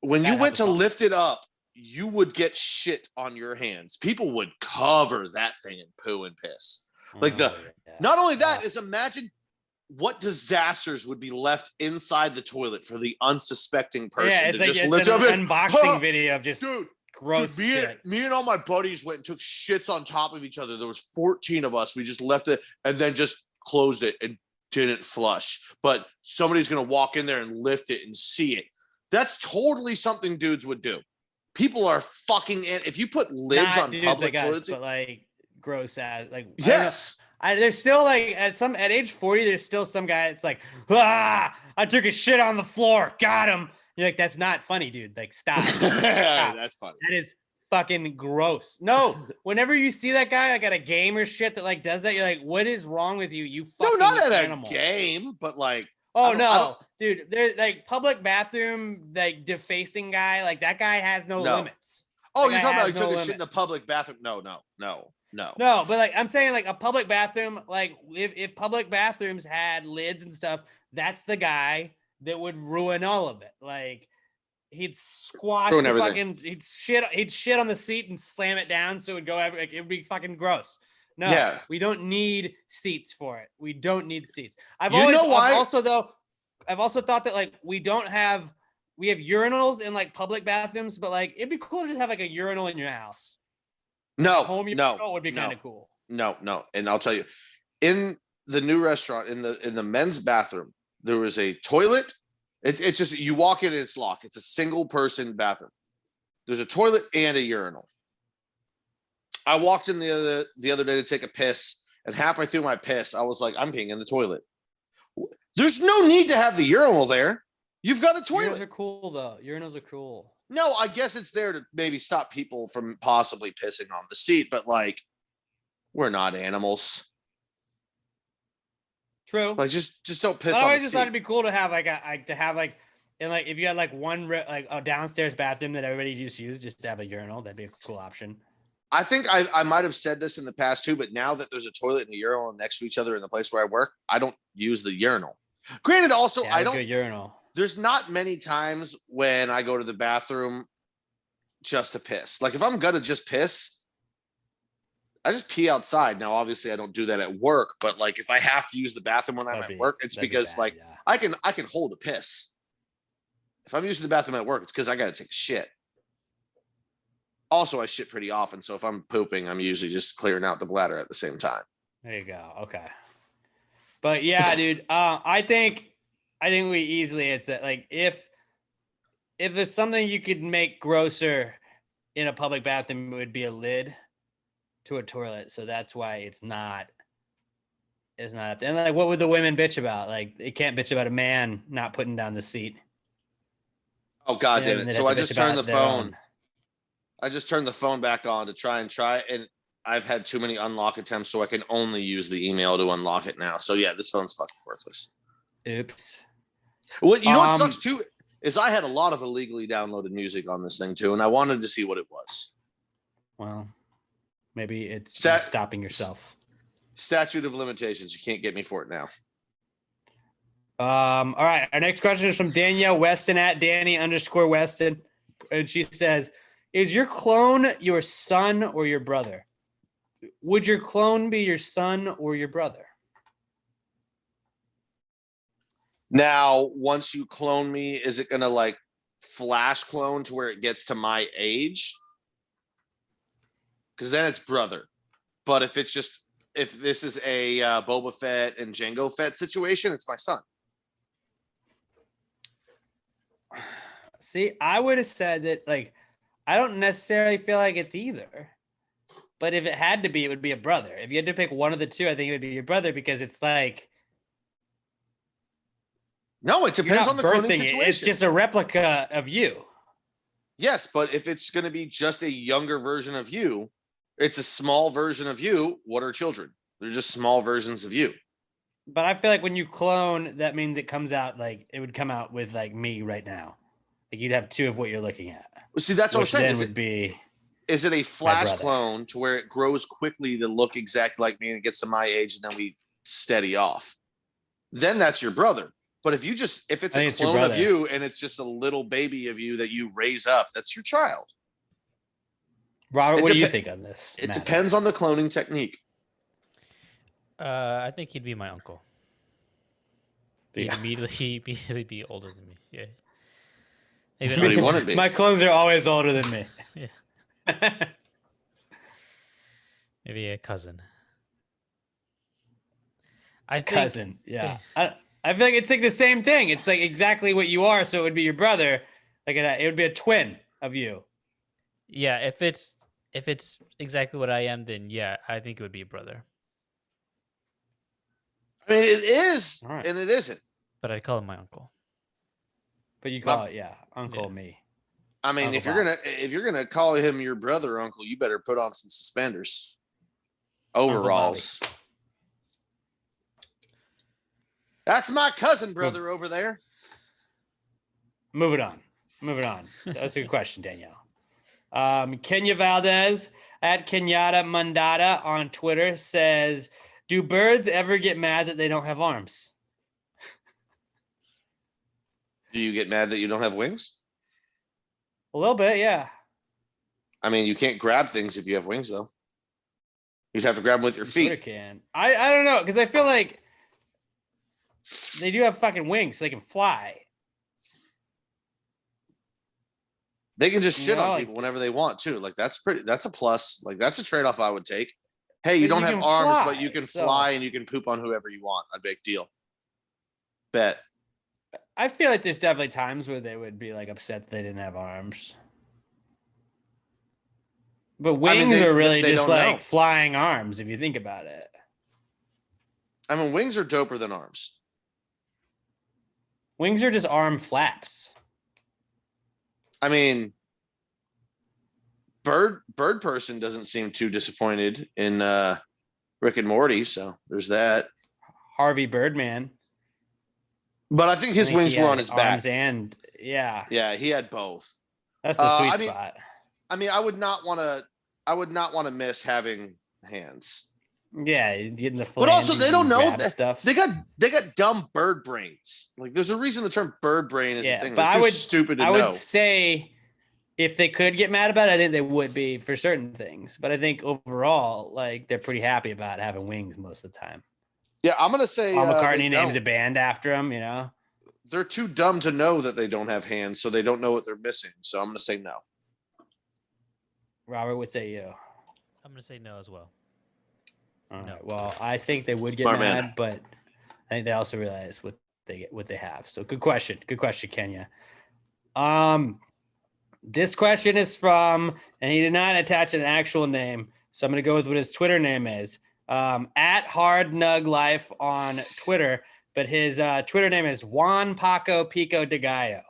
when you went to lift it up, you would get shit on your hands. People would cover that thing in poo and piss. Not only that, is imagine what disasters would be left inside the toilet for the unsuspecting person to just lift up an unboxing video of just gross shit. Me and all my buddies went and took shits on top of each other. There was 14 of us. We just left it and then just closed it and didn't flush. But somebody's going to walk in there and lift it and see it. That's totally something dudes would do. People are fucking if you put lids on public toilets, but gross ass yes. There's still at age 40, there's still some guy that's I took a shit on the floor, got him. You're like, that's not funny, dude. Stop. Stop. That's funny. That is fucking gross. No, whenever you see that guy at a game or shit that does that, you're like, what is wrong with you? You fucking no, not at animal. A game, but oh no, dude. There's public bathroom defacing guy. That guy has no limits. Oh, you're talking about he took a shit in the public bathroom? No, but I'm saying a public bathroom, if public bathrooms had lids and stuff, that's the guy that would ruin all of it. He'd squash the fucking, he'd shit on the seat and slam it down so it would go it would be fucking gross. No, we don't need seats for it. We don't need seats. I've also thought that we have urinals in public bathrooms, but it'd be cool to just have a urinal in your house. No, would be kind of cool. No. And I'll tell you, in the new restaurant, in the men's bathroom, there was a toilet. It's just, you walk in and it's locked. It's a single person bathroom. There's a toilet and a urinal. I walked in the other day to take a piss, and halfway through my piss, I was like, I'm peeing in the toilet. There's no need to have the urinal there. You've got a toilet. Urinals are cool, though. Urinals are cool. No, I guess it's there to maybe stop people from possibly pissing on the seat, but we're not animals. True. Just don't piss on the seat. I always just thought it'd be cool to have if you had one a downstairs bathroom that everybody just used, just to have a urinal, that'd be a cool option. I think I might have said this in the past too, but now that there's a toilet and a urinal next to each other in the place where I work, I don't use the urinal. Granted, also I don't. Urinal. There's not many times when I go to the bathroom just to piss. If I'm gonna just piss, I just pee outside. Now, obviously, I don't do that at work, but like if I have to use the bathroom when I'm at work, it's because bad, yeah. I can hold a piss. If I'm using the bathroom at work, it's because I got to take a shit. Also, I shit pretty often, so if I'm pooping, I'm usually just clearing out the bladder at the same time. There you go. Okay. But yeah, dude, I think we easily answer that. Like if there's something you could make grosser in a public bathroom, it would be a lid to a toilet. So that's why it's not up there. And like, what would the women bitch about? Like, they can't bitch about a man not putting down the seat. Oh God damn it! So I just turned the phone. Own. I just turned the phone back on to try, and I've had too many unlock attempts, so I can only use the email to unlock it now. So yeah, this phone's fucking worthless. Oops. What what sucks too is I had a lot of illegally downloaded music on this thing too, and I wanted to see what it was. Well, maybe it's stopping yourself. Statute of limitations. You can't get me for it now. All right. Our next question is from Danielle Weston at Danny_Weston. And she says, is your clone your son or your brother? Would your clone be your son or your brother? Now, once you clone me, is it going to like flash clone to where it gets to my age? Because then it's brother. But if this is a Boba Fett and Jango Fett situation, it's my son. See, I would have said that, like, I don't necessarily feel like it's either. But if it had to be, it would be a brother. If you had to pick one of the two, I think it would be your brother, because it's like... No, it depends on the cloning situation. It's just a replica of you. Yes, but if it's going to be just a younger version of you, it's a small version of you. What are children? They're just small versions of you. But I feel like when you clone, that means it comes out like it would come out with like me right now. Like you'd have two of what you're looking at. Well, see, that's what I'm saying. Is it a flash clone to where it grows quickly to look exactly like me and it gets to my age and then we steady off? Then that's your brother. But if it's a clone of you and it's just a little baby of you that you raise up, that's your child. Robert, what do you think on this? It depends on the cloning technique. I think he'd be my uncle. He'd immediately be older than me. Yeah. But he wouldn't be. My clones are always older than me. Yeah. Maybe a cousin. I feel like it's like the same thing. It's like exactly what you are, so it would be your brother. Like it would be a twin of you. Yeah, if it's exactly what I am, then yeah, I think it would be a brother. I mean, it is, and it isn't. But I'd call him my uncle. But you call it, uncle me. I mean, if you're gonna call him your brother, uncle, you better put on some suspenders, overalls. That's my cousin brother over there. Moving on. That's a good question, Danielle. Kenya Valdez at Kenyatta Mandata on Twitter says, do birds ever get mad that they don't have arms? Do you get mad that you don't have wings? A little bit, yeah. I mean, you can't grab things if you have wings, though. You just have to grab them with your feet. Sort of can. I don't know, because I feel like they do have fucking wings, so they can fly. They can just shit on people whenever they want too. Like that's a plus. Like that's a trade-off I would take. Hey, you don't have arms, but you can fly and you can poop on whoever you want. A big deal. Bet. I feel like there's definitely times where they would be like upset that they didn't have arms. But wings are really just like flying arms if you think about it. I mean, wings are doper than arms. Wings are just arm flaps. I mean, bird person doesn't seem too disappointed in Rick and Morty, so there's that. Harvey Birdman. But I think his wings were on his back. And yeah, he had both. That's the sweet spot. I mean, I would not want to miss having hands. Yeah, getting the. But also, they don't know that stuff. They got dumb bird brains. Like, there's a reason the term bird brain is a thing. But They're too stupid to know. I would say if they could get mad about it, I think they would be for certain things. But I think overall, like they're pretty happy about having wings most of the time. Yeah, I'm gonna say Paul McCartney they names don't. a band after him. You know, They're too dumb to know that they don't have hands, so they don't know what they're missing. So I'm gonna say no. Robert would say you. I'm gonna say no as well. All No. right. Well, I think they would get Smart mad, man. but I think they also realize what they have. So good question. Good question, Kenya. This question is from, and he did not attach an actual name, so I'm gonna go with what his Twitter name is. At Hard Nug Life on Twitter, but his Twitter name is Juan Paco Pico de Gallo.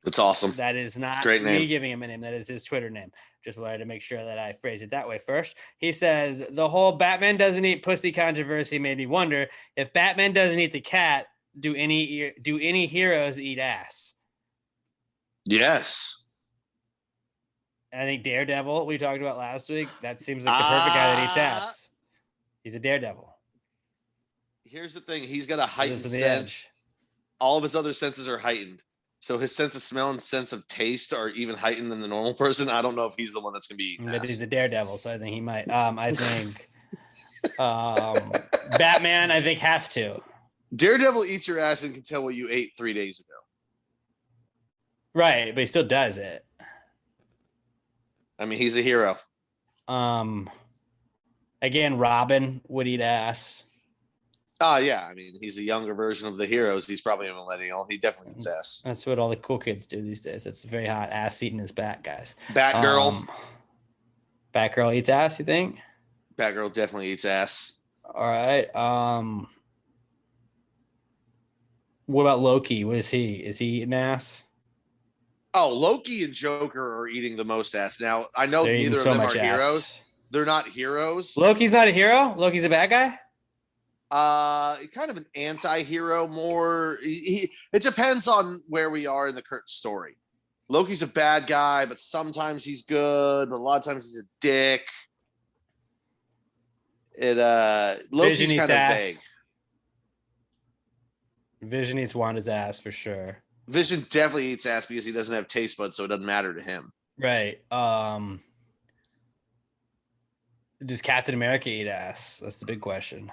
That's awesome. That is not Great me name. giving him a name. That is his Twitter name. Just wanted to make sure that I phrase it that way first. He says, the whole Batman doesn't eat pussy controversy made me wonder if Batman doesn't eat the cat, do any heroes eat ass? Yes. I think Daredevil, we talked about last week, that seems like the perfect guy that eats ass. He's a Daredevil. Here's the thing. He's got a heightened Lives on the sense. edge. All of his other senses are heightened. So his sense of smell and sense of taste are even heightened than the normal person. I don't know if he's the one that's going to be eating But ass. he's a Daredevil, so I think he might. I think Batman, I think, has to. Daredevil eats your ass and can tell what you ate 3 days ago. Right, but he still does it. I mean, he's a hero. Again, Robin would eat ass. Oh, yeah. I mean, he's a younger version of the heroes. He's probably a millennial. He definitely eats ass. That's what all the cool kids do these days. It's very hot. Ass eating is back, guys. Batgirl. Batgirl eats ass, you think? Batgirl definitely eats ass. All right. What about Loki? What is he? Is he eating ass? Oh, Loki and Joker are eating the most ass. Now, I know They're eating neither of so them are much heroes. ass. They're not heroes. Loki's not a hero? Loki's a bad guy? Kind of an anti-hero more. It depends on where we are in the current story. Loki's a bad guy, but sometimes he's good, but a lot of times he's a dick. Loki's kind of vague. Vision eats Wanda's ass for sure. Vision definitely eats ass because he doesn't have taste buds, so it doesn't matter to him. Right. Does Captain America eat ass? That's the big question.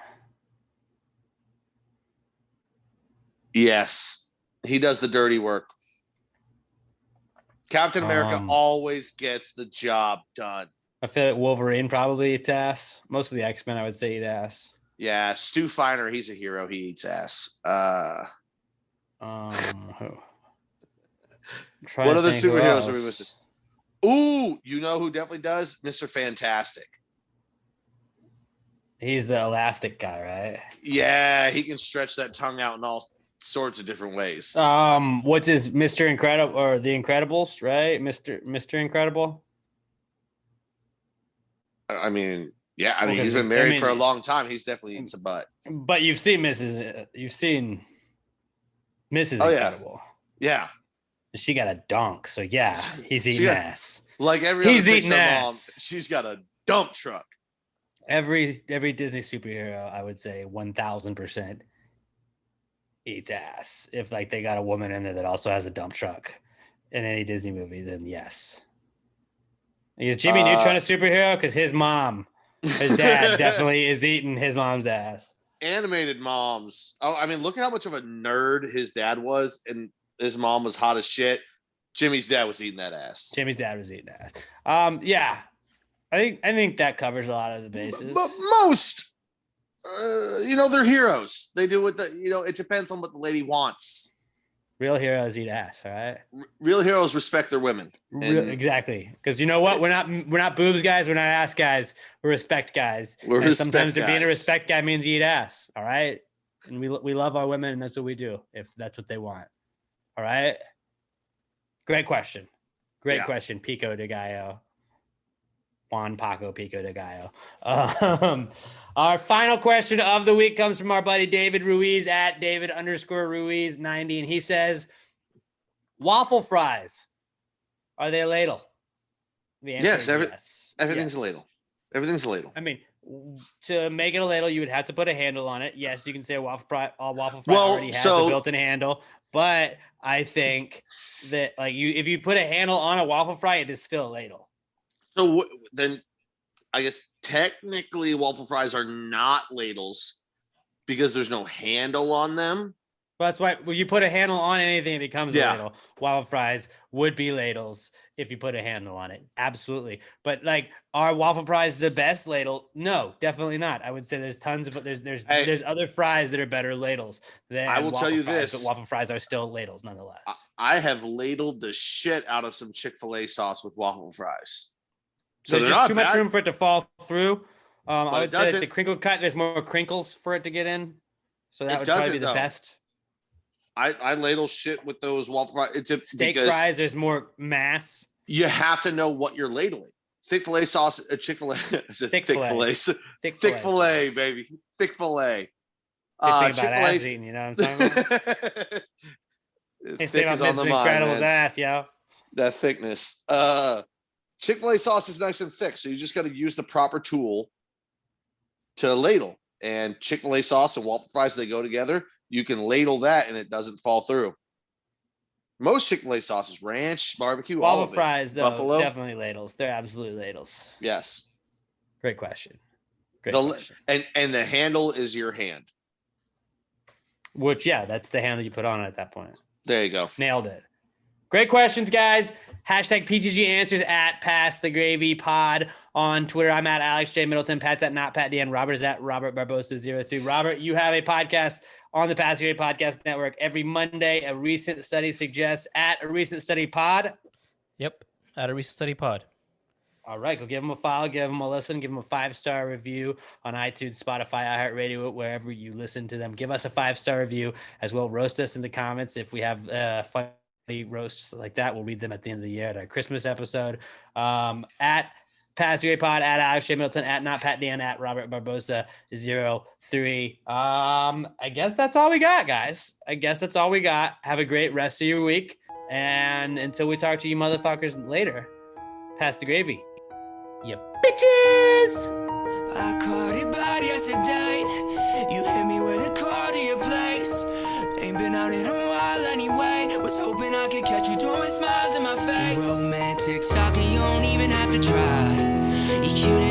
Yes, he does the dirty work. Captain America always gets the job done. I feel like Wolverine probably eats ass. Most of the X-Men, I would say, eat ass. Yeah, Stu Feiner, he's a hero. He eats ass. What other superheroes are we missing? Ooh, you know who definitely does? Mr. Fantastic. He's the elastic guy, right? Yeah, he can stretch that tongue out in all sorts of different ways. What's his Mr. Incredible or the Incredibles, right? Mr. Incredible. I mean, yeah, I mean, he's been married for a long time. He's definitely eaten some butt. But you've seen Mrs. Oh, Incredible. Yeah. She got a dunk, so yeah, he's eating ass. Like every He's other eating Pixar ass. mom, she's got a dump truck. Every Disney superhero, I would say 1000% eats ass. If like they got a woman in there that also has a dump truck in any Disney movie, then yes. Is Jimmy Neutron a superhero? Because his dad definitely is eating his mom's ass. Animated moms. Oh, I mean, look at how much of a nerd his dad was, and his mom was hot as shit. Jimmy's dad was eating that ass. Jimmy's dad was eating ass. Yeah. I think that covers a lot of the bases. But most, they're heroes. They do what it depends on what the lady wants. Real heroes eat ass, all right? Real heroes respect their women. Exactly. Because you know what? We're not boobs guys. We're not ass guys. We're respect guys. And sometimes being a respect guy means you eat ass, all right? And we love our women, and that's what we do if that's what they want. All right? Great question. Great question, Pico de Gallo. Juan Paco Pico de Gallo. Our final question of the week comes from our buddy David Ruiz at David_Ruiz90. And he says, waffle fries, are they a ladle? The answer Yes, is yes. everything's Yes. a ladle. Everything's a ladle. I mean, To make it a ladle, you would have to put a handle on it. Yes, you can say a waffle fry Well, already has so- a built-in handle, but I think that like if you put a handle on a waffle fry, it is still a ladle. So then I guess technically waffle fries are not ladles because there's no handle on them. Well, that's why when you put a handle on anything, it becomes a Yeah. ladle. Waffle fries would be ladles if you put a handle on it. Absolutely. But like, are waffle fries the best ladle? No, definitely not. I would say there's tons of there's other fries that are better ladles than I will tell you fries, this. but waffle fries are still ladles nonetheless. I have ladled the shit out of some Chick-fil-A sauce with waffle fries. So There's they're just not too bad. much room for it to fall through. I would it say that the doesn't- crinkle cut, there's more crinkles for it to get in. So that It would probably be doesn't, the though. best. I ladle shit with those waffle fries. Steak because fries, there's more mass. you have to know what you're ladling. Thick-filet sauce, Chick-fil-A. Thick Thick-filet. Thick-filet, baby. Thick-filet. Just think about Chick-fil-A. ass eating, you know what I'm talking about? Thick Think is about on the Mr. mind, Incredible's man. ass, yo. That thickness. Chick-fil-A sauce is nice and thick, so you just got to use the proper tool to ladle. And Chick-fil-A sauce and waffle fries, they go together. You can ladle that and it doesn't fall through. Most Chick-fil-A sauces, ranch, barbecue, all Waffle of it. fries, though, Buffalo. definitely ladles. They're absolutely ladles. Yes. Great question. Great The, question. and the handle is your hand. Which, yeah, that's the handle you put on it at that point. There you go. Nailed it. Great questions, guys. Hashtag PTG answers at Pass the Gravy Pod on Twitter. I'm at Alex J. Middleton. Pat's at Not Pat Dan. Robert is at Robert Barbosa03. Robert, you have a podcast on the Pass the Gravy Podcast Network every Monday. A recent study suggests at a recent study pod. Yep, at a recent study pod. All right, go give them a follow, give them a listen, give them a 5-star review on iTunes, Spotify, iHeartRadio, wherever you listen to them. Give us a 5-star review as well. Roast us in the comments if we have funny roasts like that. We'll read them at the end of the year at our Christmas episode. At Pass the Gravy Pod, at Alex J. Middleton, at Not Pat Dan, at Robert Barbosa03. I guess that's all we got, guys. I guess that's all we got. Have a great rest of your week. And until we talk to you motherfuckers later, pass the gravy. You bitches! I caught it bad yesterday. You hit me with a call to your place. Ain't been out in a while anyway. Was hoping I could catch you throwing smiles in my face. Romantic talking, you don't even have to try. You cute